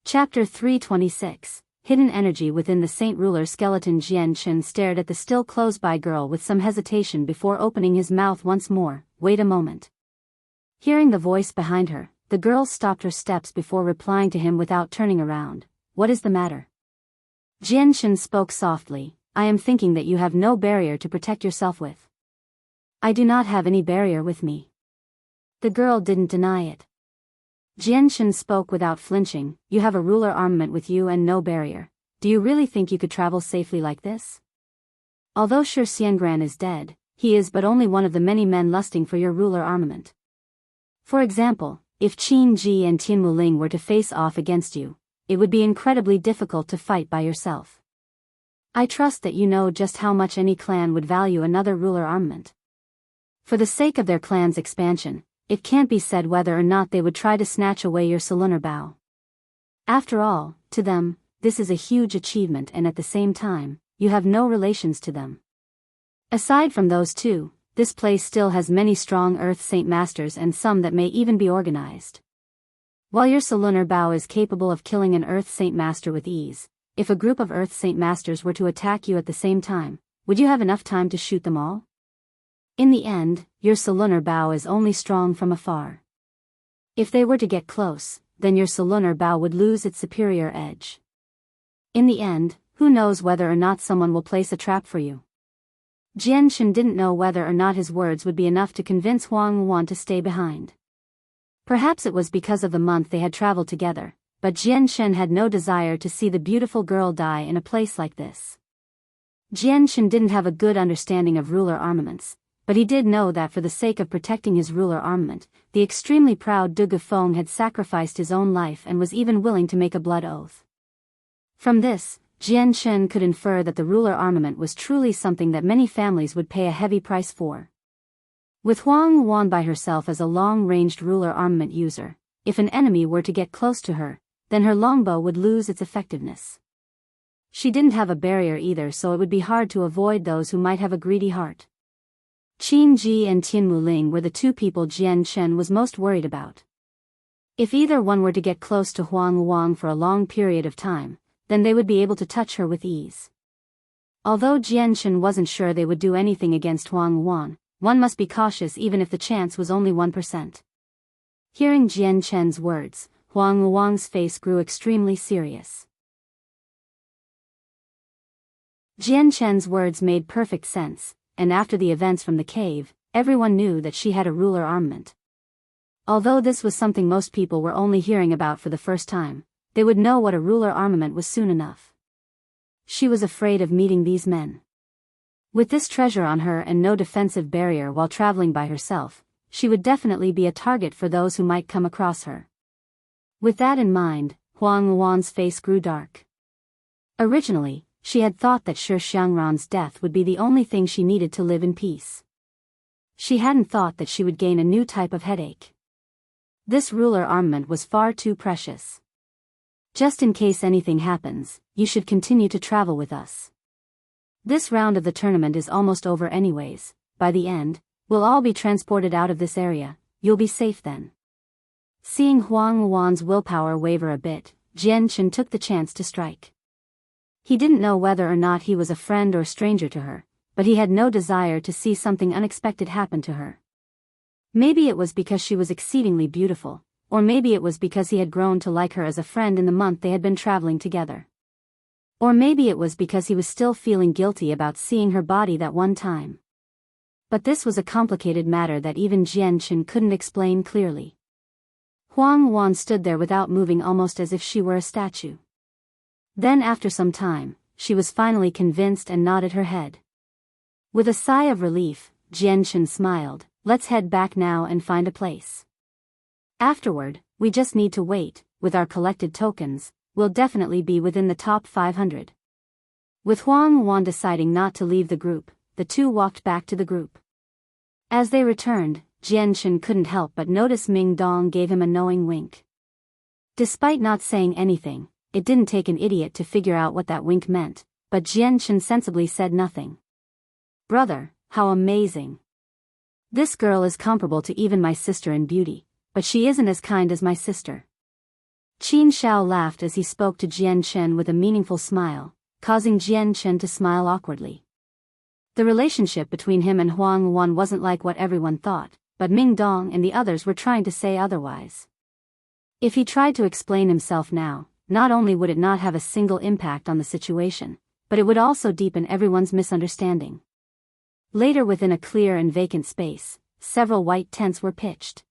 Chapter 326. Hidden energy within the Saint Ruler skeleton. Jian stared at the still close-by girl with some hesitation before opening his mouth once more. Wait a moment. Hearing the voice behind her, the girl stopped her steps before replying to him without turning around. What is the matter? Jian spoke softly. I am thinking that you have no barrier to protect yourself with. I do not have any barrier with me. The girl didn't deny it. Jianshan spoke without flinching. You have a ruler armament with you and no barrier. Do you really think you could travel safely like this? Although Shi Xiangran is dead, he is but only one of the many men lusting for your ruler armament. For example, if Qin Ji and Tian Wuling were to face off against you, it would be incredibly difficult to fight by yourself. I trust that you know just how much any clan would value another ruler armament. For the sake of their clan's expansion, it can't be said whether or not they would try to snatch away your Lunar Bao. After all, to them, this is a huge achievement, and at the same time, you have no relations to them. Aside from those two, this place still has many strong Earth Saint Masters and some that may even be organized. While your Lunar Bao is capable of killing an Earth Saint Master with ease, if a group of Earth Saint Masters were to attack you at the same time, would you have enough time to shoot them all? In the end, your Lunar Bao is only strong from afar. If they were to get close, then your Lunar Bao would lose its superior edge. In the end, who knows whether or not someone will place a trap for you. Jianshan didn't know whether or not his words would be enough to convince Huang to stay behind. Perhaps it was because of the month they had traveled together, but Jianshan had no desire to see the beautiful girl die in a place like this. Jianshan didn't have a good understanding of ruler armaments, but he did know that for the sake of protecting his ruler armament, the extremely proud Du Gufeng had sacrificed his own life and was even willing to make a blood oath. From this, Jianshan could infer that the ruler armament was truly something that many families would pay a heavy price for. With Huang by herself as a long-ranged ruler armament user, if an enemy were to get close to her, then her longbow would lose its effectiveness. She didn't have a barrier either, so it would be hard to avoid those who might have a greedy heart. Qin Ji and Tian Wuling were the two people Jianshan was most worried about. If either one were to get close to Huang for a long period of time, then they would be able to touch her with ease. Although Jianshan wasn't sure they would do anything against Huang, one must be cautious even if the chance was only 1%. Hearing Jianshan's words, Huang's face grew extremely serious. Jianshan's words made perfect sense, and after the events from the cave, everyone knew that she had a ruler armament. Although this was something most people were only hearing about for the first time, they would know what a ruler armament was soon enough. She was afraid of meeting these men. With this treasure on her and no defensive barrier while traveling by herself, she would definitely be a target for those who might come across her. With that in mind, Huang's face grew dark. Originally, she had thought that Shi Xiangran's death would be the only thing she needed to live in peace. She hadn't thought that she would gain a new type of headache. This ruler armament was far too precious. Just in case anything happens, you should continue to travel with us. This round of the tournament is almost over anyways. By the end, we'll all be transported out of this area. You'll be safe then. Seeing Huang's willpower waver a bit, Jianshan took the chance to strike. He didn't know whether or not he was a friend or stranger to her, but he had no desire to see something unexpected happen to her. Maybe it was because she was exceedingly beautiful, or maybe it was because he had grown to like her as a friend in the month they had been traveling together. Or maybe it was because he was still feeling guilty about seeing her body that one time. But this was a complicated matter that even Jianshan couldn't explain clearly. Huang stood there without moving, almost as if she were a statue. Then after some time, she was finally convinced and nodded her head. With a sigh of relief, Jianshan smiled. Let's head back now and find a place. Afterward, we just need to wait. With our collected tokens, we'll definitely be within the top 500. With Huang deciding not to leave the group, the two walked back to the group. As they returned, Jianshan couldn't help but notice Ming gave him a knowing wink. Despite not saying anything, it didn't take an idiot to figure out what that wink meant, but Jianshan sensibly said nothing. Brother, how amazing. This girl is comparable to even my sister in beauty, but she isn't as kind as my sister. Qin Shao laughed as he spoke to Jianshan with a meaningful smile, causing Jianshan to smile awkwardly. The relationship between him and Huang wasn't like what everyone thought, but Ming and the others were trying to say otherwise. If he tried to explain himself now, not only would it not have a single impact on the situation, but it would also deepen everyone's misunderstanding. Later, within a clear and vacant space, several white tents were pitched.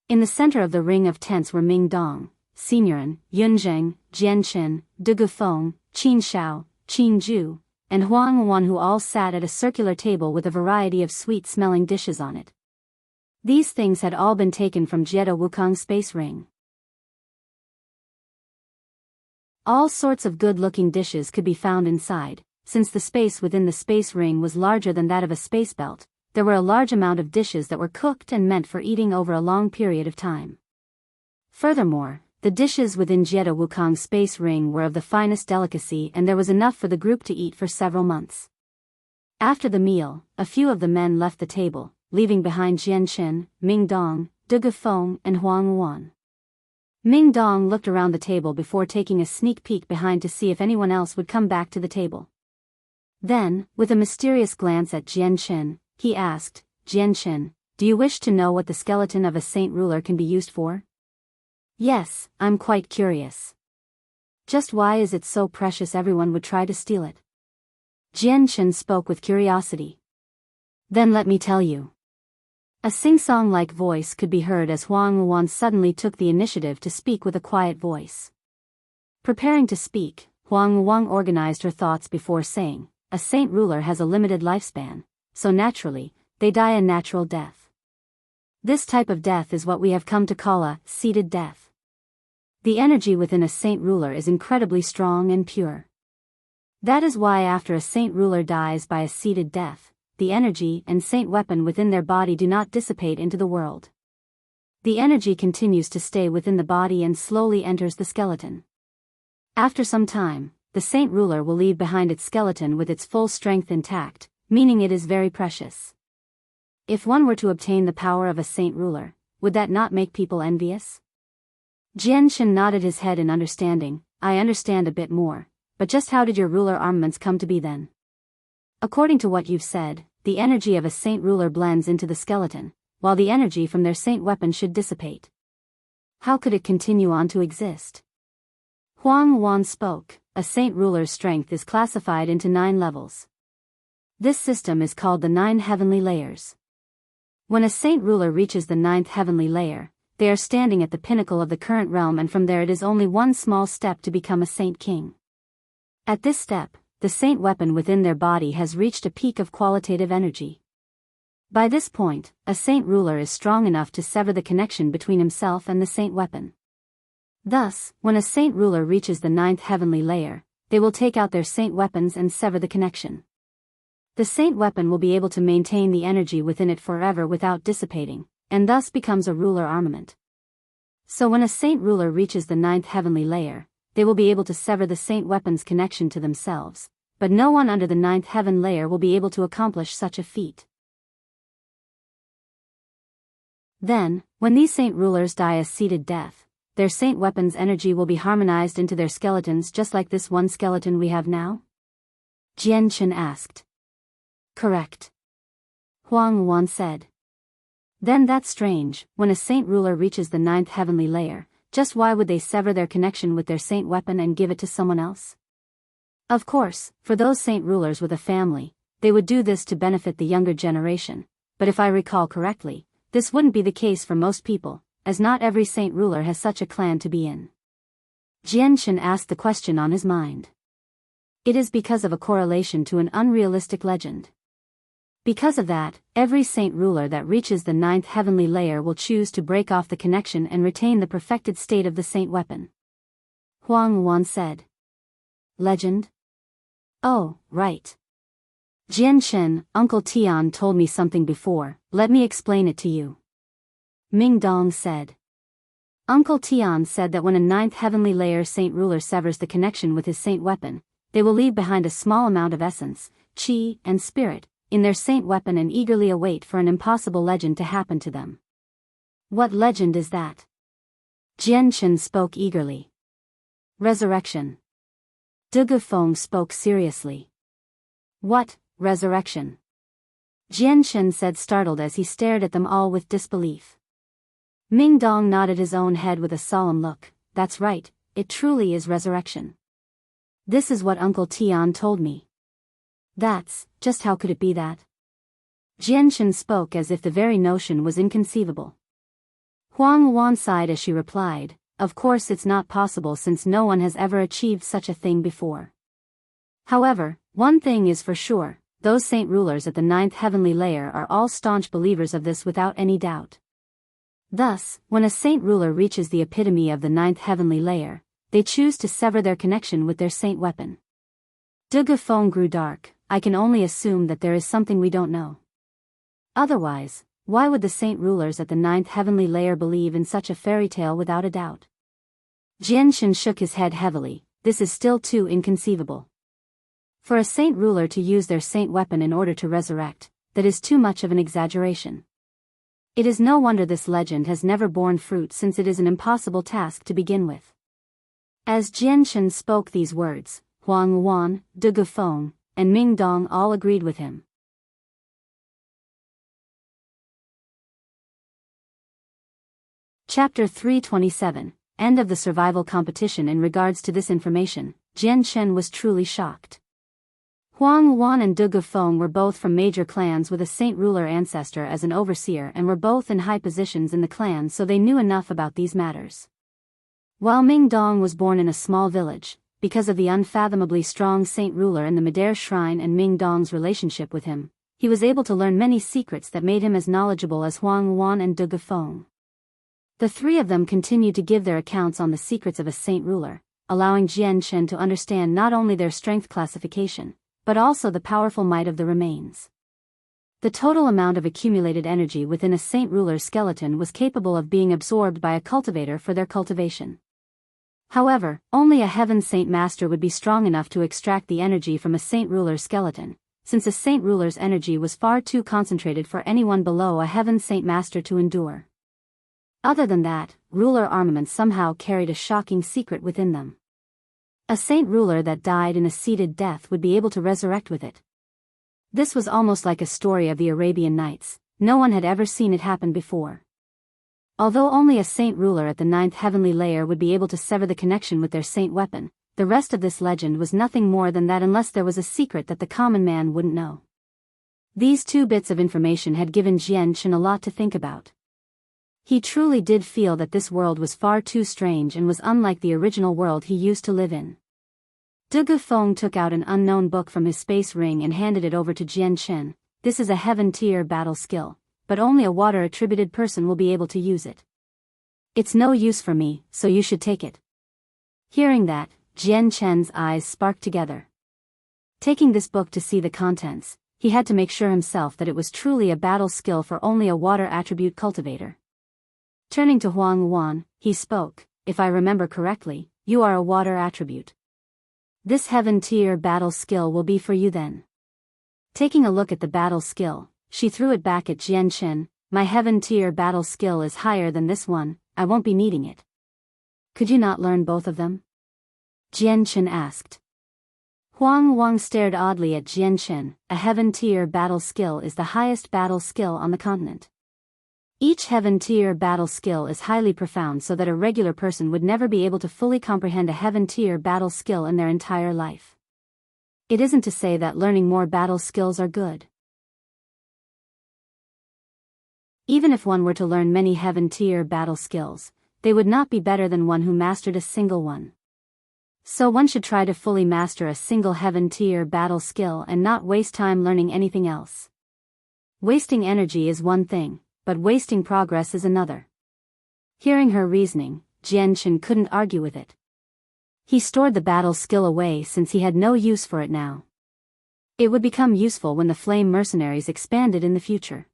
In the center of the ring of tents were Ming, Senioran, Yunzheng, Jianchen, Dugufeng, Qin Shao, Qin Ju, and Huang, who all sat at a circular table with a variety of sweet-smelling dishes on it. These things had all been taken from Jiedo Wukong's space ring. All sorts of good-looking dishes could be found inside. Since the space within the space ring was larger than that of a space belt, there were a large amount of dishes that were cooked and meant for eating over a long period of time. Furthermore, the dishes within Jiedo Wukong's space ring were of the finest delicacy, and there was enough for the group to eat for several months. After the meal, a few of the men left the table, leaving behind Jianchen, Ming, Dugufeng, and Huang. Ming looked around the table before taking a sneak peek behind to see if anyone else would come back to the table. Then, with a mysterious glance at Jianchen, he asked, "Jianchen, do you wish to know what the skeleton of a saint ruler can be used for?" "Yes, I'm quite curious." "Just why is it so precious everyone would try to steal it?" Jianchen spoke with curiosity. "Then let me tell you." A sing-song-like voice could be heard as Huang suddenly took the initiative to speak with a quiet voice. Preparing to speak, Huang organized her thoughts before saying, "A saint ruler has a limited lifespan, so naturally, they die a natural death. This type of death is what we have come to call a seated death. The energy within a saint ruler is incredibly strong and pure. That is why after a saint ruler dies by a seated death, the energy and saint weapon within their body do not dissipate into the world. The energy continues to stay within the body and slowly enters the skeleton. After some time, the saint ruler will leave behind its skeleton with its full strength intact, meaning it is very precious. If one were to obtain the power of a saint ruler, would that not make people envious?" Jianchen nodded his head in understanding. "I understand a bit more, but just how did your ruler armaments come to be then?" "According to what you've said, the energy of a saint ruler blends into the skeleton, while the energy from their saint weapon should dissipate. How could it continue on to exist?" Huang spoke. "A saint ruler's strength is classified into 9 levels. This system is called the 9 heavenly layers. When a saint ruler reaches the 9th heavenly layer, they are standing at the pinnacle of the current realm, and from there it is only one small step to become a saint king. At this step, the saint weapon within their body has reached a peak of qualitative energy. By this point, a saint ruler is strong enough to sever the connection between himself and the saint weapon. Thus, when a saint ruler reaches the 9th heavenly layer, they will take out their saint weapons and sever the connection. The saint weapon will be able to maintain the energy within it forever without dissipating, and thus becomes a ruler armament. So when a saint ruler reaches the 9th heavenly layer, they will be able to sever the saint weapon's connection to themselves, but no one under the 9th heaven layer will be able to accomplish such a feat. Then, when these saint rulers die a seated death, their saint weapon's energy will be harmonized into their skeletons just like this one skeleton we have now?" Jianchen asked. "Correct," Huang said. "Then that's strange. When a saint ruler reaches the 9th heavenly layer, just why would they sever their connection with their saint weapon and give it to someone else?" "Of course, for those saint rulers with a family, they would do this to benefit the younger generation, but if I recall correctly, this wouldn't be the case for most people, as not every saint ruler has such a clan to be in." Jianchen asked the question on his mind. "It is because of a correlation to an unrealistic legend. Because of that, every saint ruler that reaches the 9th heavenly layer will choose to break off the connection and retain the perfected state of the saint weapon," Huang said. "Legend? Oh, right. Jianchen, Uncle Tian told me something before, let me explain it to you," Ming said. Uncle Tian said that when a 9th heavenly layer saint ruler severs the connection with his saint weapon, they will leave behind a small amount of essence, qi, and spirit in their saint weapon and eagerly await for an impossible legend to happen to them. "What legend is that?" Jianchen spoke eagerly. "Resurrection." Dugufeng spoke seriously. "What, resurrection?" Jianchen said, startled as he stared at them all with disbelief. Ming nodded his own head with a solemn look. "That's right, it truly is resurrection. This is what Uncle Tian told me. That's, just how could it be that? Jianchen spoke as if the very notion was inconceivable. Huang sighed as she replied, of course it's not possible since no one has ever achieved such a thing before. However, one thing is for sure, those saint rulers at the 9th heavenly layer are all staunch believers of this without any doubt. Thus, when a saint ruler reaches the epitome of the 9th heavenly layer, they choose to sever their connection with their saint weapon. De Feng grew dark. I can only assume that there is something we don't know. Otherwise, why would the saint rulers at the 9th heavenly layer believe in such a fairy tale without a doubt? Jianchen shook his head heavily. This is still too inconceivable. For a saint ruler to use their saint weapon in order to resurrect, that is too much of an exaggeration. It is no wonder this legend has never borne fruit since it is an impossible task to begin with. As Jianchen spoke these words, Huang, De Feng, and Ming all agreed with him. Chapter 327, End of the survival competition. In regards to this information, Jianchen was truly shocked. Huang and De Feng were both from major clans with a saint ruler ancestor as an overseer and were both in high positions in the clan, so they knew enough about these matters. While Ming was born in a small village, because of the unfathomably strong saint ruler in the Madare Shrine and Ming Dong's relationship with him, he was able to learn many secrets that made him as knowledgeable as Huang and De Feng. The three of them continued to give their accounts on the secrets of a saint ruler, allowing Jianchen to understand not only their strength classification, but also the powerful might of the remains. The total amount of accumulated energy within a saint ruler's skeleton was capable of being absorbed by a cultivator for their cultivation. However, only a heaven saint master would be strong enough to extract the energy from a saint ruler's skeleton, since a saint ruler's energy was far too concentrated for anyone below a heaven saint master to endure. Other than that, ruler armaments somehow carried a shocking secret within them. A saint ruler that died in a seated death would be able to resurrect with it. This was almost like a story of the Arabian Nights. No one had ever seen it happen before. Although only a saint ruler at the 9th heavenly layer would be able to sever the connection with their saint weapon, the rest of this legend was nothing more than that unless there was a secret that the common man wouldn't know. These two bits of information had given Jianchen a lot to think about. He truly did feel that this world was far too strange and was unlike the original world he used to live in. De Feng took out an unknown book from his space ring and handed it over to Jianchen. This is a heaven-tier battle skill, but only a water-attributed person will be able to use it. It's no use for me, so you should take it. Hearing that, Jianchen's eyes sparked together. Taking this book to see the contents, he had to make sure himself that it was truly a battle skill for only a water attribute cultivator. Turning to Huang, he spoke, if I remember correctly, you are a water attribute. This heaven-tier battle skill will be for you then. Taking a look at the battle skill, she threw it back at Jianchen. My heaven-tier battle skill is higher than this one, I won't be needing it. Could you not learn both of them? Jianchen asked. Huang stared oddly at Jianchen. A heaven-tier battle skill is the highest battle skill on the continent. Each heaven-tier battle skill is highly profound so that a regular person would never be able to fully comprehend a heaven-tier battle skill in their entire life. It isn't to say that learning more battle skills are good. Even if one were to learn many heaven-tier battle skills, they would not be better than one who mastered a single one. So one should try to fully master a single heaven-tier battle skill and not waste time learning anything else. Wasting energy is one thing, but wasting progress is another. Hearing her reasoning, Jianchen couldn't argue with it. He stored the battle skill away since he had no use for it now. It would become useful when the flame mercenaries expanded in the future.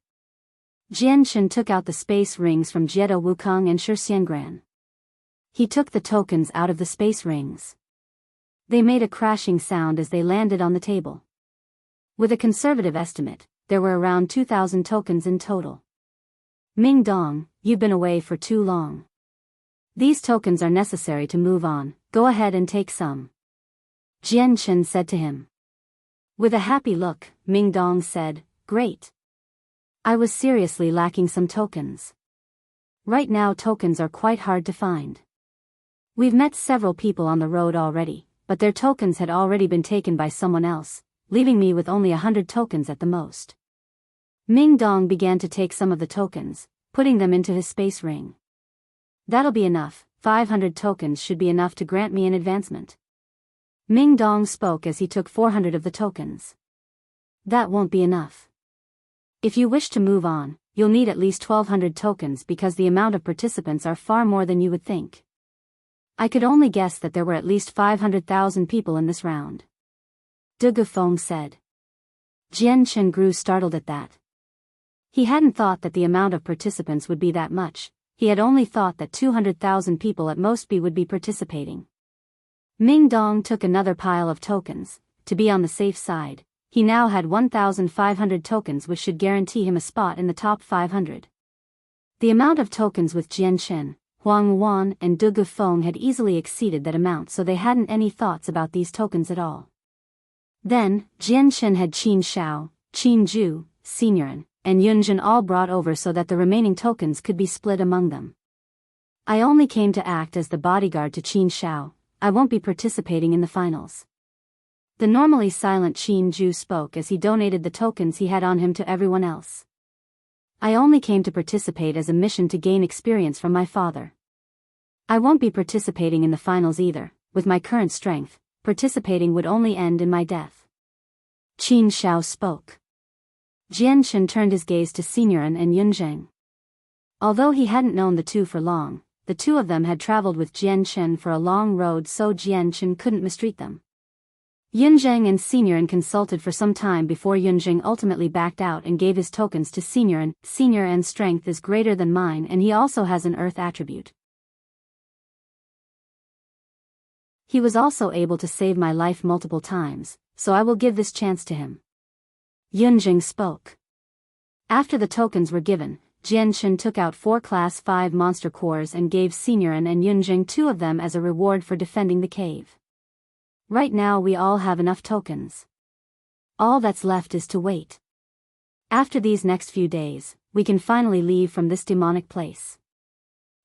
Jianchen took out the space rings from Jiedo Wukong and Shixiangran. He took the tokens out of the space rings. They made a crashing sound as they landed on the table. With a conservative estimate, there were around 2,000 tokens in total. Ming Dong, you've been away for too long. These tokens are necessary to move on, go ahead and take some. Jianchen said to him. With a happy look, Ming Dong said, great. I was seriously lacking some tokens. Right now tokens are quite hard to find. We've met several people on the road already, but their tokens had already been taken by someone else, leaving me with only 100 tokens at the most. Ming Dong began to take some of the tokens, putting them into his space ring. That'll be enough, 500 tokens should be enough to grant me an advancement. Ming Dong spoke as he took 400 of the tokens. That won't be enough. If you wish to move on, you'll need at least 1200 tokens because the amount of participants are far more than you would think. I could only guess that there were at least 500,000 people in this round. De Gufeng said. Jian Chen grew startled at that. He hadn't thought that the amount of participants would be that much, he had only thought that 200,000 people at most would be participating. Ming Dong took another pile of tokens, to be on the safe side. He now had 1,500 tokens which should guarantee him a spot in the top 500. The amount of tokens with Jian Chen, Huang Luan and De Gufeng had easily exceeded that amount, so they hadn't any thoughts about these tokens at all. Then, Jian Chen had Qin Shao, Qin Ju, Seniorin, and Yunjin all brought over so that the remaining tokens could be split among them. I only came to act as the bodyguard to Qin Shao. I won't be participating in the finals. The normally silent Qin Ju spoke as he donated the tokens he had on him to everyone else. I only came to participate as a mission to gain experience from my father. I won't be participating in the finals either. With my current strength, participating would only end in my death. Qin Shao spoke. Jian Chen turned his gaze to Seniorin and Yunzheng. Although he hadn't known the two for long, the two of them had traveled with Jian Chen for a long road, so Jian Chen couldn't mistreat them. Yunzheng and Seniorin consulted for some time before Yunzheng ultimately backed out and gave his tokens to Seniorin. Seniorin's strength is greater than mine and he also has an earth attribute. He was also able to save my life multiple times, so I will give this chance to him. Yunzheng spoke. After the tokens were given, Jian Chen took out 4 Class 5 monster cores and gave Seniorin and Yunzheng 2 of them as a reward for defending the cave. Right now we all have enough tokens. All that's left is to wait. After these next few days, we can finally leave from this demonic place.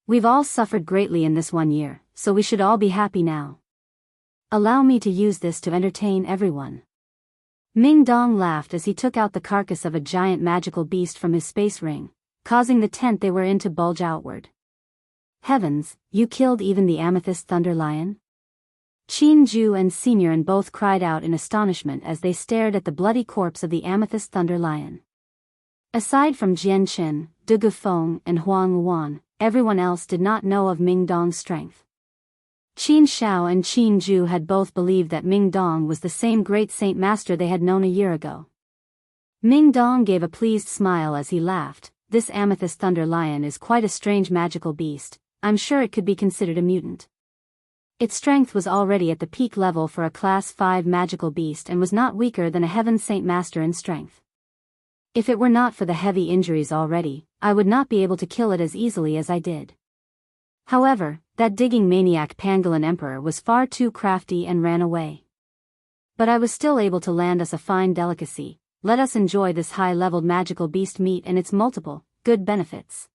We've all suffered greatly in this 1 year, so we should all be happy now. Allow me to use this to entertain everyone. Ming Dong laughed as he took out the carcass of a giant magical beast from his space ring, causing the tent they were in to bulge outward. Heavens, you killed even the amethyst thunder lion? Qin Ju and Seniorin both cried out in astonishment as they stared at the bloody corpse of the amethyst thunder lion. Aside from Jian Chen, De Gufeng and Huang Luan, everyone else did not know of Ming Dong's strength. Qin Shao and Qin Ju had both believed that Ming Dong was the same great saint master they had known a year ago. Ming Dong gave a pleased smile as he laughed. This amethyst thunder lion is quite a strange magical beast. I'm sure it could be considered a mutant. Its strength was already at the peak level for a Class 5 magical beast and was not weaker than a Heaven Saint Master in strength. If it were not for the heavy injuries already, I would not be able to kill it as easily as I did. However, that digging maniac Pangolin Emperor was far too crafty and ran away. But I was still able to land us a fine delicacy. Let us enjoy this high-leveled magical beast meat and its multiple, good benefits.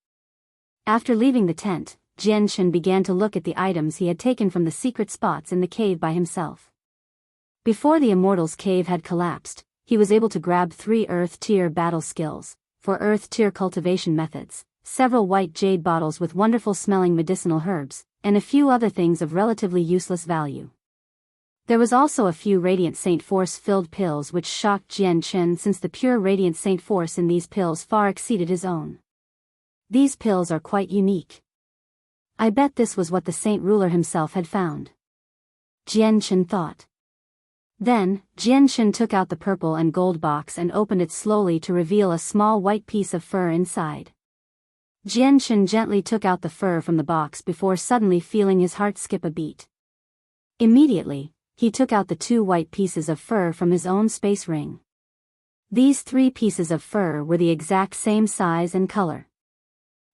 After leaving the tent, Jian Chen began to look at the items he had taken from the secret spots in the cave by himself. Before the Immortal's cave had collapsed, he was able to grab 3 Earth-tier battle skills, for Earth-tier cultivation methods, several white jade bottles with wonderful-smelling medicinal herbs, and a few other things of relatively useless value. There was also a few Radiant Saint Force-filled pills which shocked Jian Chen since the pure Radiant Saint Force in these pills far exceeded his own. These pills are quite unique. I bet this was what the Saint Ruler himself had found. Jian Chen thought. Then, Jian Chen took out the purple and gold box and opened it slowly to reveal a small white piece of fur inside. Jian Chen gently took out the fur from the box before suddenly feeling his heart skip a beat. Immediately, he took out the 2 white pieces of fur from his own space ring. These 3 pieces of fur were the exact same size and color.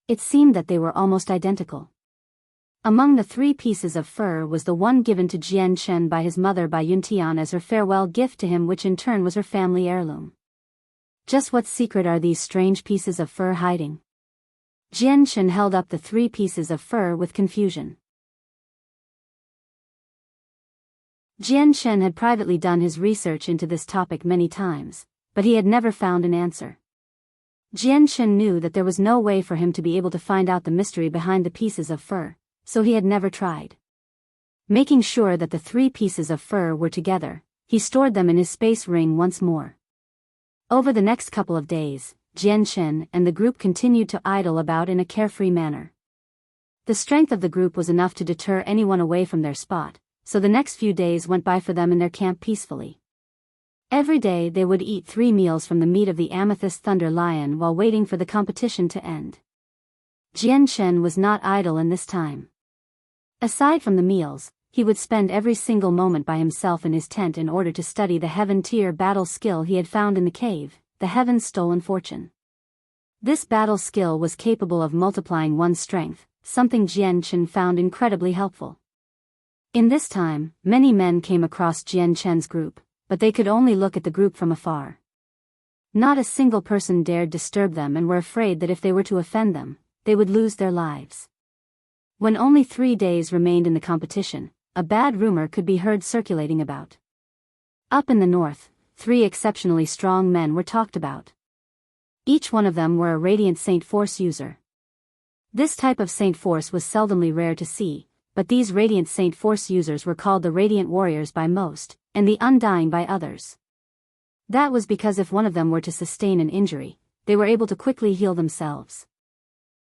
It seemed that they were almost identical. Among the 3 pieces of fur was the one given to Jian Chen by his mother by Yuntian as her farewell gift to him, which in turn was her family heirloom. Just what secret are these strange pieces of fur hiding? Jian Chen held up the 3 pieces of fur with confusion. Jian Shen had privately done his research into this topic many times, but he had never found an answer. Jian Shen knew that there was no way for him to be able to find out the mystery behind the pieces of fur, so he had never tried. Making sure that the 3 pieces of fur were together, he stored them in his space ring once more. Over the next couple of days, Jian Shen and the group continued to idle about in a carefree manner. The strength of the group was enough to deter anyone away from their spot, so the next few days went by for them in their camp peacefully. Every day they would eat 3 meals from the meat of the amethyst thunder lion while waiting for the competition to end. Jian Shen was not idle in this time. Aside from the meals, he would spend every single moment by himself in his tent in order to study the heaven-tier battle skill he had found in the cave, the Heaven's Stolen Fortune. This battle skill was capable of multiplying one's strength, something Jian Shen found incredibly helpful. In this time, many men came across Jian Shen's group, but they could only look at the group from afar. Not a single person dared disturb them and were afraid that if they were to offend them, they would lose their lives. When only 3 days remained in the competition, a bad rumor could be heard circulating about. Up in the north, 3 exceptionally strong men were talked about. Each one of them were a Radiant Saint Force user. This type of Saint Force was seldomly rare to see, but these Radiant Saint Force users were called the Radiant Warriors by most, and the Undying by others. That was because if one of them were to sustain an injury, they were able to quickly heal themselves.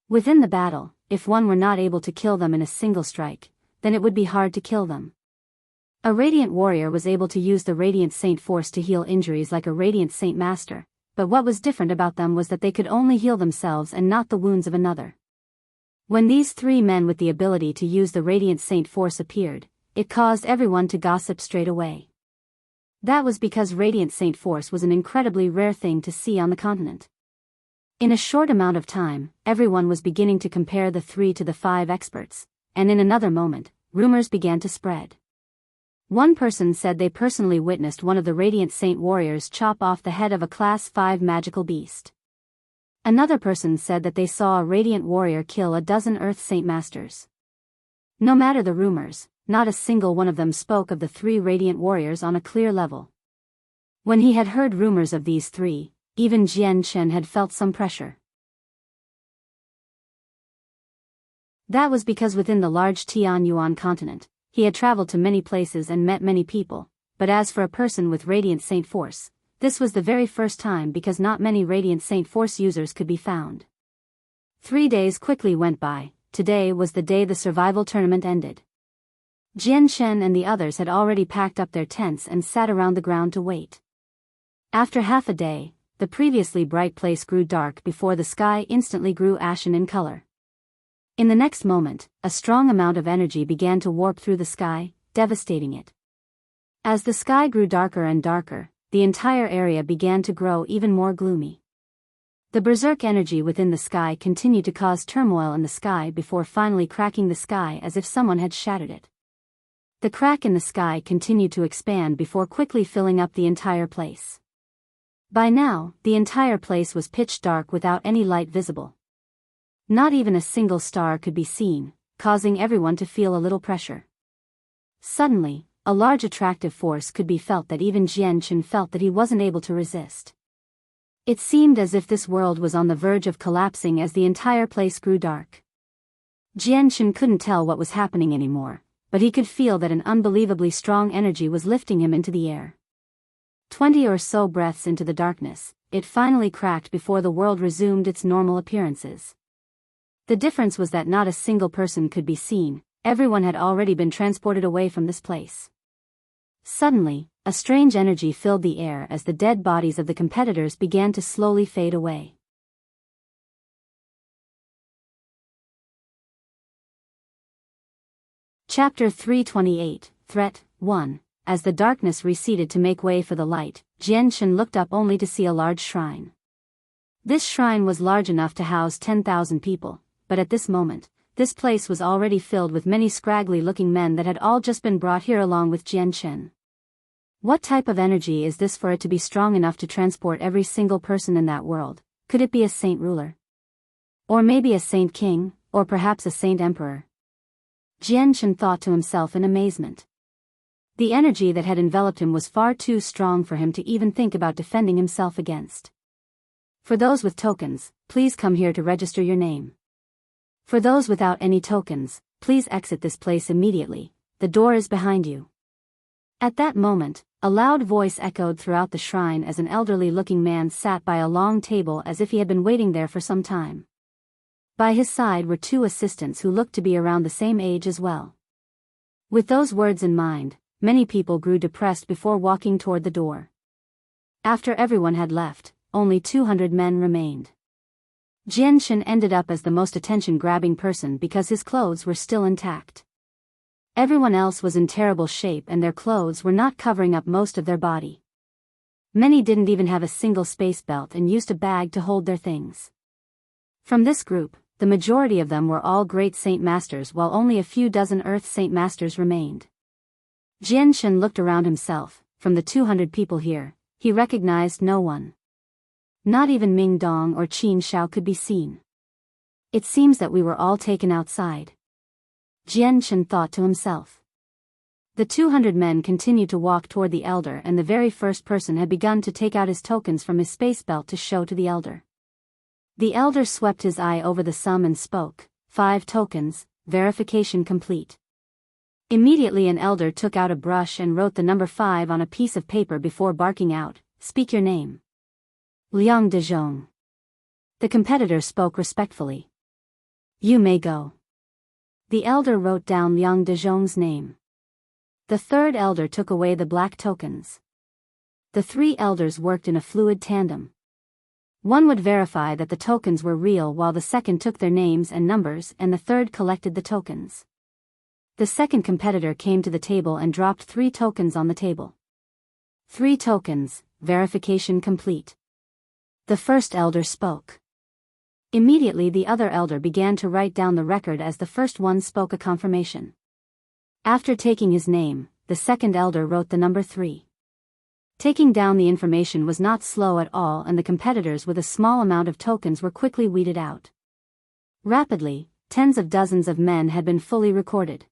Within the battle, if one were not able to kill them in a single strike, then it would be hard to kill them. A Radiant Warrior was able to use the Radiant Saint Force to heal injuries like a Radiant Saint Master, but what was different about them was that they could only heal themselves and not the wounds of another. When these 3 men with the ability to use the Radiant Saint Force appeared, it caused everyone to gossip straight away. That was because Radiant Saint Force was an incredibly rare thing to see on the continent. In a short amount of time, everyone was beginning to compare the 3 to the 5 experts, and in another moment, rumors began to spread. One person said they personally witnessed one of the Radiant Saint Warriors chop off the head of a Class 5 magical beast. Another person said that they saw a Radiant Warrior kill a dozen Earth Saint Masters. No matter the rumors, not a single one of them spoke of the 3 Radiant Warriors on a clear level. When he had heard rumors of these 3, even Jian Shen had felt some pressure. That was because within the large Tianyuan continent, he had traveled to many places and met many people, but as for a person with Radiant Saint Force, this was the very first time because not many Radiant Saint Force users could be found. 3 days quickly went by. Today was the day the survival tournament ended. Jian Shen and the others had already packed up their tents and sat around the ground to wait. After half a day, the previously bright place grew dark before the sky instantly grew ashen in color. In the next moment, a strong amount of energy began to warp through the sky, devastating it. As the sky grew darker and darker, the entire area began to grow even more gloomy. The berserk energy within the sky continued to cause turmoil in the sky before finally cracking the sky as if someone had shattered it. The crack in the sky continued to expand before quickly filling up the entire place. By now, the entire place was pitch dark without any light visible. Not even a single star could be seen, causing everyone to feel a little pressure. Suddenly, a large attractive force could be felt that even Jian Shen felt that he wasn't able to resist. It seemed as if this world was on the verge of collapsing as the entire place grew dark. Jian Shen couldn't tell what was happening anymore, but he could feel that an unbelievably strong energy was lifting him into the air. 20 or so breaths into the darkness, it finally cracked before the world resumed its normal appearances. The difference was that not a single person could be seen, everyone had already been transported away from this place. Suddenly, a strange energy filled the air as the dead bodies of the competitors began to slowly fade away. Chapter 328, Threat 1. As the darkness receded to make way for the light, Jian Shen looked up only to see a large shrine. This shrine was large enough to house 10,000 people, but at this moment, this place was already filled with many scraggly-looking men that had all just been brought here along with Jian Shen. What type of energy is this for it to be strong enough to transport every single person in that world? Could it be a saint ruler? Or maybe a saint king, or perhaps a saint emperor? Jian Shen thought to himself in amazement. The energy that had enveloped him was far too strong for him to even think about defending himself against. For those with tokens, please come here to register your name. For those without any tokens, please exit this place immediately. The door is behind you. At that moment, a loud voice echoed throughout the shrine as an elderly-looking man sat by a long table as if he had been waiting there for some time. By his side were two assistants who looked to be around the same age as well. With those words in mind, many people grew depressed before walking toward the door. After everyone had left, only 200 men remained. Jianshan ended up as the most attention-grabbing person because his clothes were still intact. Everyone else was in terrible shape and their clothes were not covering up most of their body. Many didn't even have a single space belt and used a bag to hold their things. From this group, the majority of them were all great Saint Masters while only a few dozen Earth Saint Masters remained. Jianshan looked around himself. From the 200 people here, he recognized no one. Not even Ming Dong or Qin Shao could be seen. It seems that we were all taken outside. Jianshan thought to himself. The 200 men continued to walk toward the elder and the very first person had begun to take out his tokens from his space belt to show to the elder. The elder swept his eye over the sum and spoke, 5 tokens, verification complete. Immediately an elder took out a brush and wrote the number 5 on a piece of paper before barking out, speak your name. Liang Dezhong. The competitor spoke respectfully. You may go. The elder wrote down Liang Dezhong's name. The third elder took away the black tokens. The 3 elders worked in a fluid tandem. One would verify that the tokens were real while the second took their names and numbers and the third collected the tokens. The second competitor came to the table and dropped 3 tokens on the table. 3 tokens, verification complete. The first elder spoke. Immediately the other elder began to write down the record as the first one spoke a confirmation. After taking his name, the second elder wrote the number 3. Taking down the information was not slow at all and the competitors with a small amount of tokens were quickly weeded out. Rapidly, tens of dozens of men had been fully recorded.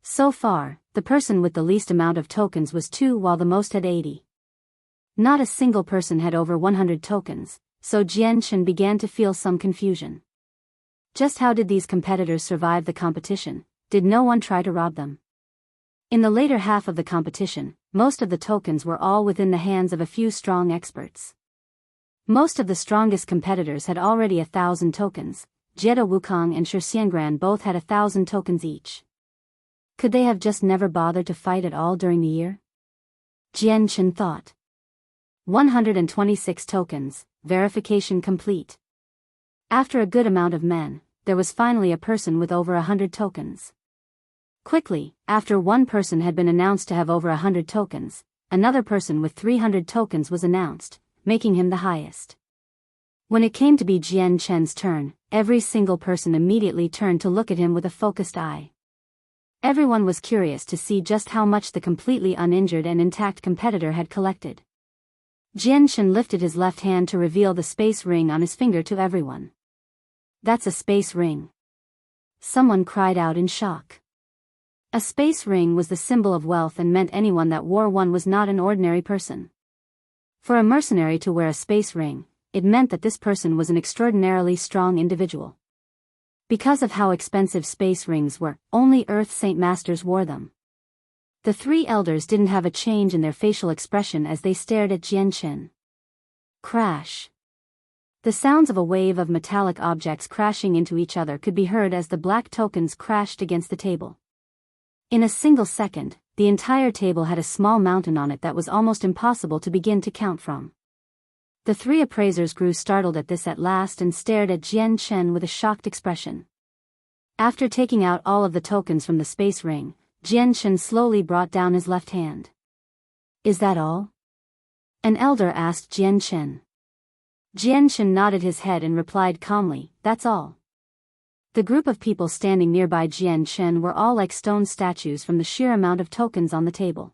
So far, the person with the least amount of tokens was 2 while the most had 80. Not a single person had over 100 tokens, so Jianshan began to feel some confusion. Just how did these competitors survive the competition? Did no one try to rob them? In the later half of the competition, most of the tokens were all within the hands of a few strong experts. Most of the strongest competitors had already 1,000 tokens. Jiedo Wukong and Shixiangran both had 1,000 tokens each. Could they have just never bothered to fight at all during the year? Jianshan thought. 126 tokens, verification complete. After a good amount of men, there was finally a person with over 100 tokens. Quickly, after one person had been announced to have over 100 tokens, another person with 300 tokens was announced, making him the highest. When it came to be Jianshan's turn, every single person immediately turned to look at him with a focused eye. Everyone was curious to see just how much the completely uninjured and intact competitor had collected. Jianshan lifted his left hand to reveal the space ring on his finger to everyone. That's a space ring. Someone cried out in shock. A space ring was the symbol of wealth and meant anyone that wore one was not an ordinary person. For a mercenary to wear a space ring, it meant that this person was an extraordinarily strong individual. Because of how expensive space rings were, only Earth Saint Masters wore them. The 3 elders didn't have a change in their facial expression as they stared at Jianshan. Crash. The sounds of a wave of metallic objects crashing into each other could be heard as the black tokens crashed against the table. In a single second, the entire table had a small mountain on it that was almost impossible to begin to count from. The 3 appraisers grew startled at this at last and stared at Jianshan with a shocked expression. After taking out all of the tokens from the space ring, Jianshan slowly brought down his left hand. Is that all? An elder asked Jianshan. Jianshan nodded his head and replied calmly, that's all. The group of people standing nearby Jianshan were all like stone statues from the sheer amount of tokens on the table.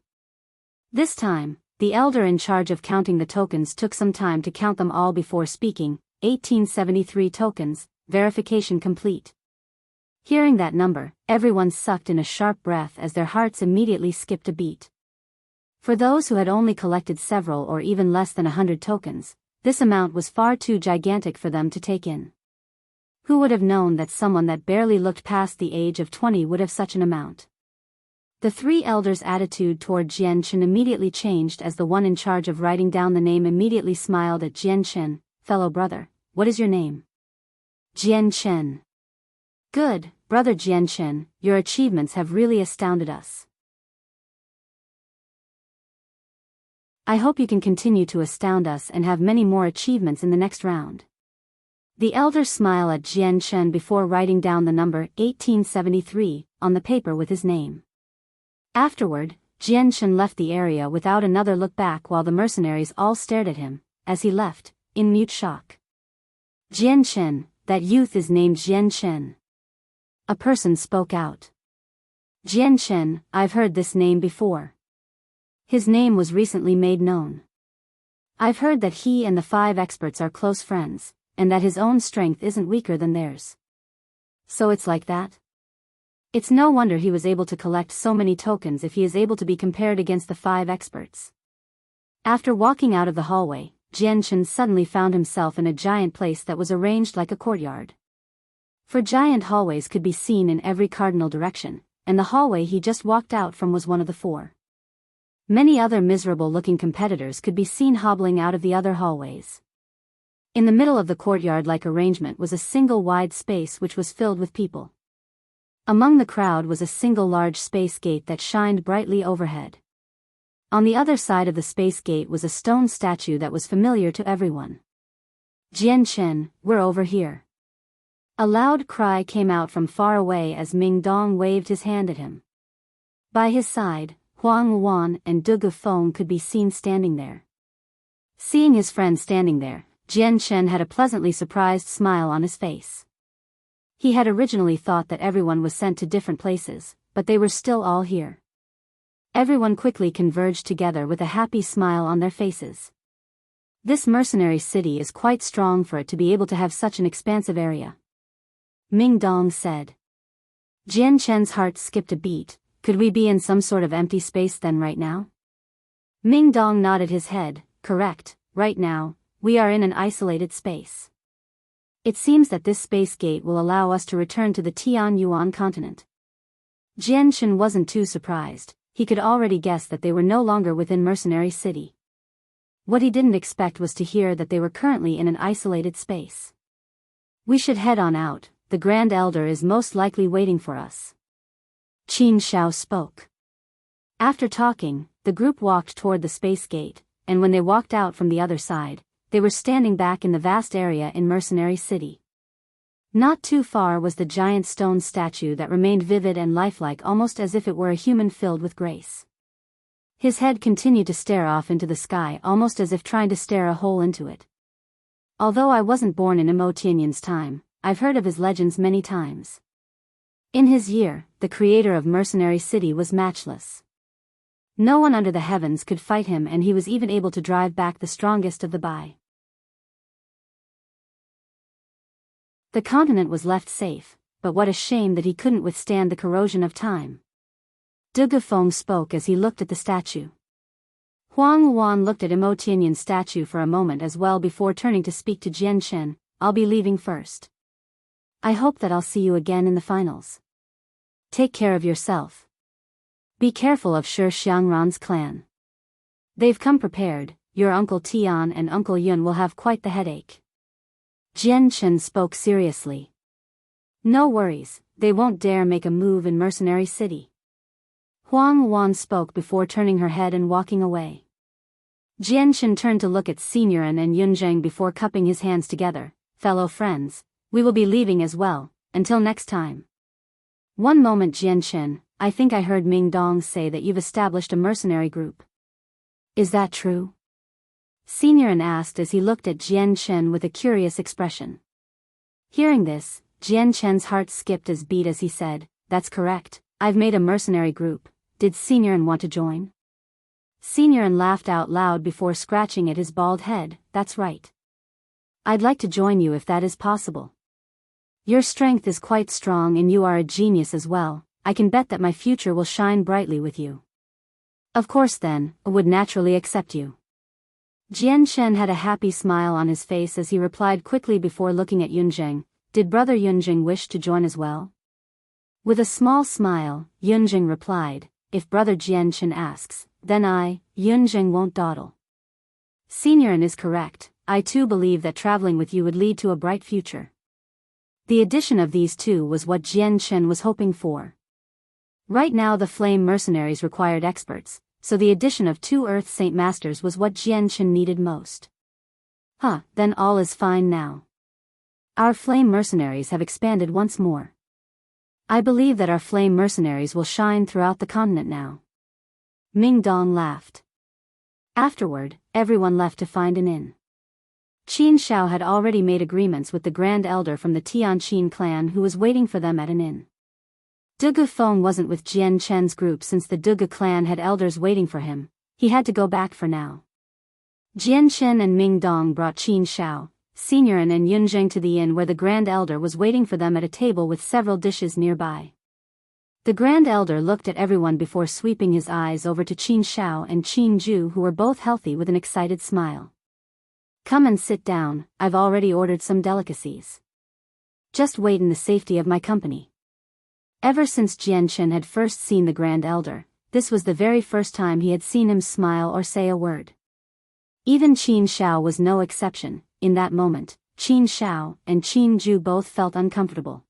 This time, the elder in charge of counting the tokens took some time to count them all before speaking, 1873 tokens, verification complete. Hearing that number, everyone sucked in a sharp breath as their hearts immediately skipped a beat. For those who had only collected several or even less than 100 tokens, this amount was far too gigantic for them to take in. Who would have known that someone that barely looked past the age of 20 would have such an amount? The three elders' attitude toward Jian Chen immediately changed as the one in charge of writing down the name immediately smiled at Jian Chen. Fellow brother, what is your name? Jian Chen. Good, brother Jian Chen, your achievements have really astounded us. I hope you can continue to astound us and have many more achievements in the next round. The elders smile at Jian Chen before writing down the number 1873 on the paper with his name. Afterward, Jian Chen left the area without another look back while the mercenaries all stared at him, as he left, in mute shock. Jian Chen, that youth is named Jian Chen. A person spoke out. Jian Chen, I've heard this name before. His name was recently made known. I've heard that he and the 5 experts are close friends, and that his own strength isn't weaker than theirs. So it's like that? It's no wonder he was able to collect so many tokens if he is able to be compared against the 5 experts. After walking out of the hallway, Jian Chen suddenly found himself in a giant place that was arranged like a courtyard. For giant hallways could be seen in every cardinal direction, and the hallway he just walked out from was one of the 4. Many other miserable-looking competitors could be seen hobbling out of the other hallways. In the middle of the courtyard-like arrangement was a single wide space which was filled with people. Among the crowd was a single large space gate that shined brightly overhead. On the other side of the space gate was a stone statue that was familiar to everyone. Jian Chen, we're over here. A loud cry came out from far away as Ming Dong waved his hand at him. By his side, Huang, Luan, and Dugu Feng could be seen standing there. Seeing his friend standing there, Jian Chen had a pleasantly surprised smile on his face. He had originally thought that everyone was sent to different places, but they were still all here. Everyone quickly converged together with a happy smile on their faces. This mercenary city is quite strong for it to be able to have such an expansive area. Ming Dong said. Jian Chen's heart skipped a beat. Could we be in some sort of empty space then right now? Ming Dong nodded his head. Correct, right now, we are in an isolated space. It seems that this space gate will allow us to return to the Tianyuan continent. Jian Chen wasn't too surprised. He could already guess that they were no longer within Mercenary City. What he didn't expect was to hear that they were currently in an isolated space. We should head on out, the Grand Elder is most likely waiting for us. Qin Xiao spoke. After talking, the group walked toward the space gate, and when they walked out from the other side, they were standing back in the vast area in Mercenary City. Not too far was the giant stone statue that remained vivid and lifelike, almost as if it were a human filled with grace. His head continued to stare off into the sky, almost as if trying to stare a hole into it. Although I wasn't born in Imotianyan's time, I've heard of his legends many times. In his year, the creator of Mercenary City was matchless. No one under the heavens could fight him, and he was even able to drive back the strongest of the Bai. The continent was left safe, but what a shame that he couldn't withstand the corrosion of time. Dugu Feng spoke as he looked at the statue. Huang Luan looked at Imotianyan's statue for a moment as well before turning to speak to Jian Chen. I'll be leaving first. I hope that I'll see you again in the finals. Take care of yourself. Be careful of Shi Xiangran's clan. They've come prepared. Your Uncle Tian and Uncle Yun will have quite the headache. Jian Chen spoke seriously. No worries, they won't dare make a move in Mercenary City. Huang Luan spoke before turning her head and walking away. Jian Chen turned to look at Senioran and Yunzheng before cupping his hands together. Fellow friends, we will be leaving as well, until next time. One moment Jian Chen, I think I heard Ming Dong say that you've established a mercenary group. Is that true? Senioran asked as he looked at Jian Chen with a curious expression. Hearing this, Jian Chen's heart skipped a beat as he said, that's correct, I've made a mercenary group. Did Senioran want to join? Senioran laughed out loud before scratching at his bald head. That's right. I'd like to join you if that is possible. Your strength is quite strong and you are a genius as well. I can bet that my future will shine brightly with you. Of course then, I would naturally accept you. Jian Shen had a happy smile on his face as he replied quickly before looking at Yunjing. Did brother Yunjing wish to join as well? With a small smile, Yunjing replied, if brother Jian Shen asks, then I, Yunjing, won't dawdle. Seniorin is correct, I too believe that traveling with you would lead to a bright future. The addition of these two was what Jian Shen was hoping for. Right now the flame mercenaries required experts, so the addition of 2 Earth Saint Masters was what Jian Shen needed most. Then all is fine now. Our flame mercenaries have expanded once more. I believe that our flame mercenaries will shine throughout the continent now. Ming Dong laughed. Afterward, everyone left to find an inn. Qin Shao had already made agreements with the Grand Elder from the Tianqin clan who was waiting for them at an inn. Dugu Feng wasn't with Jian Chen's group since the Dugu clan had elders waiting for him. He had to go back for now. Jian Chen and Ming Dong brought Qin Shao, Seniorin and Yunjing to the inn where the Grand Elder was waiting for them at a table with several dishes nearby. The Grand Elder looked at everyone before sweeping his eyes over to Qin Shao and Qin Ju, who were both healthy, with an excited smile. Come and sit down, I've already ordered some delicacies. Just wait in the safety of my company. Ever since Jian Chen had first seen the Grand Elder, this was the very first time he had seen him smile or say a word. Even Qin Shao was no exception. In that moment, Qin Shao and Qin Ju both felt uncomfortable.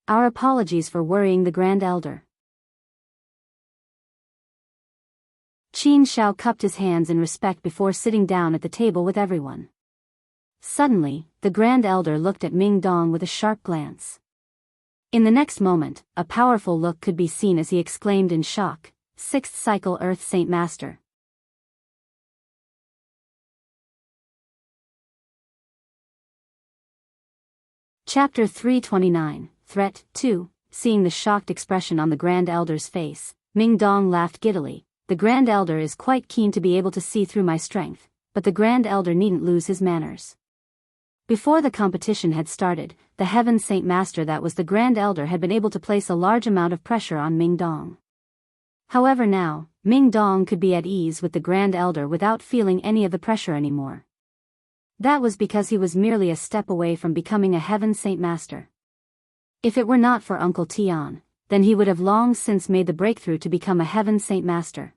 Our apologies for worrying the Grand Elder. Qin Shao cupped his hands in respect before sitting down at the table with everyone. Suddenly, the Grand Elder looked at Ming Dong with a sharp glance. In the next moment, a powerful look could be seen as he exclaimed in shock, 6th Cycle Earth Saint Master. Chapter 329, Threat 2. Seeing the shocked expression on the Grand Elder's face, Ming Dong laughed giddily. The Grand Elder is quite keen to be able to see through my strength, but the Grand Elder needn't lose his manners. Before the competition had started, the Heaven Saint Master that was the Grand Elder had been able to place a large amount of pressure on Ming Dong. However now, Ming Dong could be at ease with the Grand Elder without feeling any of the pressure anymore. That was because he was merely a step away from becoming a Heaven Saint Master. If it were not for Uncle Tian, then he would have long since made the breakthrough to become a Heaven Saint Master.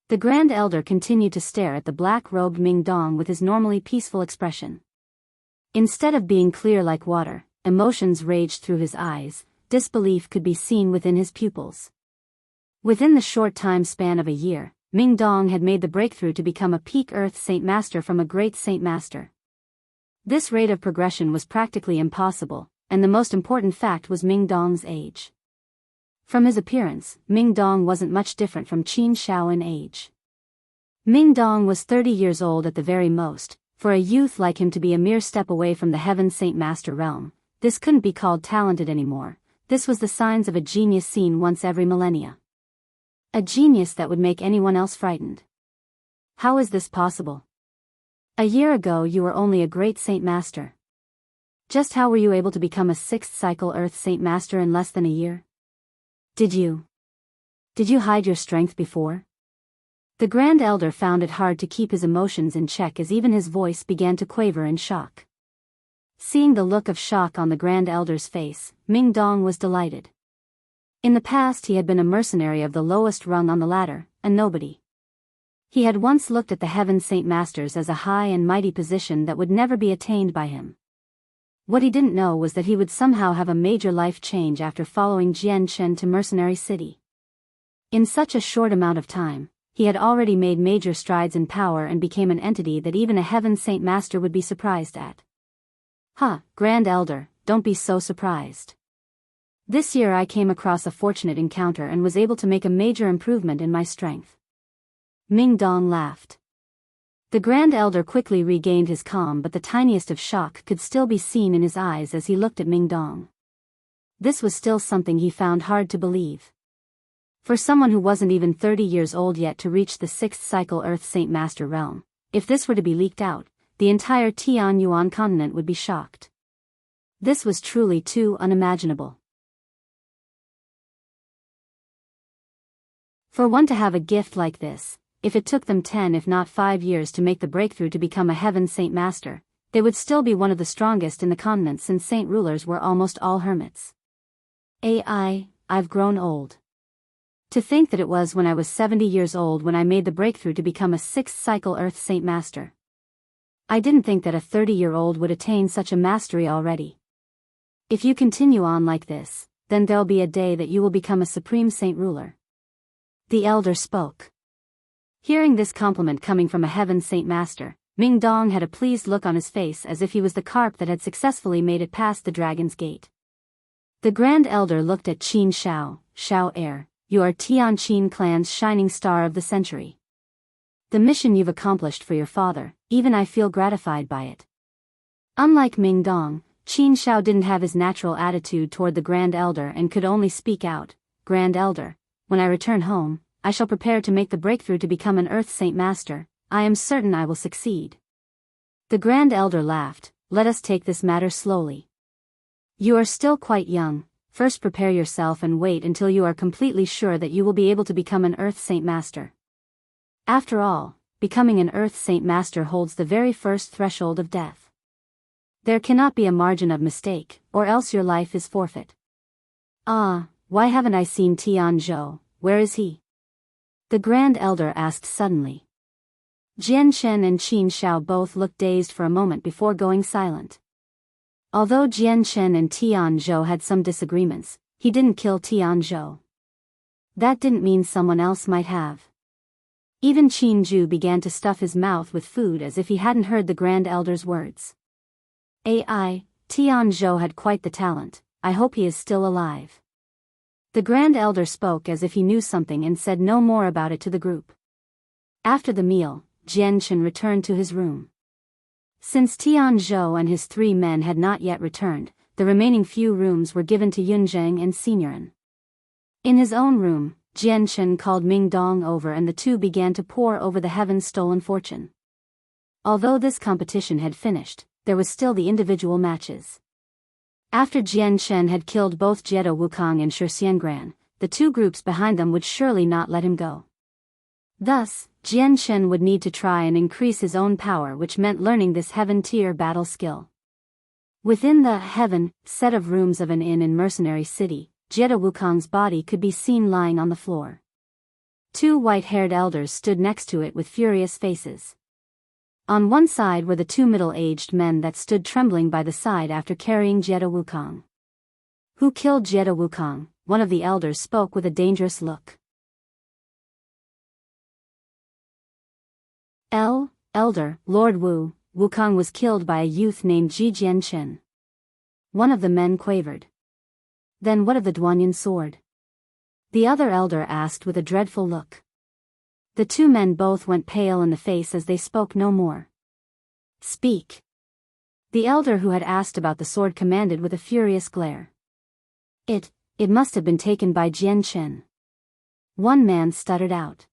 The Grand Elder continued to stare at the black-robed Ming Dong with his normally peaceful expression. Instead of being clear like water, emotions raged through his eyes, disbelief could be seen within his pupils. Within the short time span of a year, Ming Dong had made the breakthrough to become a peak Earth Saint Master from a great Saint Master. This rate of progression was practically impossible, and the most important fact was Ming Dong's age. From his appearance, Ming Dong wasn't much different from Qin Shao in age. Ming Dong was 30 years old at the very most. For a youth like him to be a mere step away from the Heaven Saint Master realm, this couldn't be called talented anymore. This was the signs of a genius seen once every millennia. A genius that would make anyone else frightened. How is this possible? A year ago you were only a great Saint Master. Just how were you able to become a 6th Cycle Earth Saint Master in less than a year? Did you hide your strength before? The Grand Elder found it hard to keep his emotions in check as even his voice began to quaver in shock. Seeing the look of shock on the Grand Elder's face, Ming Dong was delighted. In the past he had been a mercenary of the lowest rung on the ladder, a nobody. He had once looked at the Heaven Saint Masters as a high and mighty position that would never be attained by him. What he didn't know was that he would somehow have a major life change after following Jian Chen to Mercenary City. In such a short amount of time, he had already made major strides in power and became an entity that even a Heaven Saint Master would be surprised at. Grand Elder, don't be so surprised. This year I came across a fortunate encounter and was able to make a major improvement in my strength. Ming Dong laughed. The Grand Elder quickly regained his calm, but the tiniest of shock could still be seen in his eyes as he looked at Ming Dong. This was still something he found hard to believe. For someone who wasn't even 30 years old yet to reach the 6th Cycle Earth Saint Master realm, if this were to be leaked out, the entire Tianyuan continent would be shocked. This was truly too unimaginable. For one to have a gift like this, if it took them 10 if not 5 years to make the breakthrough to become a Heaven Saint Master, they would still be one of the strongest in the continent since saint rulers were almost all hermits. I've grown old. To think that it was when I was 70 years old when I made the breakthrough to become a 6th cycle Earth Saint Master. I didn't think that a 30-year-old would attain such a mastery already. If you continue on like this, then there'll be a day that you will become a supreme saint ruler. The elder spoke. Hearing this compliment coming from a Heaven Saint Master, Ming Dong had a pleased look on his face as if he was the carp that had successfully made it past the dragon's gate. The Grand Elder looked at Qin Shao, Shao heir, you are Tianqin clan's shining star of the century. The mission you've accomplished for your father, even I feel gratified by it. Unlike Ming Dong, Qin Shao didn't have his natural attitude toward the Grand Elder and could only speak out, Grand Elder, when I return home, I shall prepare to make the breakthrough to become an Earth Saint Master. I am certain I will succeed. The Grand Elder laughed, let us take this matter slowly. You are still quite young, first prepare yourself and wait until you are completely sure that you will be able to become an Earth Saint Master. After all, becoming an Earth Saint Master holds the very first threshold of death. There cannot be a margin of mistake, or else your life is forfeit. Why haven't I seen Tian Zhou, where is he? The Grand Elder asked suddenly. Jian Shen and Qin Shao both looked dazed for a moment before going silent. Although Jian Shen and Tian Zhou had some disagreements, he didn't kill Tian Zhou. That didn't mean someone else might have. Even Qin Zhu began to stuff his mouth with food as if he hadn't heard the Grand Elder's words. Tian Zhou had quite the talent, I hope he is still alive. The Grand Elder spoke as if he knew something and said no more about it to the group. After the meal, Jian Shen returned to his room. Since Tian Zhou and his 3 men had not yet returned, the remaining few rooms were given to Yunzheng and Signorin. In his own room, Jian Shen called Ming Dong over and the two began to pore over the heaven's stolen fortune. Although this competition had finished, there was still the individual matches. After Jian Shen had killed both Jiedo Wukong and Shi Xiangran, the 2 groups behind them would surely not let him go. Thus, Jian Shen would need to try and increase his own power, which meant learning this heaven-tier battle skill. Within the heaven set of rooms of an inn in Mercenary City, Jiedo Wukong's body could be seen lying on the floor. 2 white-haired elders stood next to it with furious faces. On one side were the 2 middle-aged men that stood trembling by the side after carrying Jiedo Wukong. Who killed Jiedo Wukong? One of the elders spoke with a dangerous look. Elder, Lord Wu, Wukong was killed by a youth named Ji Jianchen. One of the men quavered. Then what of the Duanyan sword? The other elder asked with a dreadful look. The 2 men both went pale in the face as they spoke no more. Speak. The elder who had asked about the sword commanded with a furious glare. It must have been taken by Jian Chen. One man stuttered out.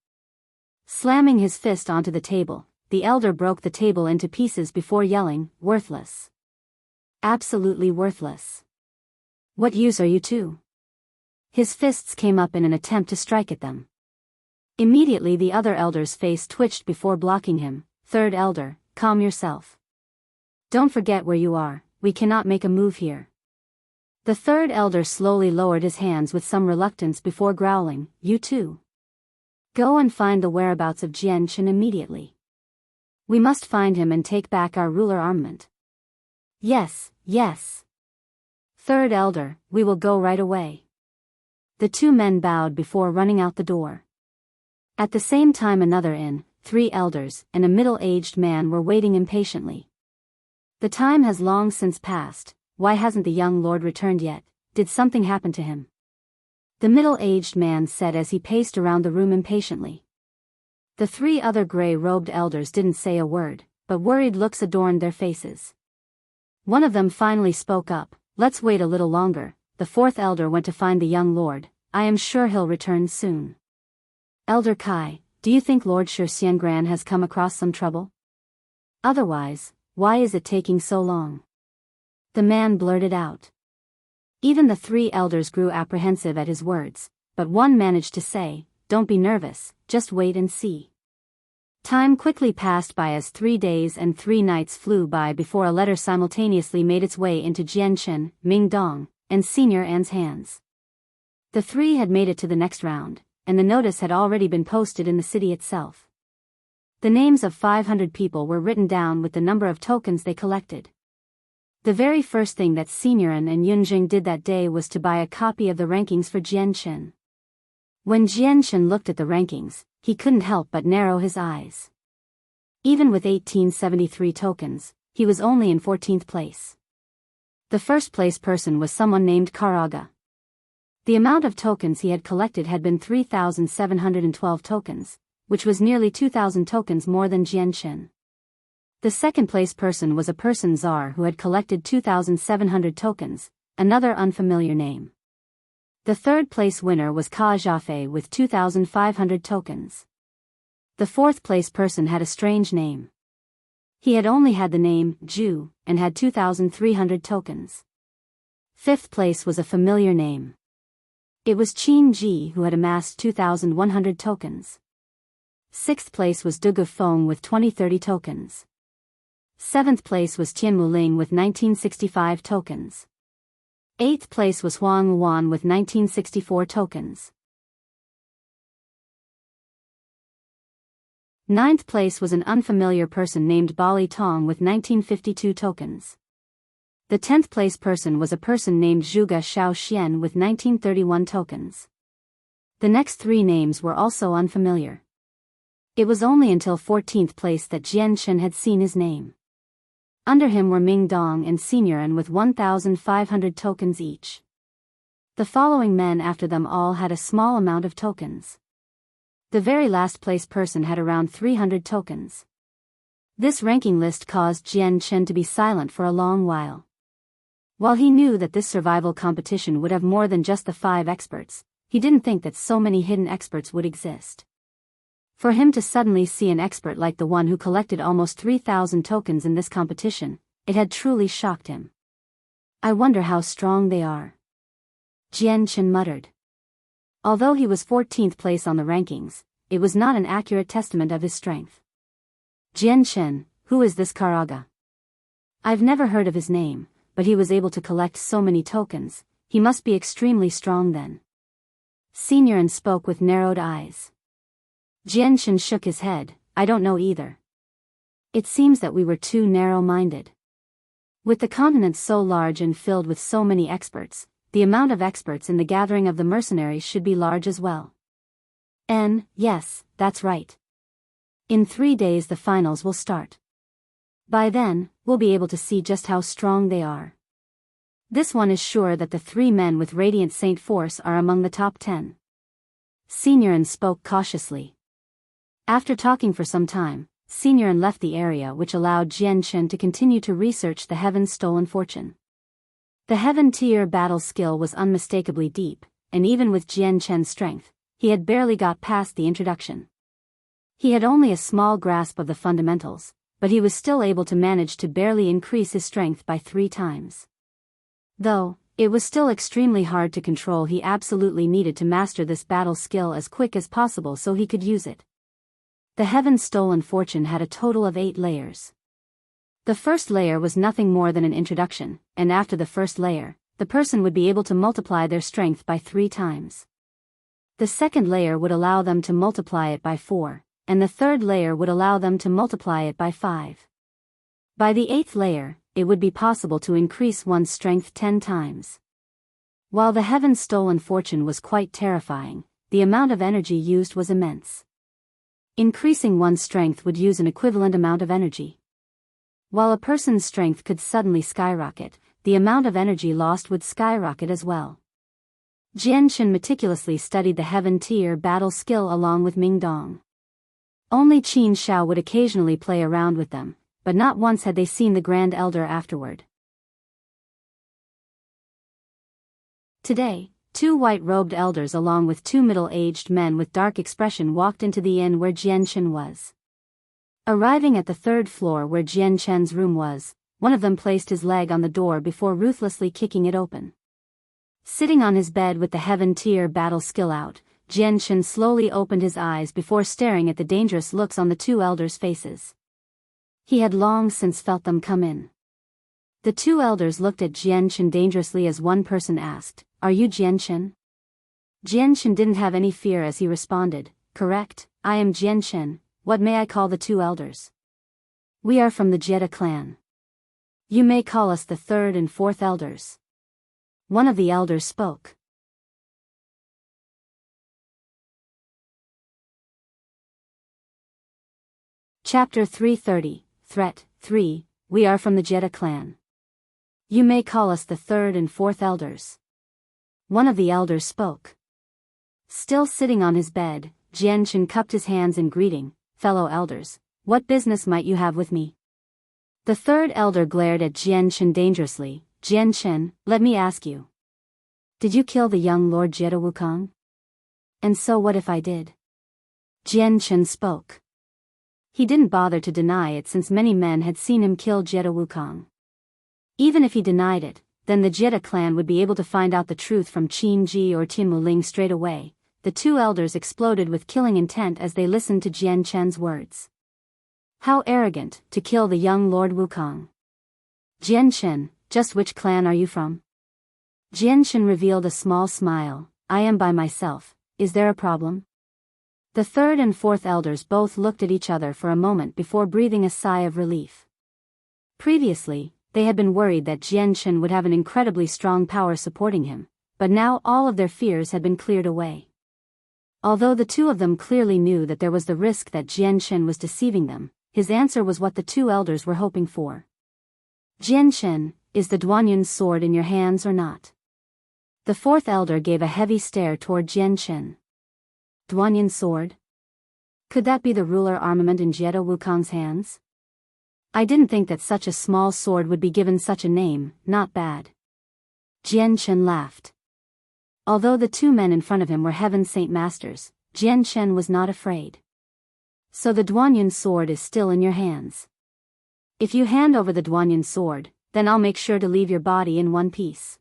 Slamming his fist onto the table, the elder broke the table into pieces before yelling, worthless. Absolutely worthless. What use are you two? His fists came up in an attempt to strike at them. Immediately the other elder's face twitched before blocking him. 3rd elder, calm yourself. Don't forget where you are, we cannot make a move here. The 3rd elder slowly lowered his hands with some reluctance before growling, you too. Go and find the whereabouts of Jian Chen immediately. We must find him and take back our ruler armament. Yes. 3rd elder, we will go right away. The 2 men bowed before running out the door. At the same time another inn, 3 elders, and a middle-aged man were waiting impatiently. The time has long since passed, why hasn't the young lord returned yet? Did something happen to him? The middle-aged man said as he paced around the room impatiently. The 3 other gray-robed elders didn't say a word, but worried looks adorned their faces. One of them finally spoke up, let's wait a little longer. The 4th elder went to find the young lord, I am sure he'll return soon. Elder Kai, do you think Lord Shi Xiangran has come across some trouble? Otherwise, why is it taking so long? the man blurted out. Even the three elders grew apprehensive at his words, but one managed to say, "Don't be nervous, just wait and see." Time quickly passed by as 3 days and 3 nights flew by before a letter simultaneously made its way into Jianchen, Ming Dong, and Senior An's hands. The three had made it to the next round, and the notice had already been posted in the city itself. The names of 500 people were written down with the number of tokens they collected. The very first thing that Senior An and Yunjing did that day was to buy a copy of the rankings for Jianchen. When Jianchen looked at the rankings, he couldn't help but narrow his eyes. Even with 1873 tokens, he was only in 14th place. The first place person was someone named Karaga. The amount of tokens he had collected had been 3,712 tokens, which was nearly 2,000 tokens more than Jianchen. The second place person was a person Czar who had collected 2,700 tokens, another unfamiliar name. The third place winner was Ka Zhafei with 2,500 tokens. The fourth place person had a strange name. He had only had the name Ju and had 2,300 tokens. Fifth place was a familiar name. It was Qin Ji who had amassed 2,100 tokens. Sixth place was Dugu Feng with 2030 tokens. Seventh place was Tian Muling with 1965 tokens. Eighth place was Huang Luan with 1964 tokens. Ninth place was an unfamiliar person named Bali Tong with 1952 tokens. The 10th place person was a person named Zhuge Xiaoxian with 1931 tokens. The next three names were also unfamiliar. It was only until 14th place that Jianchen had seen his name. Under him were Ming Dong and Senior An with 1,500 tokens each. The following men after them all had a small amount of tokens. The very last place person had around 300 tokens. This ranking list caused Jianchen to be silent for a long while. While he knew that this survival competition would have more than just the 5 experts, he didn't think that so many hidden experts would exist. For him to suddenly see an expert like the one who collected almost 3,000 tokens in this competition, it had truly shocked him. "I wonder how strong they are," Jianchen muttered. Although he was 14th place on the rankings, it was not an accurate testament of his strength. "Jianchen, who is this Karaga? I've never heard of his name, but he was able to collect so many tokens, he must be extremely strong then." Senior An spoke with narrowed eyes. Jianchen shook his head, "I don't know either. It seems that we were too narrow-minded. With the continent so large and filled with so many experts, the amount of experts in the gathering of the mercenaries should be large as well." Yes, that's right. In 3 days the finals will start. By then, we'll be able to see just how strong they are. This one is sure that the 3 men with Radiant Saint Force are among the top 10. Senior An spoke cautiously. After talking for some time, Senior An left the area, which allowed Jianchen to continue to research the Heaven's stolen fortune. The Heaven tier battle skill was unmistakably deep, and even with Jianchen's strength, he had barely got past the introduction. He had only a small grasp of the fundamentals, but he was still able to manage to barely increase his strength by 3 times. Though it was still extremely hard to control, he absolutely needed to master this battle skill as quick as possible so he could use it. The Heaven's stolen fortune had a total of 8 layers. The first layer was nothing more than an introduction, and after the first layer, the person would be able to multiply their strength by 3 times. The second layer would allow them to multiply it by 4, and the third layer would allow them to multiply it by 5. By the 8th layer, it would be possible to increase one's strength 10 times. While the Heaven's stolen fortune was quite terrifying, the amount of energy used was immense. Increasing one's strength would use an equivalent amount of energy. While a person's strength could suddenly skyrocket, the amount of energy lost would skyrocket as well. Jianchen meticulously studied the Heaven tier battle skill along with Ming Dong. Only Qin Xiao would occasionally play around with them, but not once had they seen the Grand Elder afterward. Today, 2 white-robed elders along with 2 middle-aged men with dark expression walked into the inn where Jianchen was. Arriving at the 3rd floor where Jianchen's room was, one of them placed his leg on the door before ruthlessly kicking it open. Sitting on his bed with the Heaven-tier battle skill out, Jianshan slowly opened his eyes before staring at the dangerous looks on the two elders' faces. He had long since felt them come in. The two elders looked at Jianshan dangerously as one person asked, "Are you Jianshan?" Jianshan didn't have any fear as he responded, "Correct, I am Jianshan. What may I call the two elders?" "We are from the Jetta clan. You may call us the third and fourth elders." One of the elders spoke. Chapter 330, Threat 3, We are from the Jetta clan. You may call us the third and fourth elders. One of the elders spoke. Still sitting on his bed, Jianshan cupped his hands in greeting, "Fellow elders, what business might you have with me?" The third elder glared at Jianshan dangerously. "Jianshan, let me ask you. Did you kill the young Lord Jetta Wukong?" "And so what if I did?" Jianshan spoke. He didn't bother to deny it since many men had seen him kill Jetta Wukong. Even if he denied it, then the Jetta clan would be able to find out the truth from Qin Ji or Tianmu Ling straight away. The two elders exploded with killing intent as they listened to Jianshan's words. How arrogant, to kill the young Lord Wukong. "Jianshan, just which clan are you from?" Jianshan revealed a small smile. "I am by myself, is there a problem?" The third and fourth elders both looked at each other for a moment before breathing a sigh of relief. Previously, they had been worried that Jianshan would have an incredibly strong power supporting him, but now all of their fears had been cleared away. Although the two of them clearly knew that there was the risk that Jianshan was deceiving them, his answer was what the two elders were hoping for. "Jianshan, is the Duanyun's sword in your hands or not?" The fourth elder gave a heavy stare toward Jianshan. Duanyun sword? Could that be the ruler armament in Jetta Wukong's hands? I didn't think that such a small sword would be given such a name. Not bad. Jianshan laughed. Although the two men in front of him were Heaven Saint Masters, Jianshan was not afraid. "So the Duanyun sword is still in your hands. If you hand over the Duanyun sword, then I'll make sure to leave your body in one piece."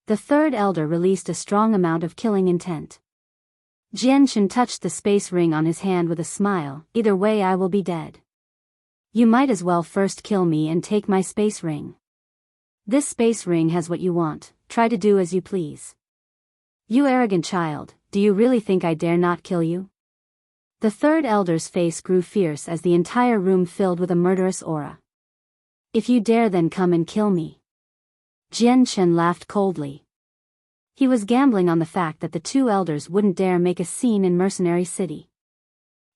The third elder released a strong amount of killing intent. Jianshan touched the space ring on his hand with a smile. "Either way I will be dead. You might as well first kill me and take my space ring. This space ring has what you want, try to do as you please." "You arrogant child, do you really think I dare not kill you?" The third elder's face grew fierce as the entire room filled with a murderous aura. "If you dare then come and kill me." Jianshan laughed coldly. He was gambling on the fact that the two elders wouldn't dare make a scene in Mercenary City.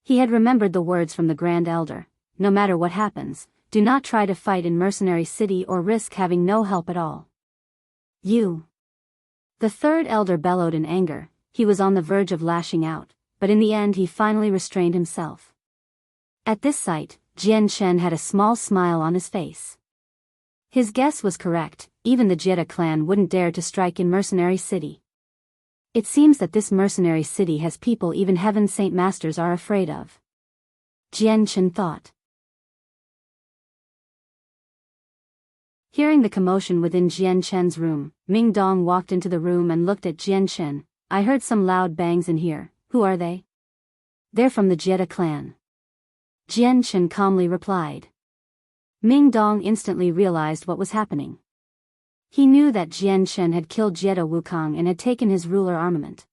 He had remembered the words from the Grand Elder, "No matter what happens, do not try to fight in Mercenary City or risk having no help at all." "You!" The third elder bellowed in anger. He was on the verge of lashing out, but in the end he finally restrained himself. At this sight, Jianshan had a small smile on his face. His guess was correct, even the Jetta clan wouldn't dare to strike in Mercenary City. It seems that this Mercenary City has people even Heaven Saint Masters are afraid of. Jianshan thought. Hearing the commotion within Jianshan's room, Ming Dong walked into the room and looked at Jianshan. "I heard some loud bangs in here. Who are they?" "They're from the Jetta clan." Jianshan calmly replied. Ming Dong instantly realized what was happening. He knew that Jianshan had killed Jetta Wukong and had taken his ruler armament.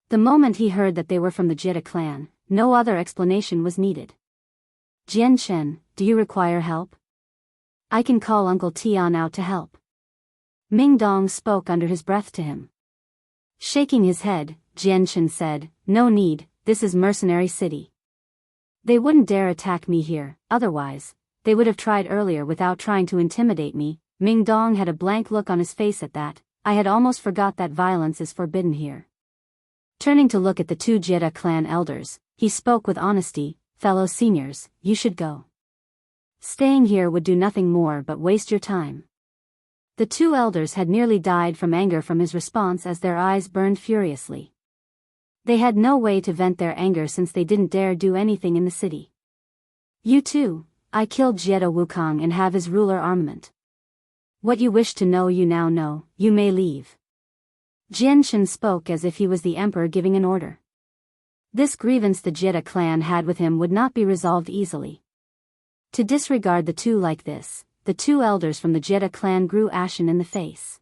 The moment he heard that they were from the Jetta clan, no other explanation was needed. "Jianshan, do you require help? I can call Uncle Tian out to help." Ming Dong spoke under his breath to him. Shaking his head, Jianshan said, "No need, this is Mercenary City. They wouldn't dare attack me here, otherwise, they would have tried earlier without trying to intimidate me." Ming Dong had a blank look on his face at that. "I had almost forgot that violence is forbidden here." Turning to look at the two Jetta clan elders, he spoke with honesty. "Fellow seniors, you should go. Staying here would do nothing more but waste your time." The two elders had nearly died from anger from his response as their eyes burned furiously. They had no way to vent their anger since they didn't dare do anything in the city. "You too, I killed Jiedo Wukong and have his ruler armament. What you wish to know you now know, you may leave. Jianshan spoke as if he was the emperor giving an order. This grievance the Jiedo clan had with him would not be resolved easily. To disregard the two like this, the two elders from the Jiedo clan grew ashen in the face.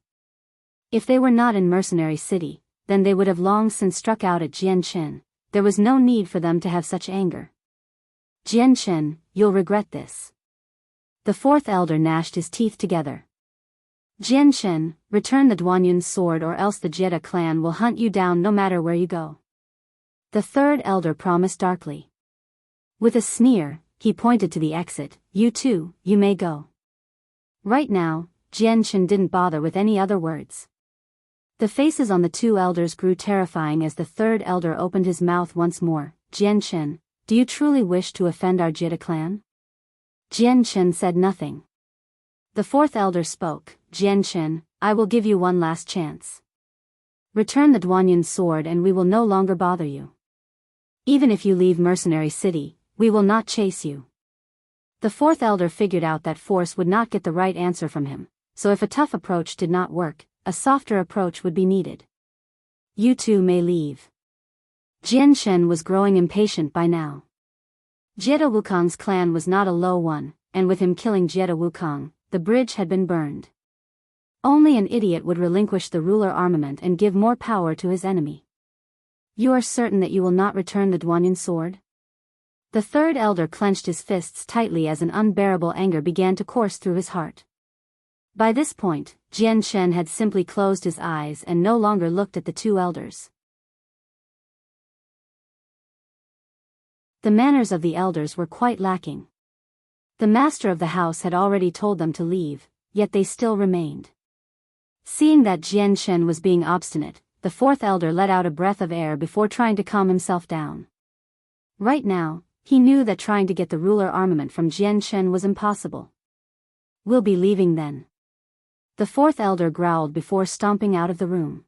If they were not in Mercenary City, then they would have long since struck out at Jianshan. There was no need for them to have such anger. Jianshan, you'll regret this. The fourth elder gnashed his teeth together. Jianshan, return the Duanyun's sword or else the Jiedo clan will hunt you down no matter where you go. The third elder promised darkly. With a sneer, he pointed to the exit. You too, you may go. Right now, Jianshan didn't bother with any other words. The faces on the two elders grew terrifying as the third elder opened his mouth once more. Jianshan, do you truly wish to offend our Jiedo clan? Jianshan said nothing. The fourth elder spoke. Jianshan, I will give you one last chance. Return the Duanyun's sword and we will no longer bother you. Even if you leave Mercenary City, we will not chase you. The fourth elder figured out that force would not get the right answer from him, so if a tough approach did not work, a softer approach would be needed. You two may leave. Jianshan was growing impatient by now. Jiedo Wukong's clan was not a low one, and with him killing Jiedo Wukong, the bridge had been burned. Only an idiot would relinquish the ruler armament and give more power to his enemy. You are certain that you will not return the Duanyun sword? The third elder clenched his fists tightly as an unbearable anger began to course through his heart. By this point, Jianshan had simply closed his eyes and no longer looked at the two elders. The manners of the elders were quite lacking. The master of the house had already told them to leave, yet they still remained. Seeing that Jianshan was being obstinate, the fourth elder let out a breath of air before trying to calm himself down. Right now, he knew that trying to get the ruler armament from Jianshan was impossible. We'll be leaving then. The fourth elder growled before stomping out of the room.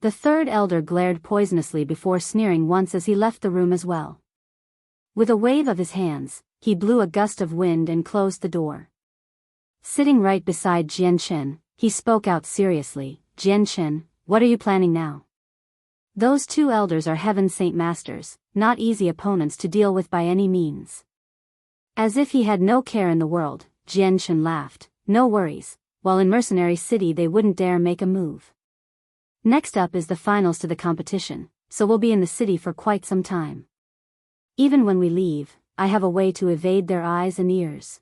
The third elder glared poisonously before sneering once as he left the room as well. With a wave of his hands, he blew a gust of wind and closed the door. Sitting right beside Jianshan, he spoke out seriously. Jianshan, what are you planning now? Those two elders are Heaven Saint Masters, not easy opponents to deal with by any means. As if he had no care in the world, Jianshan laughed. No worries, while in Mercenary City they wouldn't dare make a move. Next up is the finals to the competition, so we'll be in the city for quite some time. Even when we leave, I have a way to evade their eyes and ears.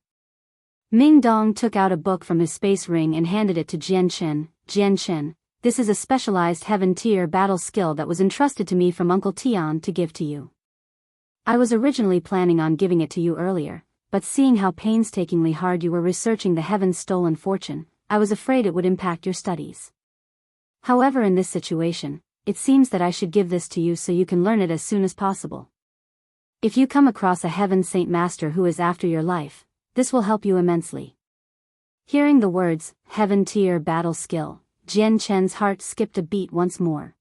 Ming Dong took out a book from his space ring and handed it to Jianshan. Jianshan, this is a specialized heaven-tier battle skill that was entrusted to me from Uncle Tian to give to you. I was originally planning on giving it to you earlier, but seeing how painstakingly hard you were researching the Heaven's stolen fortune, I was afraid it would impact your studies. However, in this situation, it seems that I should give this to you so you can learn it as soon as possible. If you come across a Heaven Saint Master who is after your life, this will help you immensely. Hearing the words, Heaven-tier battle skill, Jianshan's heart skipped a beat once more.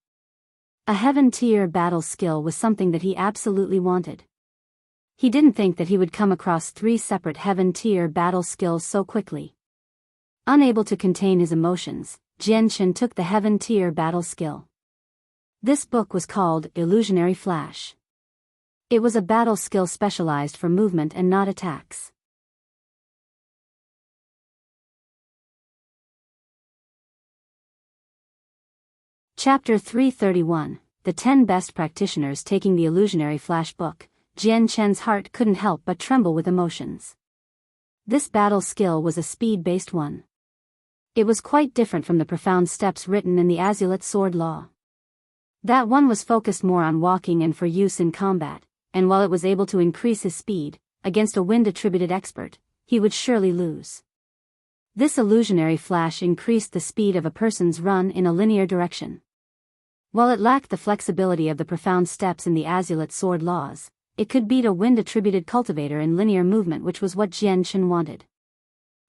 A Heaven-tier battle skill was something that he absolutely wanted. He didn't think that he would come across 3 separate Heaven-tier battle skills so quickly. Unable to contain his emotions, Jianshan took the Heaven-tier battle skill. This book was called Illusionary Flash. It was a battle skill specialized for movement and not attacks. Chapter 331, The 10 Best Practitioners Taking the Illusionary Flash Book. Jianshan's heart couldn't help but tremble with emotions. This battle skill was a speed-based one. It was quite different from the profound steps written in the Azulite Sword Law. That one was focused more on walking and for use in combat, and while it was able to increase his speed, against a wind-attributed expert, he would surely lose. This illusionary flash increased the speed of a person's run in a linear direction. While it lacked the flexibility of the profound steps in the Azulite Sword Laws, it could beat a wind-attributed cultivator in linear movement, which was what Jianshan wanted.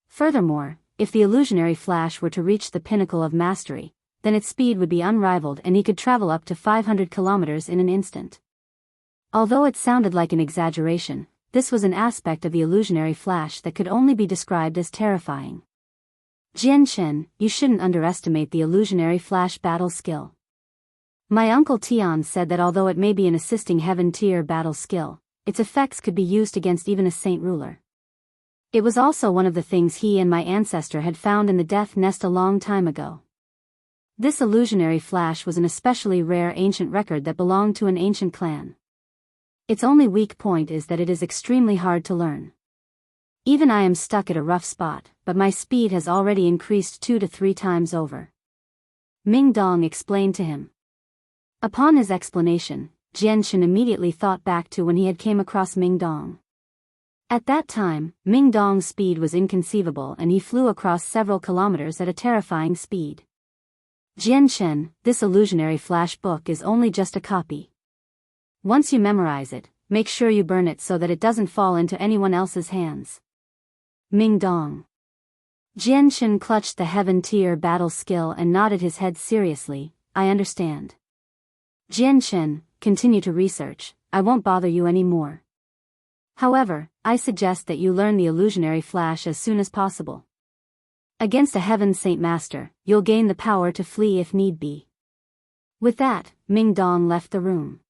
Furthermore, if the illusionary flash were to reach the pinnacle of mastery, then its speed would be unrivaled and he could travel up to 500 kilometers in an instant. Although it sounded like an exaggeration, this was an aspect of the illusionary flash that could only be described as terrifying. Jian, you shouldn't underestimate the illusionary flash battle skill. My uncle Tian said that although it may be an assisting heaven-tier battle skill, its effects could be used against even a saint ruler. It was also one of the things he and my ancestor had found in the death nest a long time ago. This illusionary flash was an especially rare ancient record that belonged to an ancient clan. Its only weak point is that it is extremely hard to learn. Even I am stuck at a rough spot, but my speed has already increased 2 to 3 times over. Ming Dong explained to him. Upon his explanation, Jian immediately thought back to when he had came across Ming Dong. At that time, Ming Dong's speed was inconceivable and he flew across several kilometers at a terrifying speed. Jian, this illusionary flash book is only just a copy. Once you memorize it, make sure you burn it so that it doesn't fall into anyone else's hands. Ming Dong. Jian clutched the heaven-tier battle skill and nodded his head seriously. I understand. Jian, continue to research, I won't bother you anymore. However, I suggest that you learn the illusionary flash as soon as possible. Against a heaven saint master, you'll gain the power to flee if need be. With that, Ming Dong left the room.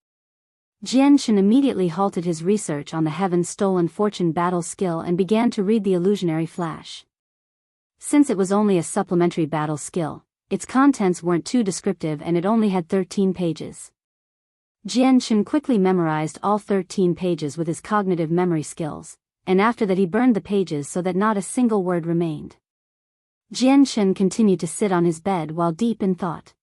Jian immediately halted his research on the heaven-stolen fortune battle skill and began to read the illusionary flash. Since it was only a supplementary battle skill, its contents weren't too descriptive and it only had 13 pages. Jian quickly memorized all 13 pages with his cognitive memory skills, and after that he burned the pages so that not a single word remained. Jian continued to sit on his bed while deep in thought.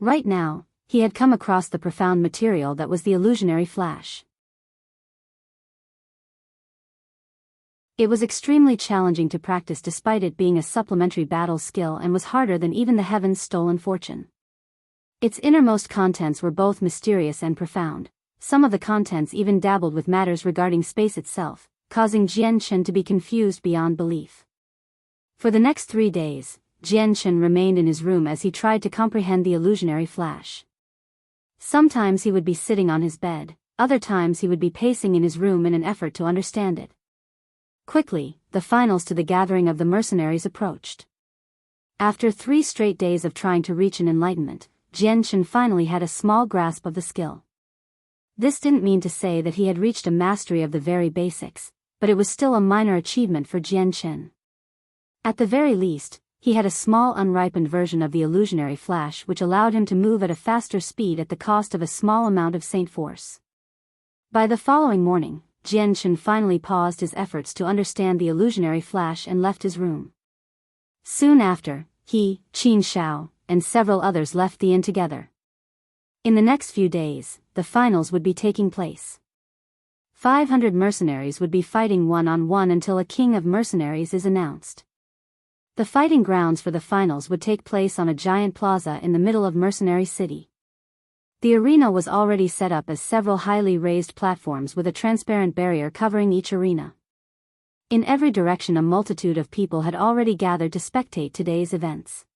Right now, he had come across the profound material that was the illusionary flash. It was extremely challenging to practice despite it being a supplementary battle skill and was harder than even the heaven's stolen fortune. Its innermost contents were both mysterious and profound. Some of the contents even dabbled with matters regarding space itself, causing Jian to be confused beyond belief. For the next 3 days, Jian remained in his room as he tried to comprehend the illusionary flash. Sometimes he would be sitting on his bed, other times he would be pacing in his room in an effort to understand it. Quickly, the finals to the gathering of the mercenaries approached. After 3 straight days of trying to reach an enlightenment, Jian finally had a small grasp of the skill. This didn't mean to say that he had reached a mastery of the very basics, but it was still a minor achievement for Jian. At the very least, he had a small unripened version of the illusionary flash which allowed him to move at a faster speed at the cost of a small amount of saint force. By the following morning, Jian finally paused his efforts to understand the illusionary flash and left his room. Soon after, he, Qin Shao, and several others left the inn together. In the next few days, the finals would be taking place. 500 mercenaries would be fighting one-on-one until a king of mercenaries is announced. The fighting grounds for the finals would take place on a giant plaza in the middle of Mercenary City. The arena was already set up as several highly raised platforms with a transparent barrier covering each arena. In every direction a multitude of people had already gathered to spectate today's events.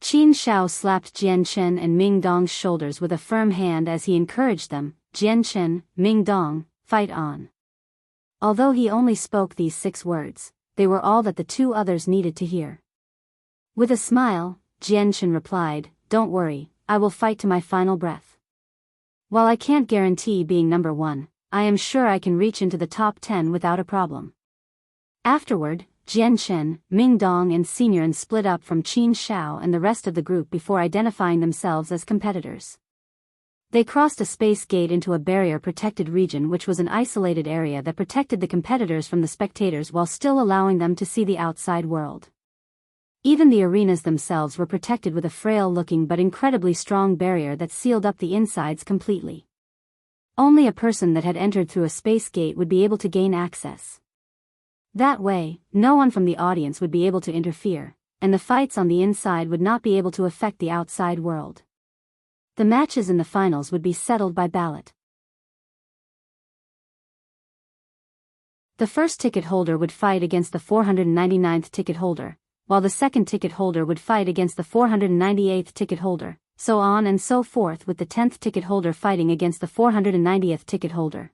Qin Shao slapped Jian and Ming Dong's shoulders with a firm hand as he encouraged them. Jian, Ming Dong, fight on. Although he only spoke these 6 words, they were all that the 2 others needed to hear. With a smile, Jian replied, "Don't worry, I will fight to my final breath. While I can't guarantee being number 1, I am sure I can reach into the top 10 without a problem." Afterward, Jian, Ming Dong and Senior split up from Qin Shao and the rest of the group before identifying themselves as competitors. They crossed a space gate into a barrier-protected region which was an isolated area that protected the competitors from the spectators while still allowing them to see the outside world. Even the arenas themselves were protected with a frail-looking but incredibly strong barrier that sealed up the insides completely. Only a person that had entered through a space gate would be able to gain access. That way, no one from the audience would be able to interfere, and the fights on the inside would not be able to affect the outside world. The matches in the finals would be settled by ballot. The first ticket holder would fight against the 499th ticket holder, while the second ticket holder would fight against the 498th ticket holder, so on and so forth, with the 10th ticket holder fighting against the 490th ticket holder.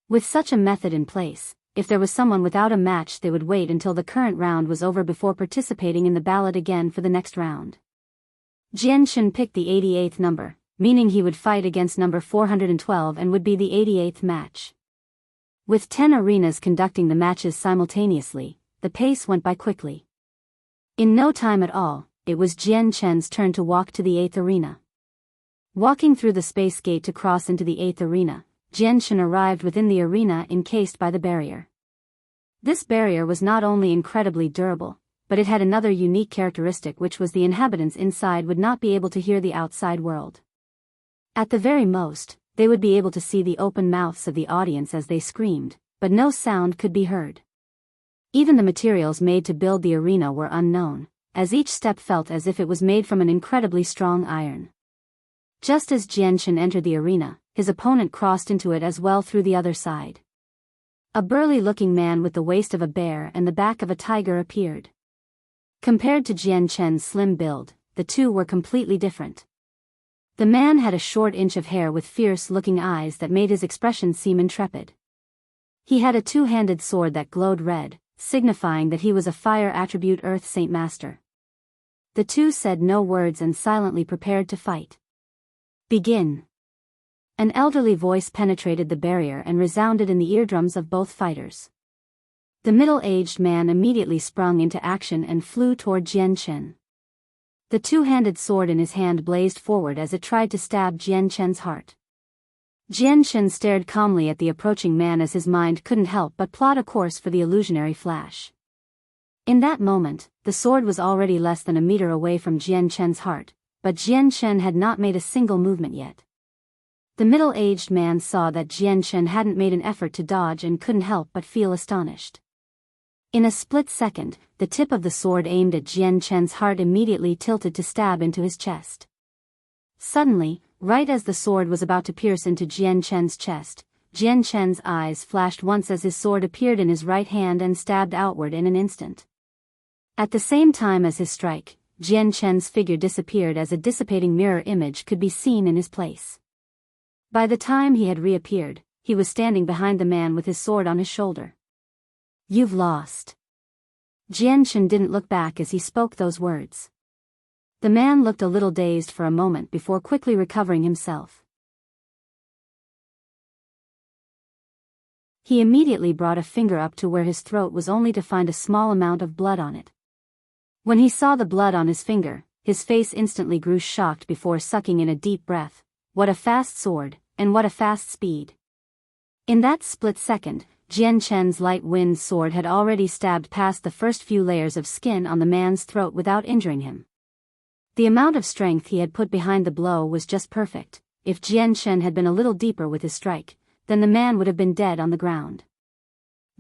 With such a method in place, if there was someone without a match, they would wait until the current round was over before participating in the ballot again for the next round. Jianchen picked the 88th number, meaning he would fight against number 412 and would be the 88th match. With 10 arenas conducting the matches simultaneously, the pace went by quickly. In no time at all, it was Jianchen's turn to walk to the 8th arena. Walking through the space gate to cross into the 8th arena, Jianchen arrived within the arena encased by the barrier. This barrier was not only incredibly durable, but it had another unique characteristic, which was the inhabitants inside would not be able to hear the outside world. At the very most, they would be able to see the open mouths of the audience as they screamed, but no sound could be heard. Even the materials made to build the arena were unknown, as each step felt as if it was made from an incredibly strong iron. Just as Jianchen entered the arena, his opponent crossed into it as well through the other side. A burly-looking man with the waist of a bear and the back of a tiger appeared. Compared to Jianchen's slim build, the two were completely different. The man had a short inch of hair with fierce-looking eyes that made his expression seem intrepid. He had a two-handed sword that glowed red, signifying that he was a fire attribute Earth Saint Master. The two said no words and silently prepared to fight. Begin. An elderly voice penetrated the barrier and resounded in the eardrums of both fighters. The middle-aged man immediately sprung into action and flew toward Jianchen. The two-handed sword in his hand blazed forward as it tried to stab Jianchen's heart. Jianchen stared calmly at the approaching man as his mind couldn't help but plot a course for the illusionary flash. In that moment, the sword was already less than a meter away from Jianchen's heart, but Jianchen had not made a single movement yet. The middle-aged man saw that Jianchen hadn't made an effort to dodge and couldn't help but feel astonished. In a split second, the tip of the sword aimed at Jianchen's heart immediately tilted to stab into his chest. Suddenly, right as the sword was about to pierce into Jianchen's chest, Jianchen's eyes flashed once as his sword appeared in his right hand and stabbed outward in an instant. At the same time as his strike, Jianchen's figure disappeared as a dissipating mirror image could be seen in his place. By the time he had reappeared, he was standing behind the man with his sword on his shoulder. "You've lost." Jianchen didn't look back as he spoke those words. The man looked a little dazed for a moment before quickly recovering himself. He immediately brought a finger up to where his throat was only to find a small amount of blood on it. When he saw the blood on his finger, his face instantly grew shocked before sucking in a deep breath. What a fast sword, and what a fast speed. In that split second, Jianchen's light wind sword had already stabbed past the first few layers of skin on the man's throat without injuring him. The amount of strength he had put behind the blow was just perfect. If Jianchen had been a little deeper with his strike, then the man would have been dead on the ground.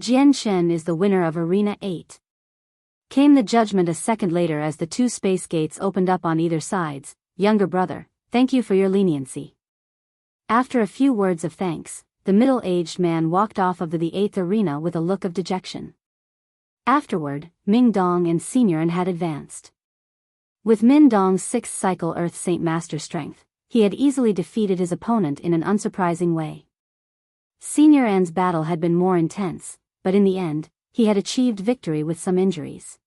Jianchen is the winner of Arena 8. Came the judgment a second later as the two space gates opened up on either sides. "Younger brother, thank you for your leniency." After a few words of thanks, the middle-aged man walked off of the 8th arena with a look of dejection. Afterward, Ming Dong and Senior An had advanced. With Min Dong's 6th cycle Earth Saint Master strength, he had easily defeated his opponent in an unsurprising way. Senior An's battle had been more intense, but in the end, he had achieved victory with some injuries.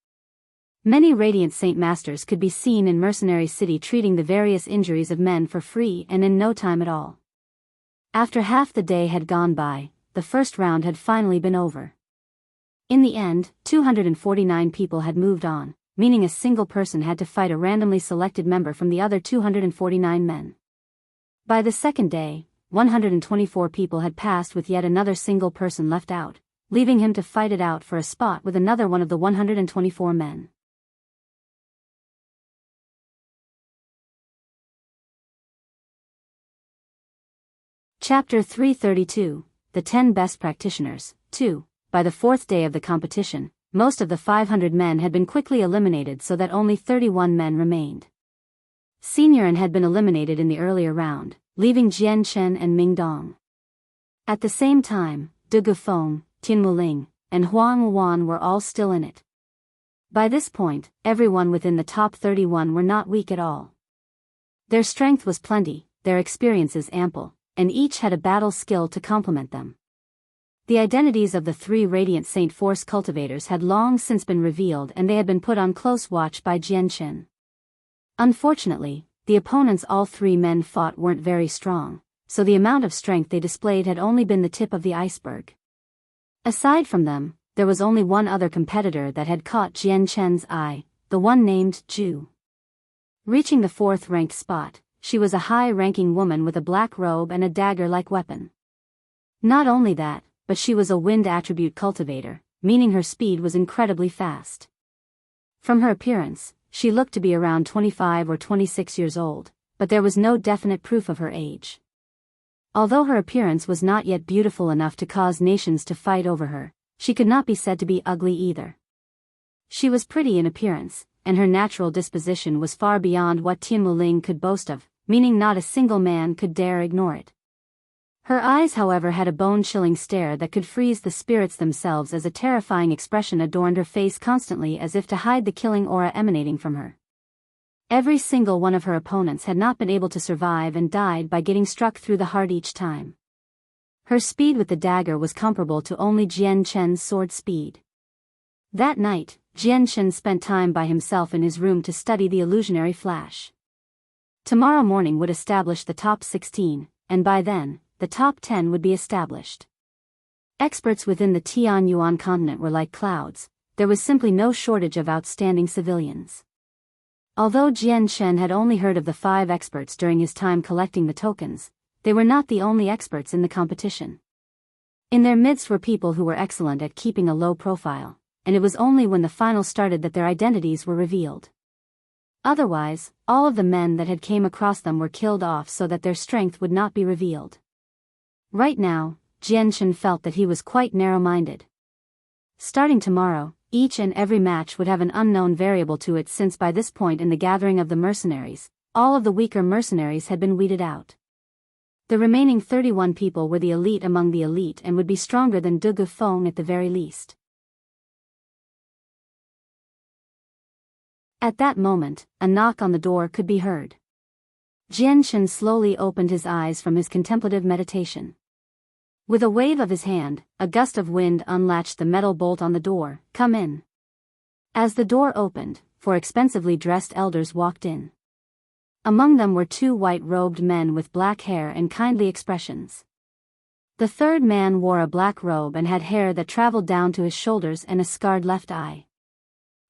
Many Radiant Saint Masters could be seen in Mercenary City treating the various injuries of men for free and in no time at all. After half the day had gone by, the first round had finally been over. In the end, 249 people had moved on, meaning a single person had to fight a randomly selected member from the other 249 men. By the second day, 124 people had passed with yet another single person left out, leaving him to fight it out for a spot with another one of the 124 men. Chapter 332, The 10 Best Practitioners, 2. By the fourth day of the competition, most of the 500 men had been quickly eliminated so that only 31 men remained. Senior An had been eliminated in the earlier round, leaving Jianchen and Ming Dong. At the same time, De Gufeng, Tin Muling, and Huang were all still in it. By this point, everyone within the top 31 were not weak at all. Their strength was plenty, their experiences ample, and each had a battle skill to complement them. The identities of the 3 Radiant Saint Force cultivators had long since been revealed, and they had been put on close watch by Jianchen. Unfortunately, the opponents all 3 men fought weren't very strong, so the amount of strength they displayed had only been the tip of the iceberg. Aside from them, there was only one other competitor that had caught Jianchen's eye, the one named Zhu. Reaching the 4th-ranked spot, she was a high-ranking woman with a black robe and a dagger-like weapon. Not only that, but she was a wind attribute cultivator, meaning her speed was incredibly fast. From her appearance, she looked to be around 25 or 26 years old, but there was no definite proof of her age. Although her appearance was not yet beautiful enough to cause nations to fight over her, she could not be said to be ugly either. She was pretty in appearance, and her natural disposition was far beyond what Tianmuling could boast of, meaning not a single man could dare ignore it. Her eyes, however, had a bone-chilling stare that could freeze the spirits themselves, as a terrifying expression adorned her face constantly, as if to hide the killing aura emanating from her. Every single one of her opponents had not been able to survive and died by getting struck through the heart each time. Her speed with the dagger was comparable to only Jianchen's sword speed. That night, Jianchen spent time by himself in his room to study the illusionary flash. Tomorrow morning would establish the top 16, and by then, the top 10 would be established. Experts within the Tianyuan continent were like clouds. There was simply no shortage of outstanding civilians. Although Jianchen had only heard of the 5 experts during his time collecting the tokens, they were not the only experts in the competition. In their midst were people who were excellent at keeping a low profile, and it was only when the final started that their identities were revealed. Otherwise, all of the men that had came across them were killed off so that their strength would not be revealed. Right now, Jianchen felt that he was quite narrow-minded. Starting tomorrow, each and every match would have an unknown variable to it, since by this point in the gathering of the mercenaries, all of the weaker mercenaries had been weeded out. The remaining 31 people were the elite among the elite and would be stronger than De Feng at the very least. At that moment, a knock on the door could be heard. Jianchen slowly opened his eyes from his contemplative meditation. With a wave of his hand, a gust of wind unlatched the metal bolt on the door. "Come in." As the door opened, 4 expensively dressed elders walked in. Among them were 2 white-robed men with black hair and kindly expressions. The third man wore a black robe and had hair that traveled down to his shoulders and a scarred left eye.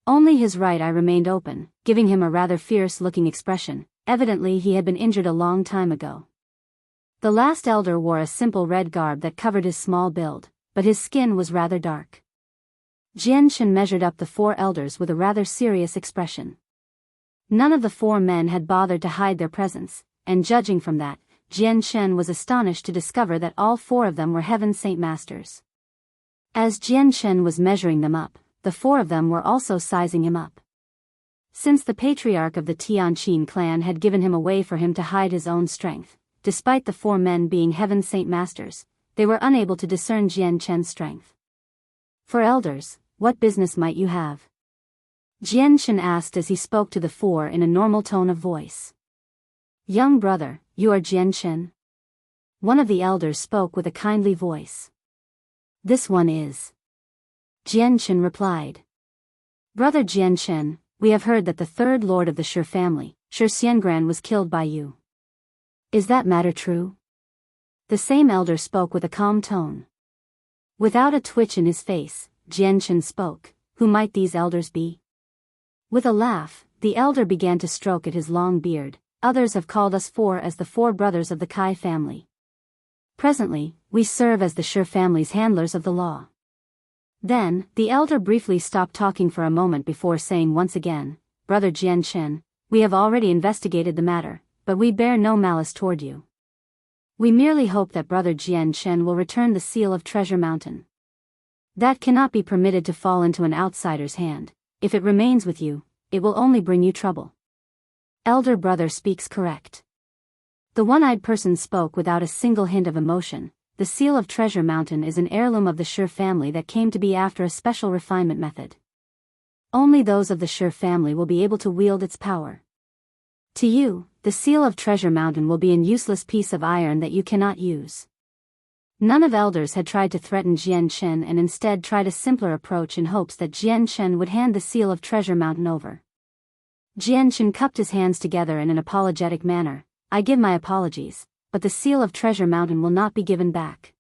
Only his right eye remained open, giving him a rather fierce-looking expression. Evidently he had been injured a long time ago. The last elder wore a simple red garb that covered his small build, but his skin was rather dark. Jianchen measured up the 4 elders with a rather serious expression. None of the 4 men had bothered to hide their presence, and judging from that, Jianchen was astonished to discover that all 4 of them were Heaven Saint Masters. As Jianchen was measuring them up, the 4 of them were also sizing him up. Since the patriarch of the Tianqin clan had given him a way for him to hide his own strength, despite the 4 men being Heaven Saint Masters, they were unable to discern Jianchen's strength. "For elders, what business might you have?" Jianchen asked as he spoke to the 4 in a normal tone of voice. "Young brother, you are Jianchen?" One of the elders spoke with a kindly voice. "This one is." Jianchen replied. "Brother Jianchen, we have heard that the 3rd lord of the Shi family, Shi Xiangran, was killed by you. Is that matter true?" The same elder spoke with a calm tone. Without a twitch in his face, Jianchen spoke. "Who might these elders be?" With a laugh, the elder began to stroke at his long beard. "Others have called us 4 as the 4 brothers of the Kai family. Presently, we serve as the Shi family's handlers of the law." Then, the elder briefly stopped talking for a moment before saying once again, "Brother Jianchen, we have already investigated the matter, but we bear no malice toward you. We merely hope that Brother Jianchen will return the seal of Treasure Mountain. That cannot be permitted to fall into an outsider's hand. If it remains with you, it will only bring you trouble." Elder brother speaks correct. The one-eyed person spoke without a single hint of emotion. "The seal of Treasure Mountain is an heirloom of the Shi family that came to be after a special refinement method. Only those of the Shi family will be able to wield its power. To you, the seal of Treasure Mountain will be an useless piece of iron that you cannot use. None of elders had tried to threaten Jian Chen and instead tried a simpler approach in hopes that Jian Chen would hand the seal of Treasure Mountain over. Jian Chen cupped his hands together in an apologetic manner. I give my apologies, but the seal of Treasure Mountain will not be given back.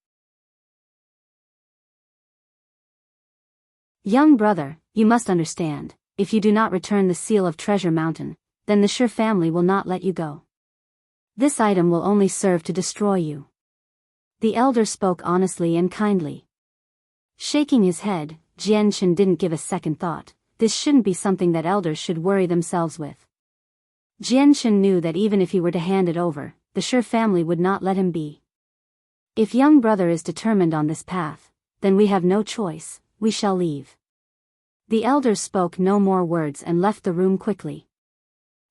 Young brother, you must understand, if you do not return the seal of Treasure Mountain, then the Shi family will not let you go. This item will only serve to destroy you. The elder spoke honestly and kindly. Shaking his head, Jian Chen didn't give a second thought. This shouldn't be something that elders should worry themselves with. Jian Chen knew that even if he were to hand it over, the Shi family would not let him be. If young brother is determined on this path, then we have no choice, we shall leave. The elders spoke no more words and left the room quickly.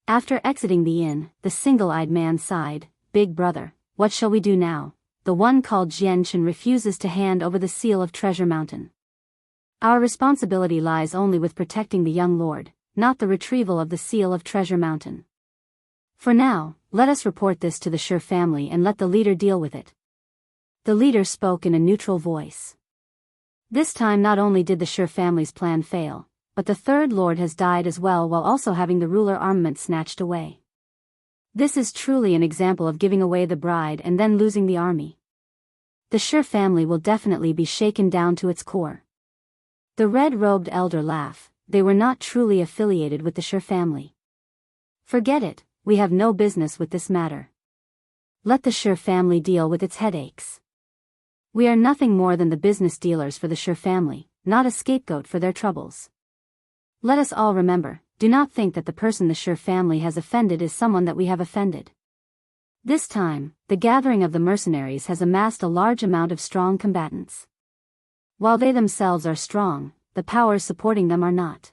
After exiting the inn, the single-eyed man sighed, Big brother, what shall we do now? The one called Jian Chen refuses to hand over the seal of Treasure Mountain. Our responsibility lies only with protecting the young lord, not the retrieval of the seal of Treasure Mountain. For now, let us report this to the Shi family and let the leader deal with it. The leader spoke in a neutral voice. This time not only did the Shi family's plan fail, but the third lord has died as well while also having the ruler armament snatched away. This is truly an example of giving away the bride and then losing the army. The Shi family will definitely be shaken down to its core. The red-robed elder laughed. They were not truly affiliated with the Shi family. Forget it, we have no business with this matter. Let the Shi family deal with its headaches. We are nothing more than the business dealers for the Shi family, not a scapegoat for their troubles. Let us all remember, do not think that the person the Shi family has offended is someone that we have offended. This time, the gathering of the mercenaries has amassed a large amount of strong combatants. While they themselves are strong, the powers supporting them are not.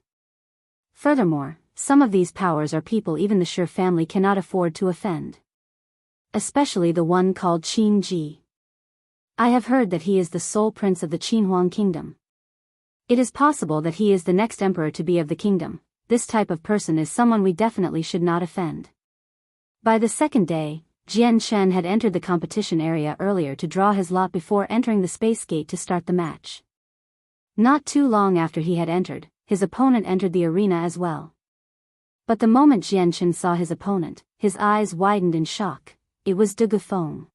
Furthermore, some of these powers are people even the Shi family cannot afford to offend. Especially the one called Qin Ji. I have heard that he is the sole prince of the Huang kingdom. It is possible that he is the next emperor to be of the kingdom. This type of person is someone we definitely should not offend. By the second day, Jian Chen had entered the competition area earlier to draw his lot before entering the space gate to start the match. Not too long after he had entered, his opponent entered the arena as well. But the moment Jian Chen saw his opponent, his eyes widened in shock. It was De Gufeng.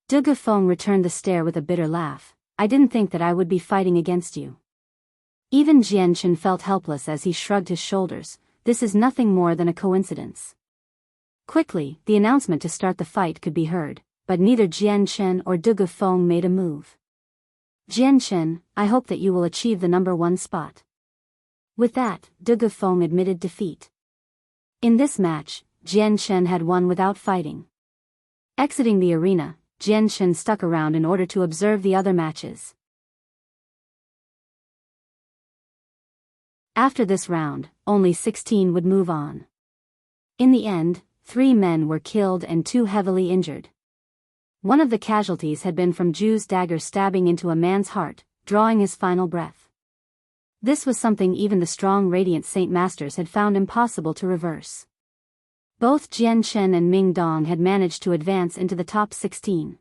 De Gufeng returned the stare with a bitter laugh. I didn't think that I would be fighting against you. Even Jian Chen felt helpless as he shrugged his shoulders. This is nothing more than a coincidence. Quickly, the announcement to start the fight could be heard, but neither Jian Chen or De Gufeng made a move. Jian Chen, I hope that you will achieve the number 1 spot. With that, De Gufeng admitted defeat. In this match, Jian Chen had won without fighting. Exiting the arena, Jian Chen stuck around in order to observe the other matches. After this round, only 16 would move on. In the end, 3 men were killed and 2 heavily injured. One of the casualties had been from Ju's dagger stabbing into a man's heart, drawing his final breath. This was something even the strong Radiant Saint Masters had found impossible to reverse. Both Jian Chen and Ming Dong had managed to advance into the top 16.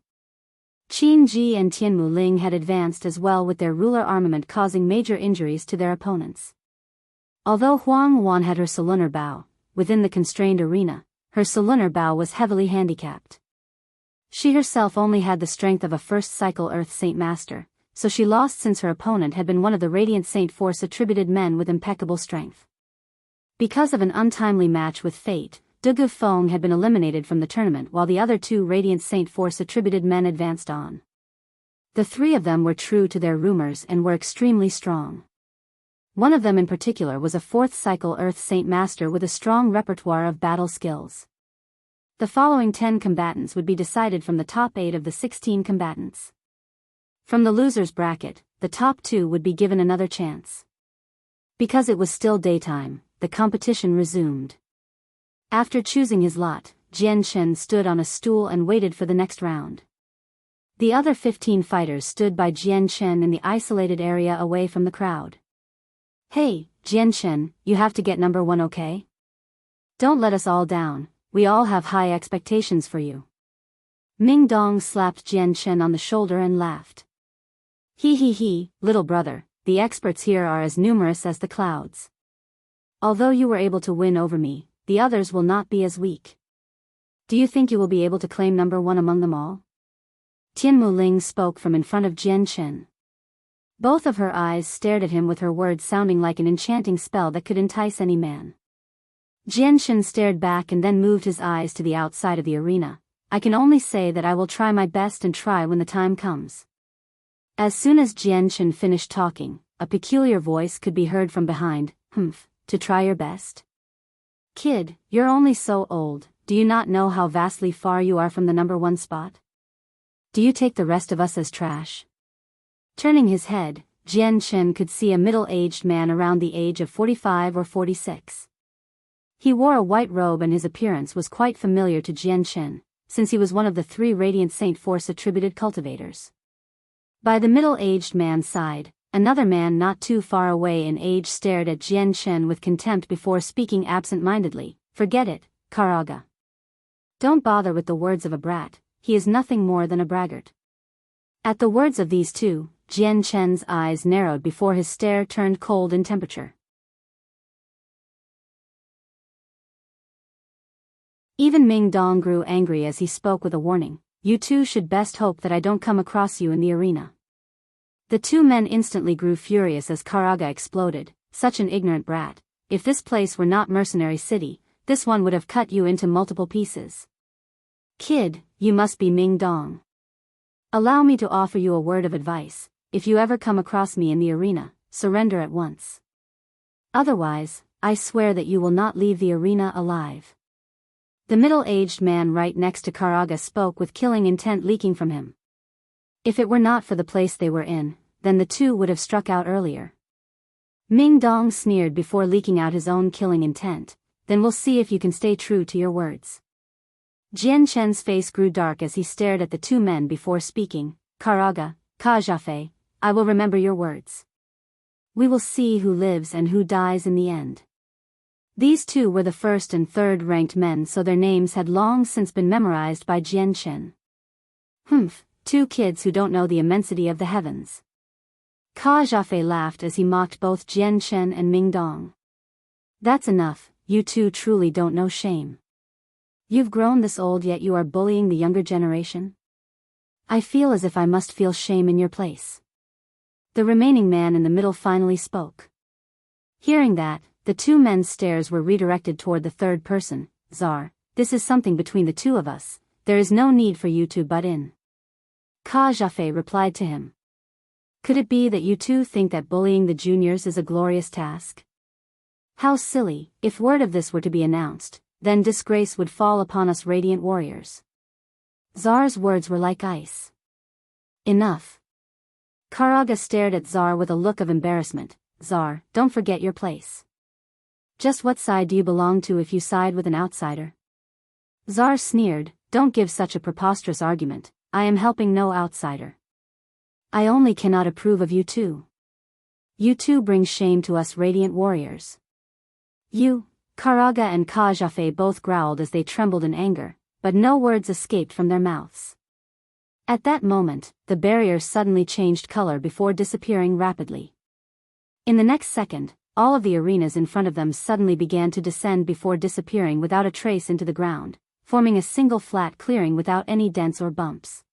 Qin Ji and Tianmu Ling had advanced as well with their ruler armament causing major injuries to their opponents. Although Huang had her Lunar Bow, within the constrained arena, her Lunar Bow was heavily handicapped. She herself only had the strength of a first cycle Earth Saint Master, so she lost since her opponent had been one of the Radiant Saint Force attributed men with impeccable strength. Because of an untimely match with fate, De Gufeng had been eliminated from the tournament while the other 2 Radiant Saint Force attributed men advanced on. The 3 of them were true to their rumors and were extremely strong. One of them in particular was a 4th cycle Earth Saint Master with a strong repertoire of battle skills. The following 10 combatants would be decided from the top 8 of the 16 combatants. From the losers bracket, the top 2 would be given another chance. Because it was still daytime, the competition resumed. After choosing his lot, Jian Chen stood on a stool and waited for the next round. The other 15 fighters stood by Jian Chen in the isolated area away from the crowd. Hey, Jian Chen, you have to get number 1, okay? Don't let us all down, we all have high expectations for you. Ming Dong slapped Jian Chen on the shoulder and laughed. He, little brother, the experts here are as numerous as the clouds. Although you were able to win over me, the others will not be as weak. Do you think you will be able to claim number one among them all? Tian Muling spoke from in front of Jian Chen. Both of her eyes stared at him with her words sounding like an enchanting spell that could entice any man. Jian Chen stared back and then moved his eyes to the outside of the arena. I can only say that I will try my best and try when the time comes. As soon as Jian Chen finished talking, a peculiar voice could be heard from behind. To try your best? Kid, you're only so old, do you not know how vastly far you are from the number one spot? Do you take the rest of us as trash? Turning his head, Jian Chen could see a middle-aged man around the age of 45 or 46. He wore a white robe and his appearance was quite familiar to Jian Chen, since he was one of the 3 Radiant Saint Force attributed cultivators. By the middle-aged man's side, another man not too far away in age stared at Jian Chen with contempt before speaking absent-mindedly. Forget it, Karaga. Don't bother with the words of a brat, he is nothing more than a braggart. At the words of these two, Jian Chen's eyes narrowed before his stare turned cold in temperature. Even Ming Dong grew angry as he spoke with a warning. You two should best hope that I don't come across you in the arena. The two men instantly grew furious as Karaga exploded. Such an ignorant brat. If this place were not Mercenary City, this one would have cut you into multiple pieces. Kid, you must be Ming Dong. Allow me to offer you a word of advice. If you ever come across me in the arena, surrender at once. Otherwise, I swear that you will not leave the arena alive. The middle-aged man right next to Karaga spoke with killing intent leaking from him. If it were not for the place they were in, then the two would have struck out earlier. Ming Dong sneered before leaking out his own killing intent. Then we'll see if you can stay true to your words. Jian Chen's face grew dark as he stared at the two men before speaking. Karaga, Kajafei, I will remember your words. We will see who lives and who dies in the end. These two were the first and third ranked men, so their names had long since been memorized by Jian Chen. Two kids who don't know the immensity of the heavens. Kajafei laughed as he mocked both Jian Chen and Ming Dong. That's enough, you two truly don't know shame. You've grown this old yet you are bullying the younger generation? I feel as if I must feel shame in your place. The remaining man in the middle finally spoke. Hearing that, the two men's stares were redirected toward the third person. Czar, this is something between the two of us, there is no need for you to butt in. Kajafei replied to him. Could it be that you two think that bullying the juniors is a glorious task? How silly, if word of this were to be announced, then disgrace would fall upon us radiant warriors. Czar's words were like ice. Enough. Karaga stared at Czar with a look of embarrassment. Czar, don't forget your place. Just what side do you belong to if you side with an outsider? Czar sneered, don't give such a preposterous argument, I am helping no outsider. I only cannot approve of you two. You two bring shame to us radiant warriors. You, Karaga and Kajafei both growled as they trembled in anger, but no words escaped from their mouths. At that moment, the barrier suddenly changed color before disappearing rapidly. In the next second, all of the arenas in front of them suddenly began to descend before disappearing without a trace into the ground, forming a single flat clearing without any dents or bumps.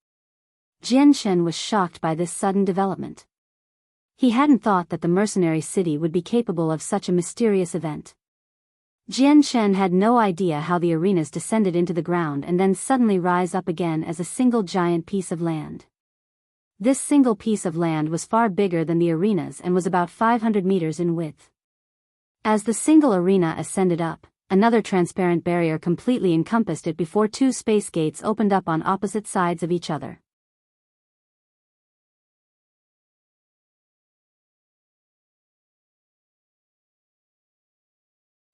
Jian Chen was shocked by this sudden development. He hadn't thought that the mercenary city would be capable of such a mysterious event. Jian Chen had no idea how the arenas descended into the ground and then suddenly rise up again as a single giant piece of land. This single piece of land was far bigger than the arenas and was about 500 meters in width. As the single arena ascended up, another transparent barrier completely encompassed it before two space gates opened up on opposite sides of each other.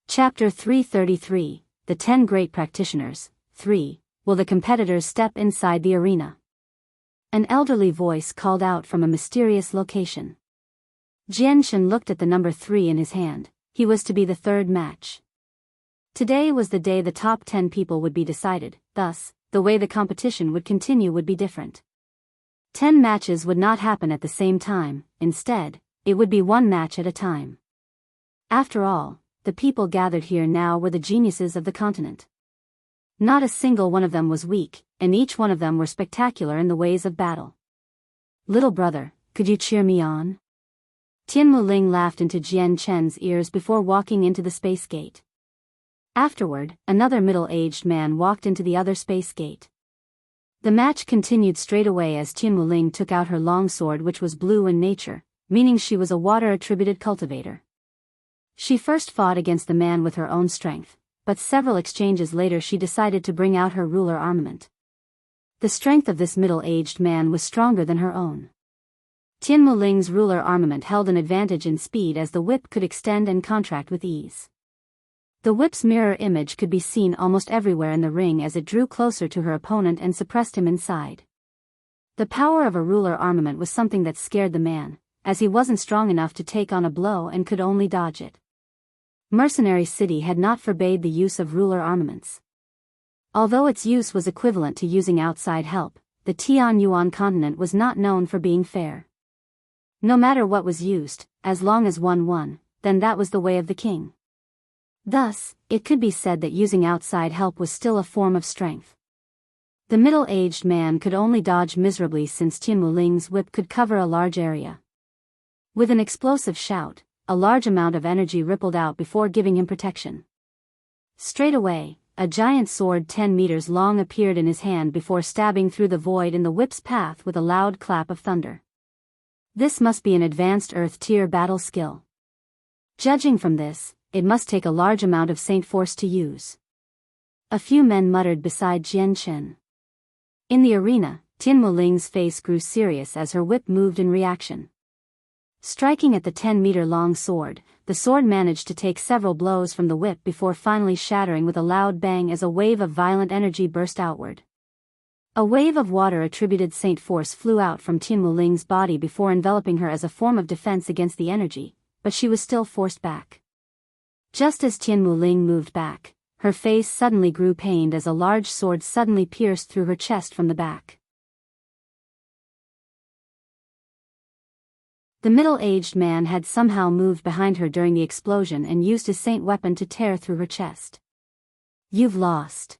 Chapter 333, The 10 Great Practitioners. 3. Will the competitors step inside the arena? An elderly voice called out from a mysterious location. Jian Chen looked at the number 3 in his hand. He was to be the third match. Today was the day the top 10 people would be decided, thus, the way the competition would continue would be different. 10 matches would not happen at the same time, instead, it would be one match at a time. After all, the people gathered here now were the geniuses of the continent. Not a single one of them was weak, and each one of them were spectacular in the ways of battle. Little brother, could you cheer me on? Tian Muling laughed into Jian Chen's ears before walking into the space gate. Afterward, another middle-aged man walked into the other space gate. The match continued straight away as Tian Muling took out her long sword, which was blue in nature, meaning she was a water-attributed cultivator. She first fought against the man with her own strength, but several exchanges later she decided to bring out her ruler armament. The strength of this middle-aged man was stronger than her own. Tian Muling's ruler armament held an advantage in speed as the whip could extend and contract with ease. The whip's mirror image could be seen almost everywhere in the ring as it drew closer to her opponent and suppressed him inside. The power of a ruler armament was something that scared the man, as he wasn't strong enough to take on a blow and could only dodge it. Mercenary City had not forbade the use of ruler armaments. Although its use was equivalent to using outside help, the Tianyuan continent was not known for being fair. No matter what was used, as long as one won, then that was the way of the king. Thus, it could be said that using outside help was still a form of strength. The middle-aged man could only dodge miserably since Tian Muling's whip could cover a large area. With an explosive shout, a large amount of energy rippled out before giving him protection. Straight away, a giant sword 10 meters long appeared in his hand before stabbing through the void in the whip's path with a loud clap of thunder. This must be an advanced Earth-tier battle skill. Judging from this, it must take a large amount of Saint Force to use. A few men muttered beside Jian Chen. In the arena, Tian Muling's face grew serious as her whip moved in reaction. Striking at the 10-meter-long sword, the sword managed to take several blows from the whip before finally shattering with a loud bang as a wave of violent energy burst outward. A wave of water-attributed Saint Force flew out from Tian Muling's body before enveloping her as a form of defense against the energy, but she was still forced back. Just as Tian Muling moved back, her face suddenly grew pained as a large sword suddenly pierced through her chest from the back. The middle-aged man had somehow moved behind her during the explosion and used his saint weapon to tear through her chest. "You've lost."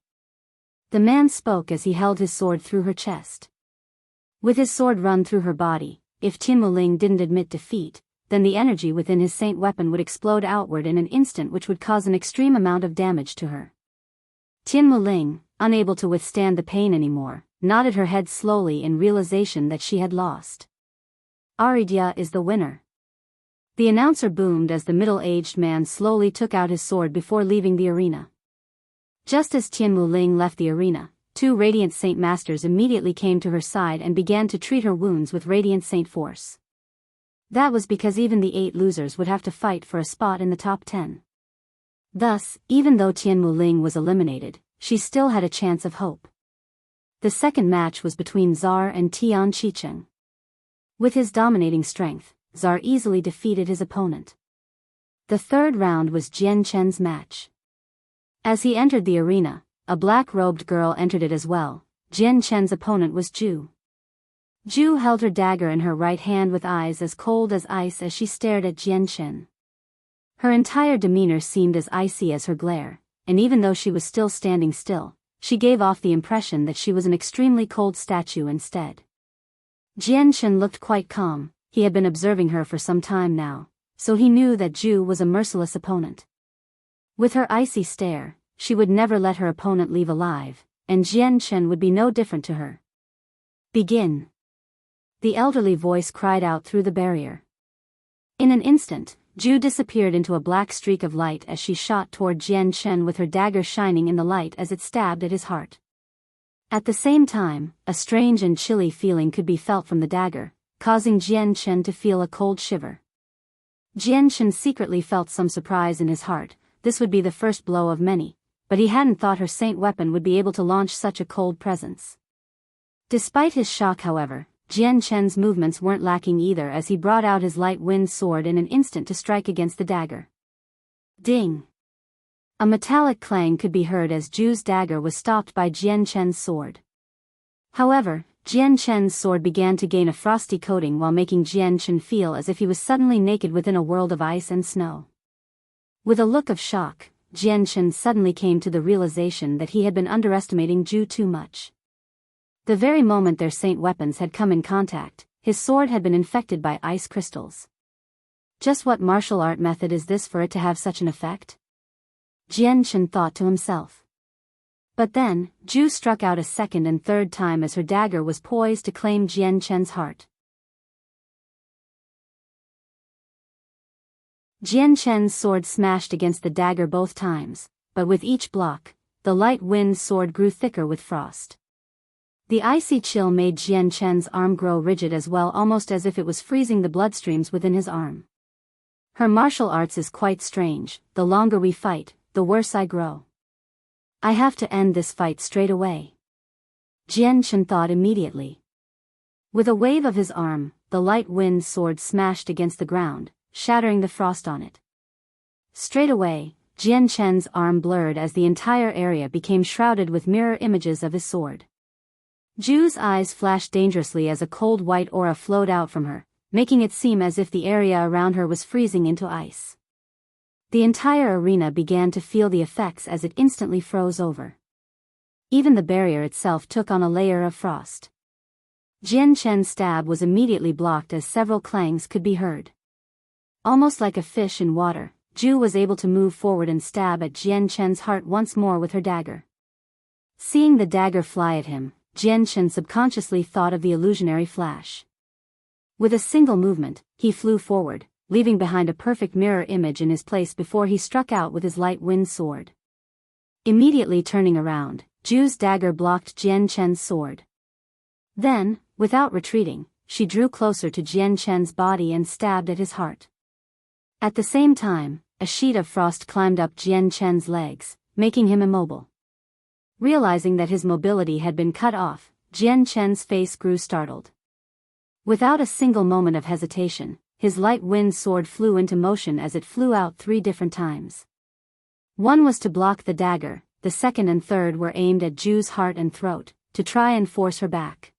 The man spoke as he held his sword through her chest. With his sword run through her body, if Tian Muling didn't admit defeat, then the energy within his saint weapon would explode outward in an instant, which would cause an extreme amount of damage to her. Tian Muling, unable to withstand the pain anymore, nodded her head slowly in realization that she had lost. Aridia is the winner. The announcer boomed as the middle-aged man slowly took out his sword before leaving the arena. Just as Tian Muling left the arena, 2 Radiant Saint Masters immediately came to her side and began to treat her wounds with Radiant Saint Force. That was because even the 8 losers would have to fight for a spot in the top 10. Thus, even though Tian Muling was eliminated, she still had a chance of hope. The second match was between Zar and Tian Qicheng. With his dominating strength, Zar easily defeated his opponent. The third round was Jian Chen's match. As he entered the arena, a black-robed girl entered it as well. Jian Chen's opponent was Zhu. Zhu held her dagger in her right hand with eyes as cold as ice as she stared at Jian Chen. Her entire demeanor seemed as icy as her glare, and even though she was still standing still, she gave off the impression that she was an extremely cold statue instead. Jian Chen looked quite calm. He had been observing her for some time now, so he knew that Zhu was a merciless opponent. With her icy stare, she would never let her opponent leave alive, and Jian Chen would be no different to her. "Begin." The elderly voice cried out through the barrier. In an instant, Zhu disappeared into a black streak of light as she shot toward Jian Chen with her dagger shining in the light as it stabbed at his heart. At the same time, a strange and chilly feeling could be felt from the dagger, causing Jian Chen to feel a cold shiver. Jian Chen secretly felt some surprise in his heart. This would be the first blow of many, but he hadn't thought her saint weapon would be able to launch such a cold presence. Despite his shock, however, Jian Chen's movements weren't lacking either as he brought out his light wind sword in an instant to strike against the dagger. Ding! A metallic clang could be heard as Ju's dagger was stopped by Jian Chen's sword. However, Jian Chen's sword began to gain a frosty coating while making Jian Chen feel as if he was suddenly naked within a world of ice and snow. With a look of shock, Jian Chen suddenly came to the realization that he had been underestimating Ju too much. The very moment their saint weapons had come in contact, his sword had been infected by ice crystals. Just what martial art method is this for it to have such an effect? Jian Chen thought to himself. But then, Ju struck out a second and third time as her dagger was poised to claim Jian Chen's heart. Jian Chen's sword smashed against the dagger both times, but with each block, the light wind sword grew thicker with frost. The icy chill made Jian Chen's arm grow rigid as well, almost as if it was freezing the bloodstreams within his arm. Her martial arts is quite strange. The longer we fight, the worse I grow. I have to end this fight straight away. Jian Chen thought immediately. With a wave of his arm, the light wind sword smashed against the ground, shattering the frost on it. Straight away, Jian Chen's arm blurred as the entire area became shrouded with mirror images of his sword. Ju's eyes flashed dangerously as a cold white aura flowed out from her, making it seem as if the area around her was freezing into ice. The entire arena began to feel the effects as it instantly froze over. Even the barrier itself took on a layer of frost. Jian Chen's stab was immediately blocked as several clangs could be heard. Almost like a fish in water, Ju was able to move forward and stab at Jian Chen's heart once more with her dagger. Seeing the dagger fly at him, Jian Chen subconsciously thought of the illusionary flash. With a single movement, he flew forward, leaving behind a perfect mirror image in his place before he struck out with his light wind sword. Immediately turning around, Ju's dagger blocked Jian Chen's sword. Then, without retreating, she drew closer to Jian Chen's body and stabbed at his heart. At the same time, a sheet of frost climbed up Jian Chen's legs, making him immobile. Realizing that his mobility had been cut off, Jian Chen's face grew startled. Without a single moment of hesitation, his light wind sword flew into motion as it flew out 3 different times. One was to block the dagger, the second and third were aimed at Ju's heart and throat, to try and force her back.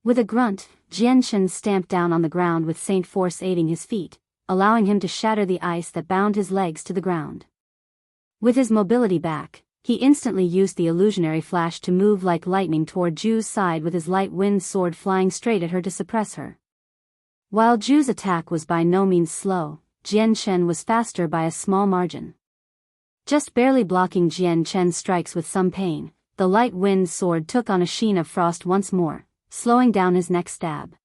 With a grunt, Jian Chen stamped down on the ground with Saint Force aiding his feet, allowing him to shatter the ice that bound his legs to the ground. With his mobility back, he instantly used the illusionary flash to move like lightning toward Ju's side with his light wind sword flying straight at her to suppress her. While Ju's attack was by no means slow, Jian Chen was faster by a small margin. Just barely blocking Jian Chen's strikes with some pain, the light wind sword took on a sheen of frost once more, slowing down his next stab.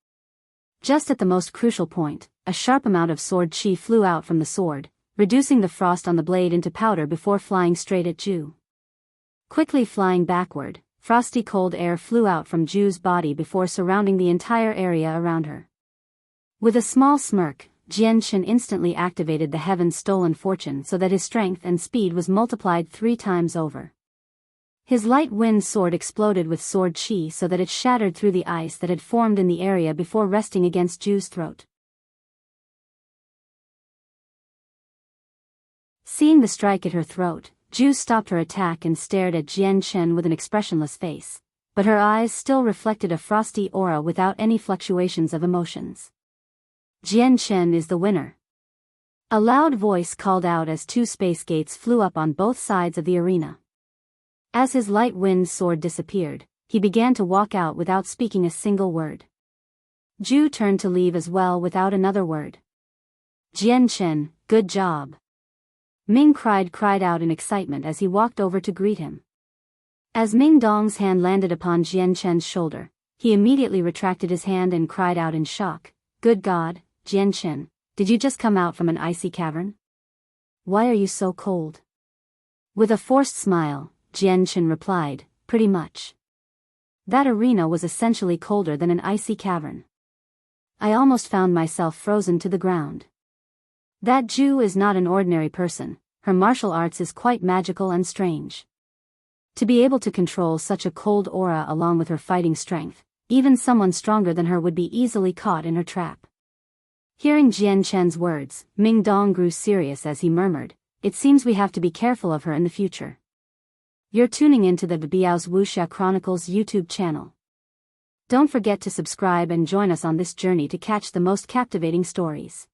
Just at the most crucial point, a sharp amount of sword chi flew out from the sword, reducing the frost on the blade into powder before flying straight at Ju. Quickly flying backward, frosty cold air flew out from Ju's body before surrounding the entire area around her. With a small smirk, Jian Chen instantly activated the Heaven's Stolen Fortune so that his strength and speed was multiplied 3 times over. His light wind sword exploded with sword chi so that it shattered through the ice that had formed in the area before resting against Ju's throat. Seeing the strike at her throat, Ju stopped her attack and stared at Jian Chen with an expressionless face, but her eyes still reflected a frosty aura without any fluctuations of emotions. Jian Chen is the winner. A loud voice called out as 2 space gates flew up on both sides of the arena. As his light wind sword disappeared, he began to walk out without speaking a single word. Ju turned to leave as well without another word. Jian Chen, good job. Ming cried out in excitement as he walked over to greet him. As Ming Dong's hand landed upon Jian Chen's shoulder, he immediately retracted his hand and cried out in shock, "Good God, Jian Chen, did you just come out from an icy cavern? Why are you so cold?" With a forced smile, Jian Chen replied, "Pretty much. That arena was essentially colder than an icy cavern. I almost found myself frozen to the ground. That Ju is not an ordinary person, her martial arts is quite magical and strange. To be able to control such a cold aura along with her fighting strength, even someone stronger than her would be easily caught in her trap." Hearing Jian Chen's words, Ming Dong grew serious as he murmured, it seems we have to be careful of her in the future. You're tuning into the Biyao's Wuxia Chronicles YouTube channel. Don't forget to subscribe and join us on this journey to catch the most captivating stories.